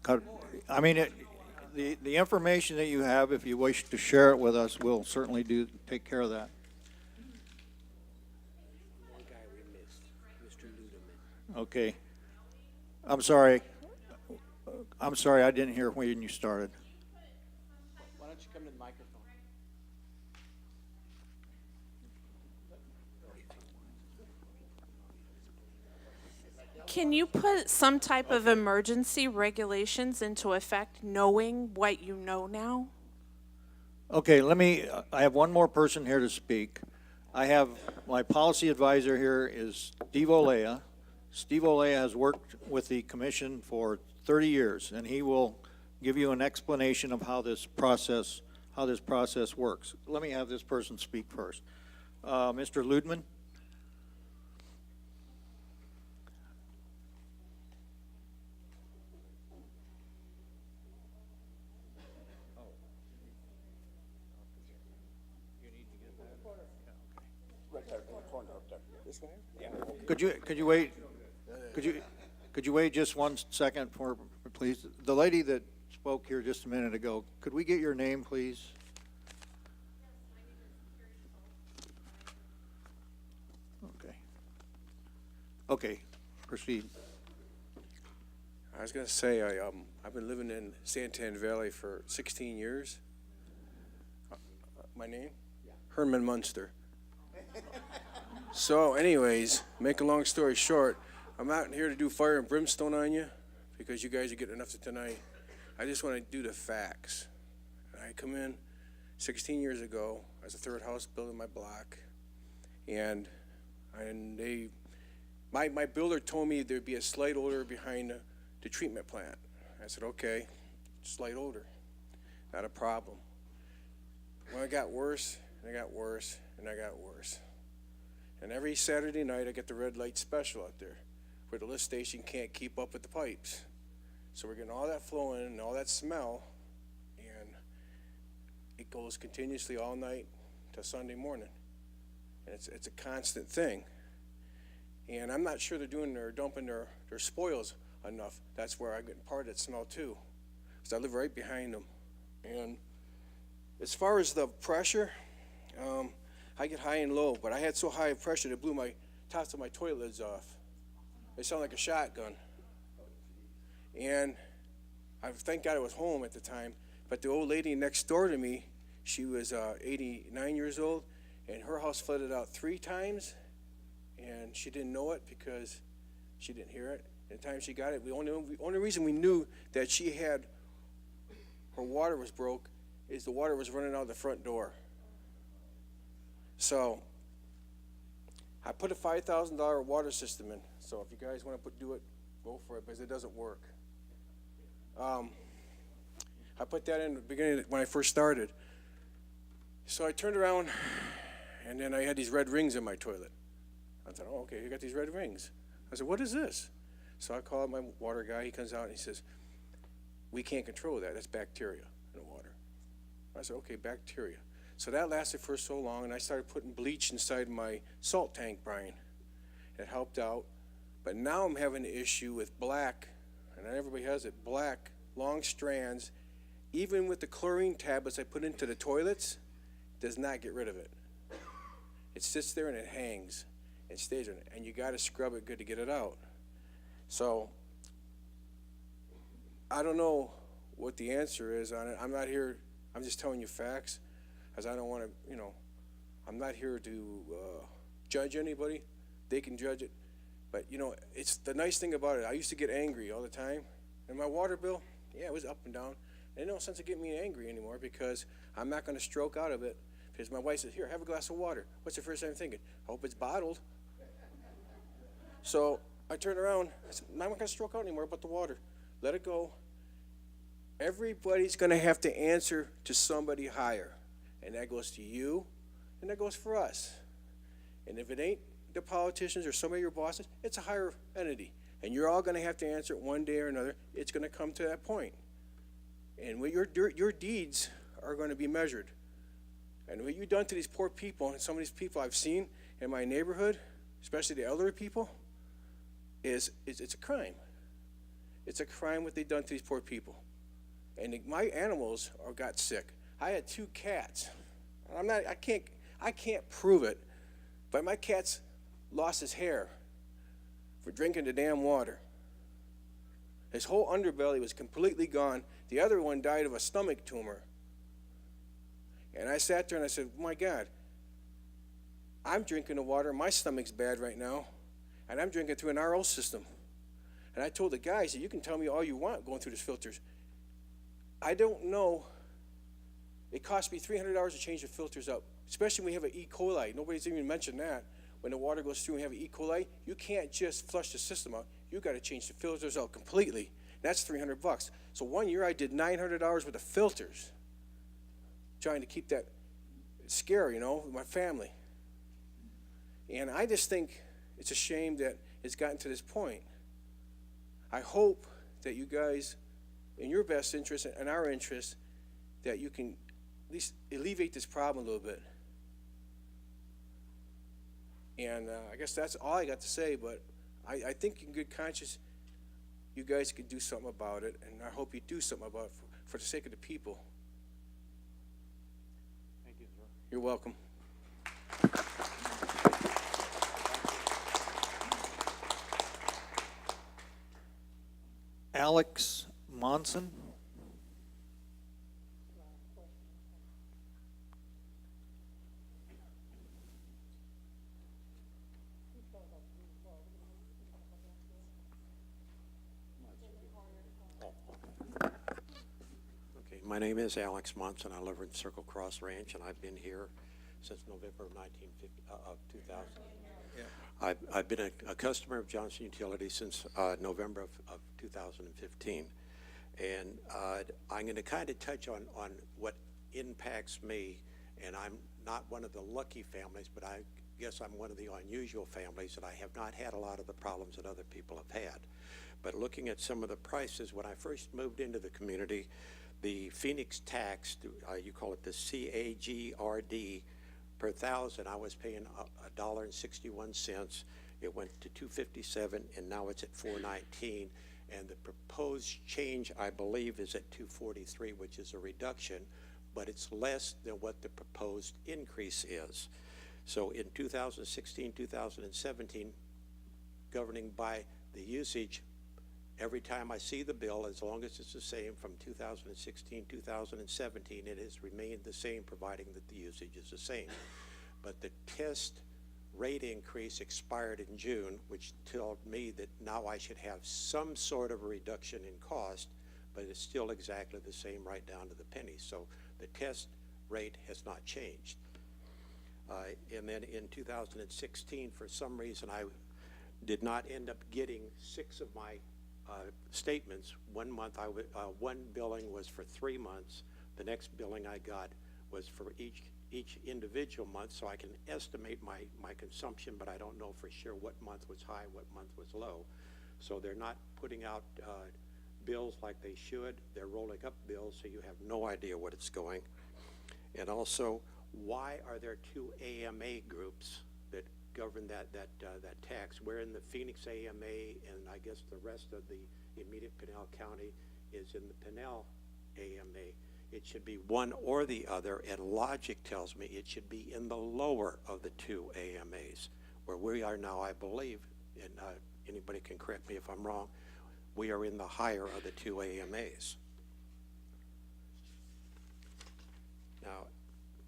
cut. I mean, the information that you have, if you wish to share it with us, we'll certainly take care of that. Okay. I'm sorry, I didn't hear when you started. Why don't you come to the microphone? Can you put some type of emergency regulations into effect, knowing what you know now? Okay, I have one more person here to speak. I have my policy advisor here is Steve Olea. Steve Olea has worked with the commission for 30 years, and he will give you an explanation of how this process works. Let me have this person speak first. Mr. Ludman? Could you wait? Could you wait just 1 second please? The lady that spoke here just a minute ago, could we get your name, please? Okay. Okay, proceed. I was gonna say, I've been living in Santan Valley for 16 years. My name? Herman Munster. So anyways, make a long story short, I'm not here to do fire and brimstone on you because you guys are getting enough tonight. I just want to do the facts. I come in 16 years ago as a third house built in my block, and my builder told me there'd be a slight odor behind the treatment plant. I said, okay, slight odor, not a problem. Well, it got worse, and it got worse, and it got worse. And every Saturday night, I get the red light special out there, where the lift station can't keep up with the pipes. So we're getting all that flowing and all that smell, and it goes continuously all night till Sunday morning. And it's a constant thing. And I'm not sure they're dumping their spoils enough. That's where I get part of that smell too, because I live right behind them. And as far as the pressure, I get high and low, but I had so high of pressure that blew my tops of my toilet lids off. They sound like a shotgun. And I thank God I was home at the time, but the old lady next door to me, she was 89 years old, and her house flooded out 3 times, and she didn't know it because she didn't hear it. And the time she got it, the only reason we knew that her water was broke is the water was running out the front door. So I put a $5,000 water system in. So if you guys want to do it, go for it, because it doesn't work. I put that in the beginning when I first started. So I turned around, and then I had these red rings in my toilet. I thought, oh, okay, you got these red rings. I said, what is this? So I called my water guy. He comes out and he says, we can't control that. That's bacteria in the water. I said, okay, bacteria. So that lasted for so long, and I started putting bleach inside my salt tank brine. It helped out. But now I'm having an issue with black, and everybody has it, black, long strands. Even with the chlorine tablets I put into the toilets, does not get rid of it. It sits there and it hangs. It stays in it, and you got to scrub it good to get it out. So I don't know what the answer is on it. I'm not here, I'm just telling you facts, because I don't want to, I'm not here to judge anybody. They can judge it. But, it's the nice thing about it. I used to get angry all the time. And my water bill, yeah, it was up and down. There's no sense of getting me angry anymore, because I'm not going to stroke out of it. Because my wife says, here, have a glass of water. What's the first thing I'm thinking? I hope it's bottled. So I turned around. I said, I'm not going to stroke out anymore about the water. Let it go. Everybody's going to have to answer to somebody higher. And that goes to you, and that goes for us. And if it ain't the politicians or some of your bosses, it's a higher entity. And you're all going to have to answer it one day or another. It's going to come to that point. And what your deeds are going to be measured. And what you've done to these poor people, and some of these people I've seen in my neighborhood, especially the elderly people, it's a crime. It's a crime what they've done to these poor people. And my animals got sick. I had 2 cats. I can't prove it, but my cat's lost his hair for drinking the damn water. His whole underbelly was completely gone. The other one died of a stomach tumor. And I sat there and I said, my God, I'm drinking the water. My stomach's bad right now. And I'm drinking through an RO system. And I told the guy, I said, you can tell me all you want going through these filters. I don't know. It cost me $300 to change the filters up, especially when we have an E. coli. Nobody's even mentioned that. When the water goes through and you have an E. coli, you can't just flush the system out. You got to change the filters out completely. That's $300. So one year I did $900 worth of filters, trying to keep that scare, with my family. And I just think it's a shame that it's gotten to this point. I hope that you guys, in your best interest and our interest, that you can at least alleviate this problem a little bit. And I guess that's all I got to say, but I think in good conscience, you guys could do something about it, and I hope you do something about it for the sake of the people. Thank you, sir. You're welcome. Alex Monson. Okay, my name is Alex Monson. I live in Circle Cross Ranch, and I've been here since November of 2000. I've been a customer of Johnson Utilities since November of 2015. And I'm going to kind of touch on what impacts me. And I'm not one of the lucky families, but I guess I'm one of the unusual families that I have not had a lot of the problems that other people have had. But looking at some of the prices, when I first moved into the community, the Phoenix tax, you call it the CAGRD, per thousand, I was paying $1.61. It went to $2.57, and now it's at $4.19. And the proposed change, I believe, is at $2.43, which is a reduction, but it's less than what the proposed increase is. So in 2016, 2017, governing by the usage, every time I see the bill, as long as it's the same from 2016, 2017, it has remained the same, providing that the usage is the same. But the test rate increase expired in June, which told me that now I should have some sort of a reduction in cost, but it's still exactly the same right down to the penny. So the test rate has not changed. And then in 2016, for some reason, I did not end up getting 6 of my statements. One month, one billing was for 3 months. The next billing I got was for each individual month, so I can estimate my consumption, but I don't know for sure what month was high, what month was low. So they're not putting out bills like they should. They're rolling up bills, so you have no idea what it's going. And also, why are there 2 AMA groups that govern that tax? We're in the Phoenix AMA, and I guess the rest of the immediate Pinal County is in the Pinal AMA. It should be one or the other, and logic tells me it should be in the lower of the 2 AMAs. Where we are now, I believe, and anybody can correct me if I'm wrong, we are in the higher of the 2 AMAs. Now,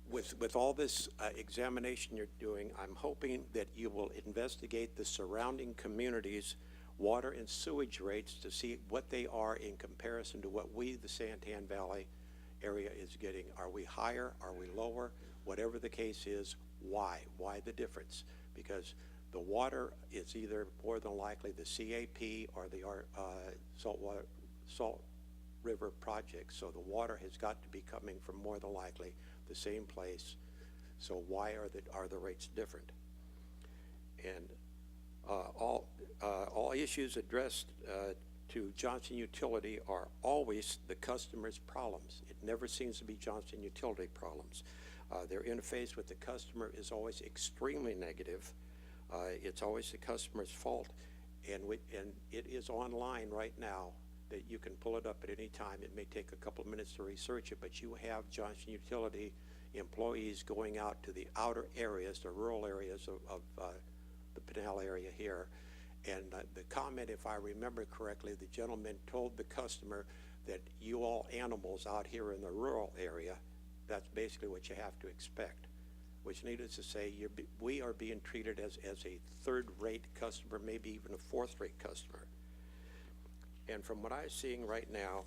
with all this examination you're doing, I'm hoping that you will investigate the surrounding communities' water and sewage rates to see what they are in comparison to what we, the Santan Valley area, is getting. Are we higher? Are we lower? Whatever the case is, why? Why the difference? Because the water is either more than likely the CAP or the Salt River project. So the water has got to be coming from more than likely the same place. So why are the rates different? And all issues addressed to Johnson Utility are always the customer's problems. It never seems to be Johnson Utility problems. Their interface with the customer is always extremely negative. It's always the customer's fault, and it is online right now that you can pull it up at any time. It may take a couple of minutes to research it, but you have Johnson Utility employees going out to the outer areas, the rural areas of the Pinal area here. And the comment, if I remember correctly, the gentleman told the customer that you all animals out here in the rural area, that's basically what you have to expect. Which, needless to say, we are being treated as a third-rate customer, maybe even a fourth-rate customer. And from what I'm seeing right now,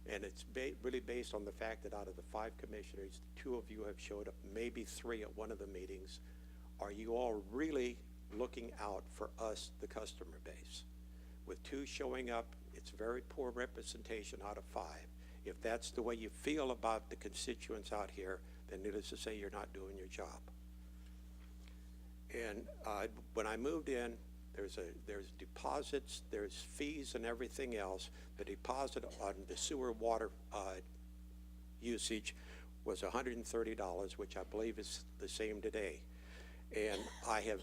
and it's really based on the fact that out of the 5 commissioners, 2 of you have showed up, maybe 3 at one of the meetings. Are you all really looking out for us, the customer base? With 2 showing up, it's very poor representation out of 5. If that's the way you feel about the constituents out here, then needless to say, you're not doing your job. And when I moved in, there's deposits, there's fees and everything else. The deposit on the sewer water usage was $130, which I believe is the same today. And I have,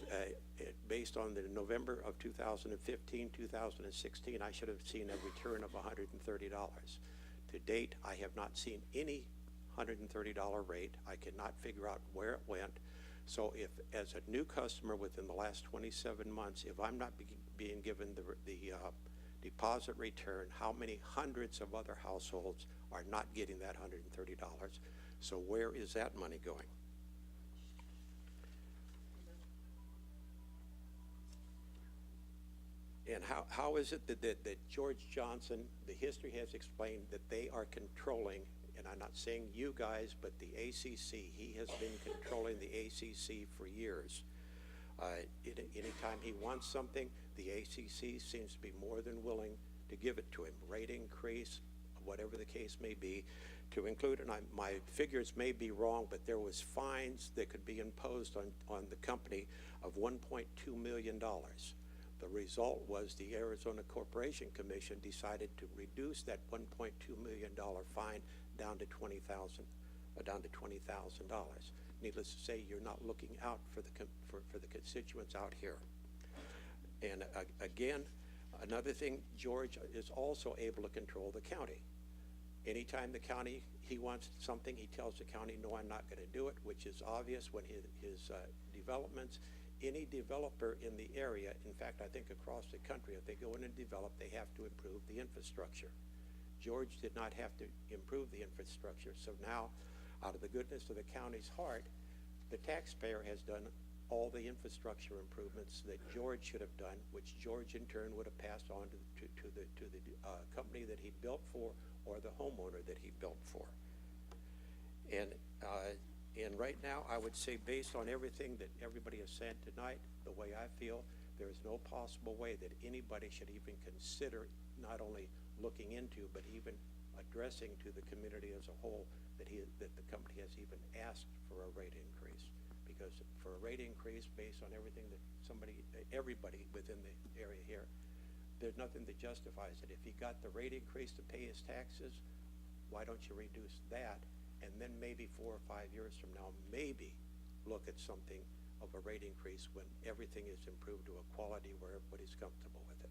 based on the November of 2015, 2016, I should have seen a return of $130. To date, I have not seen any $130 rate. I cannot figure out where it went. So if, as a new customer within the last 27 months, if I'm not being given the deposit return, how many hundreds of other households are not getting that $130? So where is that money going? And how is it that George Johnson, the history has explained that they are controlling, and I'm not saying you guys, but the ACC, he has been controlling the ACC for years. Anytime he wants something, the ACC seems to be more than willing to give it to him. Rate increase, whatever the case may be, to include, and my figures may be wrong, but there was fines that could be imposed on the company of $1.2 million. The result was the Arizona Corporation Commission decided to reduce that $1.2 million fine down to $20,000. Needless to say, you're not looking out for the constituents out here. And again, another thing, George is also able to control the county. Anytime the county, he wants something, he tells the county, no, I'm not going to do it, which is obvious when his developments. Any developer in the area, in fact, I think across the country, if they go in and develop, they have to improve the infrastructure. George did not have to improve the infrastructure, so now, out of the goodness of the county's heart, the taxpayer has done all the infrastructure improvements that George should have done, which George in turn would have passed on to the company that he built for, or the homeowner that he built for. And right now, I would say, based on everything that everybody has said tonight, the way I feel, there is no possible way that anybody should even consider not only looking into, but even addressing to the community as a whole that the company has even asked for a rate increase. Because for a rate increase based on everything that everybody within the area here, there's nothing that justifies it. If he got the rate increase to pay his taxes, why don't you reduce that? And then maybe 4 or 5 years from now, maybe look at something of a rate increase when everything is improved to a quality where everybody's comfortable with it.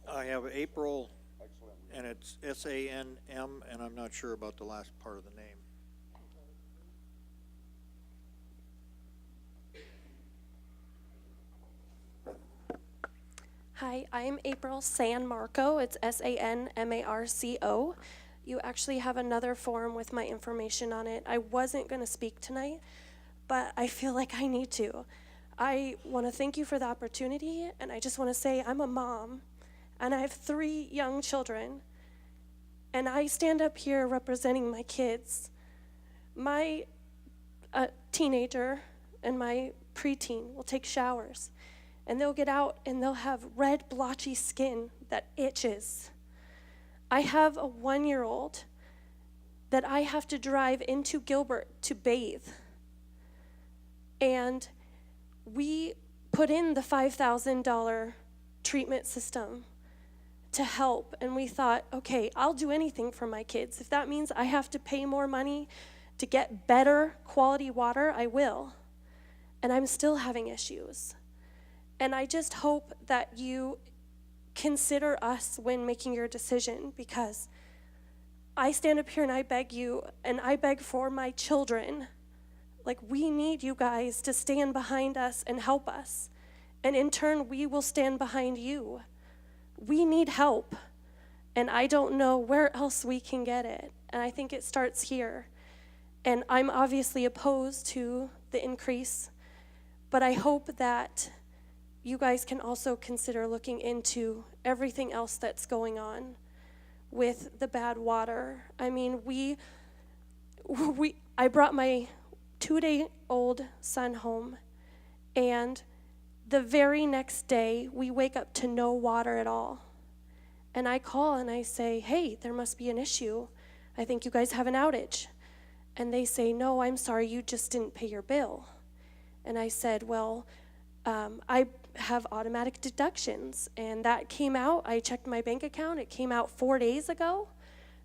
I have April, and it's S-A-N-M, and I'm not sure about the last part of the name. Hi, I'm April San Marco. It's S-A-N-M-A-R-C-O. You actually have another form with my information on it. I wasn't going to speak tonight, but I feel like I need to. I want to thank you for the opportunity, and I just want to say I'm a mom, and I have 3 young children, and I stand up here representing my kids. My teenager and my preteen will take showers, and they'll get out and they'll have red blotchy skin that itches. I have a 1-year-old that I have to drive into Gilbert to bathe. And we put in the $5,000 treatment system to help, and we thought, okay, I'll do anything for my kids. If that means I have to pay more money to get better quality water, I will. And I'm still having issues. And I just hope that you consider us when making your decision, because I stand up here and I beg you, and I beg for my children. Like, we need you guys to stand behind us and help us. And in turn, we will stand behind you. We need help. And I don't know where else we can get it. And I think it starts here. And I'm obviously opposed to the increase, but I hope that you guys can also consider looking into everything else that's going on with the bad water. I mean, I brought my 2-day-old son home, and the very next day, we wake up to no water at all. And I call and I say, hey, there must be an issue. I think you guys have an outage. And they say, no, I'm sorry, you just didn't pay your bill. And I said, well, I have automatic deductions, and that came out. I checked my bank account. It came out 4 days ago.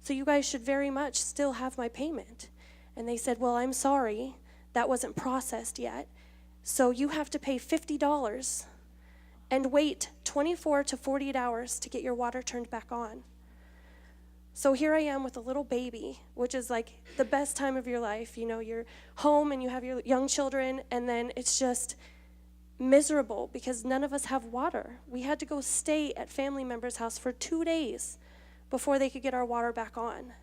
So you guys should very much still have my payment. And they said, well, I'm sorry, that wasn't processed yet. So you have to pay $50 and wait 24 to 48 hours to get your water turned back on. So here I am with a little baby, which is like the best time of your life. You know, you're home and you have your young children, and then it's just miserable because none of us have water. We had to go stay at family members' house for 2 days before they could get our water back on.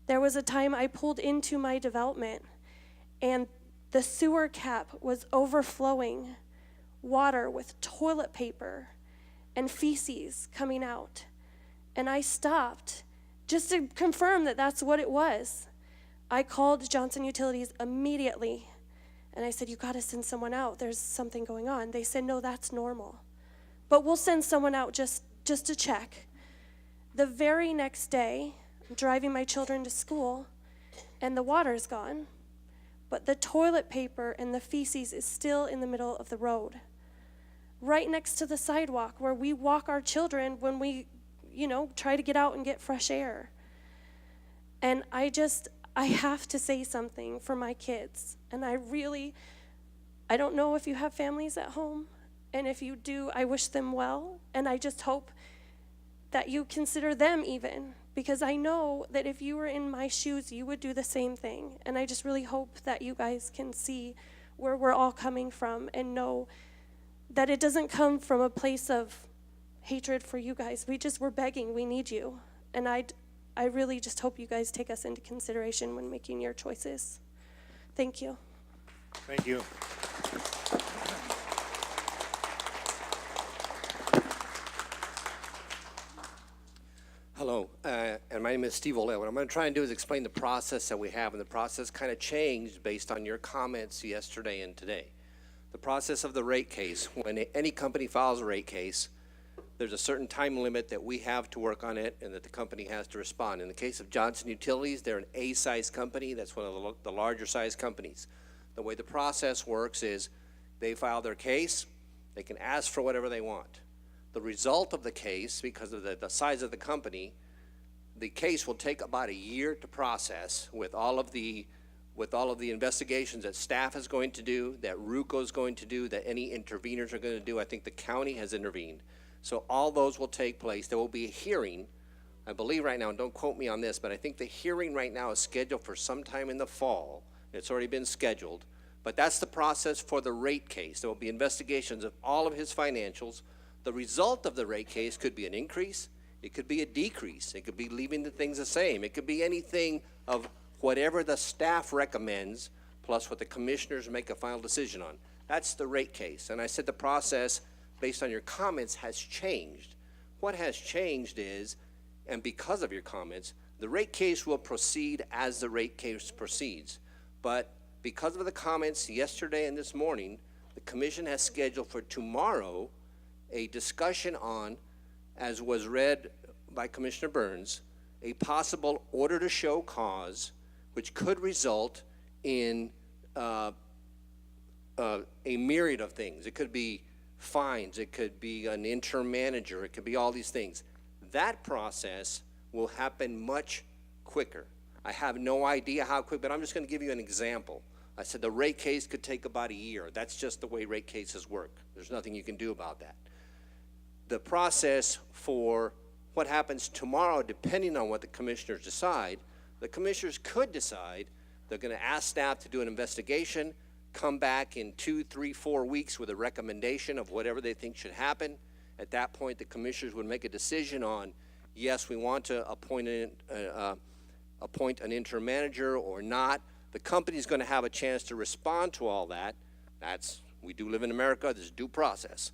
There was a time I pulled into my development and the sewer cap was overflowing water with toilet paper and feces coming out. And I stopped just to confirm that that's what it was. I called Johnson Utilities immediately, and I said, you gotta send someone out. There's something going on. They said, no, that's normal. But we'll send someone out just to check. The very next day, I'm driving my children to school, and the water's gone, but the toilet paper and the feces is still in the middle of the road, right next to the sidewalk where we walk our children when we try to get out and get fresh air. And I have to say something for my kids. And I don't know if you have families at home. And if you do, I wish them well. And I just hope that you consider them even. Because I know that if you were in my shoes, you would do the same thing. And I just really hope that you guys can see where we're all coming from and know that it doesn't come from a place of hatred for you guys. We're begging, we need you. And I really just hope you guys take us into consideration when making your choices. Thank you. Thank you. Hello, and my name is Steve Olay. What I'm going to try and do is explain the process that we have, and the process kind of changed based on your comments yesterday and today. The process of the rate case, when any company files a rate case, there's a certain time limit that we have to work on it and that the company has to respond. In the case of Johnson Utilities, they're an A-size company. That's one of the larger size companies. The way the process works is they file their case, they can ask for whatever they want. The result of the case, because of the size of the company, the case will take about a year to process with all of the investigations that staff is going to do, that RUCO is going to do, that any interveners are going to do. I think the county has intervened. So all those will take place. There will be a hearing, I believe right now, and don't quote me on this, but I think the hearing right now is scheduled for sometime in the fall. It's already been scheduled. But that's the process for the rate case. There will be investigations of all of his financials. The result of the rate case could be an increase. It could be a decrease. It could be leaving the things the same. It could be anything of whatever the staff recommends, plus what the commissioners make a final decision on. That's the rate case. And I said the process, based on your comments, has changed. What has changed is, and because of your comments, the rate case will proceed as the rate case proceeds. But because of the comments yesterday and this morning, the commission has scheduled for tomorrow a discussion on, as was read by Commissioner Burns, a possible order to show cause, which could result in a myriad of things. It could be fines, it could be an interim manager, it could be all these things. That process will happen much quicker. I have no idea how quick, but I'm just going to give you an example. I said the rate case could take about a year. That's just the way rate cases work. There's nothing you can do about that. The process for what happens tomorrow, depending on what the commissioners decide, the commissioners could decide they're going to ask staff to do an investigation, come back in 2, 3, 4 weeks with a recommendation of whatever they think should happen. At that point, the commissioners would make a decision on, yes, we want to appoint an interim manager or not. The company's going to have a chance to respond to all that. We do live in America, there's due process.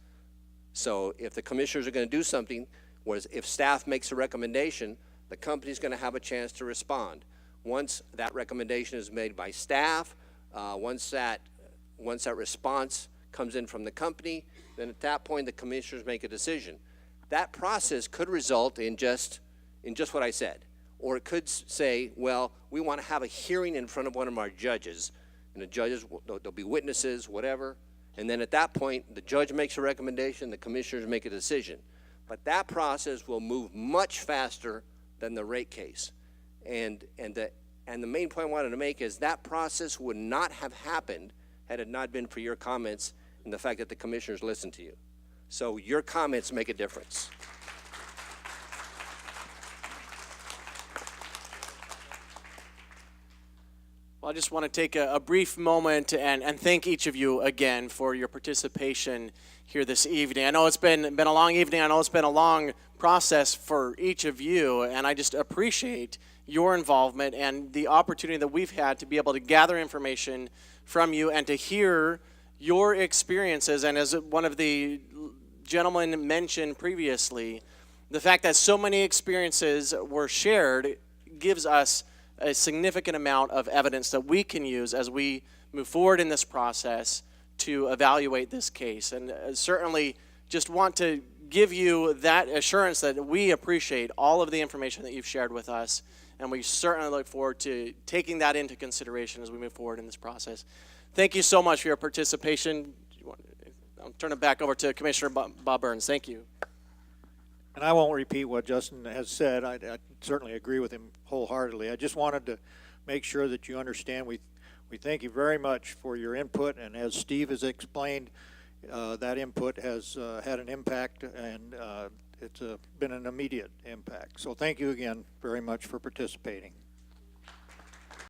So if the commissioners are going to do something, whereas if staff makes a recommendation, the company's going to have a chance to respond. Once that recommendation is made by staff, once that response comes in from the company, then at that point the commissioners make a decision. That process could result in just what I said. Or it could say, well, we want to have a hearing in front of one of our judges, and the judges, there'll be witnesses, whatever, and then at that point the judge makes a recommendation, the commissioners make a decision. But that process will move much faster than the rate case. And the main point I wanted to make is that process would not have happened had it not been for your comments and the fact that the commissioners listened to you. So your comments make a difference. Well, I just want to take a brief moment and thank each of you again for your participation here this evening. I know it's been a long evening. I know it's been a long process for each of you, and I just appreciate your involvement and the opportunity that we've had to be able to gather information from you and to hear your experiences. And as one of the gentlemen mentioned previously, the fact that so many experiences were shared gives us a significant amount of evidence that we can use as we move forward in this process to evaluate this case. And certainly just want to give you that assurance that we appreciate all of the information that you've shared with us, and we certainly look forward to taking that into consideration as we move forward in this process. Thank you so much for your participation. I'll turn it back over to Commissioner Bob Burns. Thank you. And I won't repeat what Justin has said. I certainly agree with him wholeheartedly. I just wanted to make sure that you understand we thank you very much for your input, and as Steve has explained, that input has had an impact, and it's been an immediate impact. So thank you again very much for participating.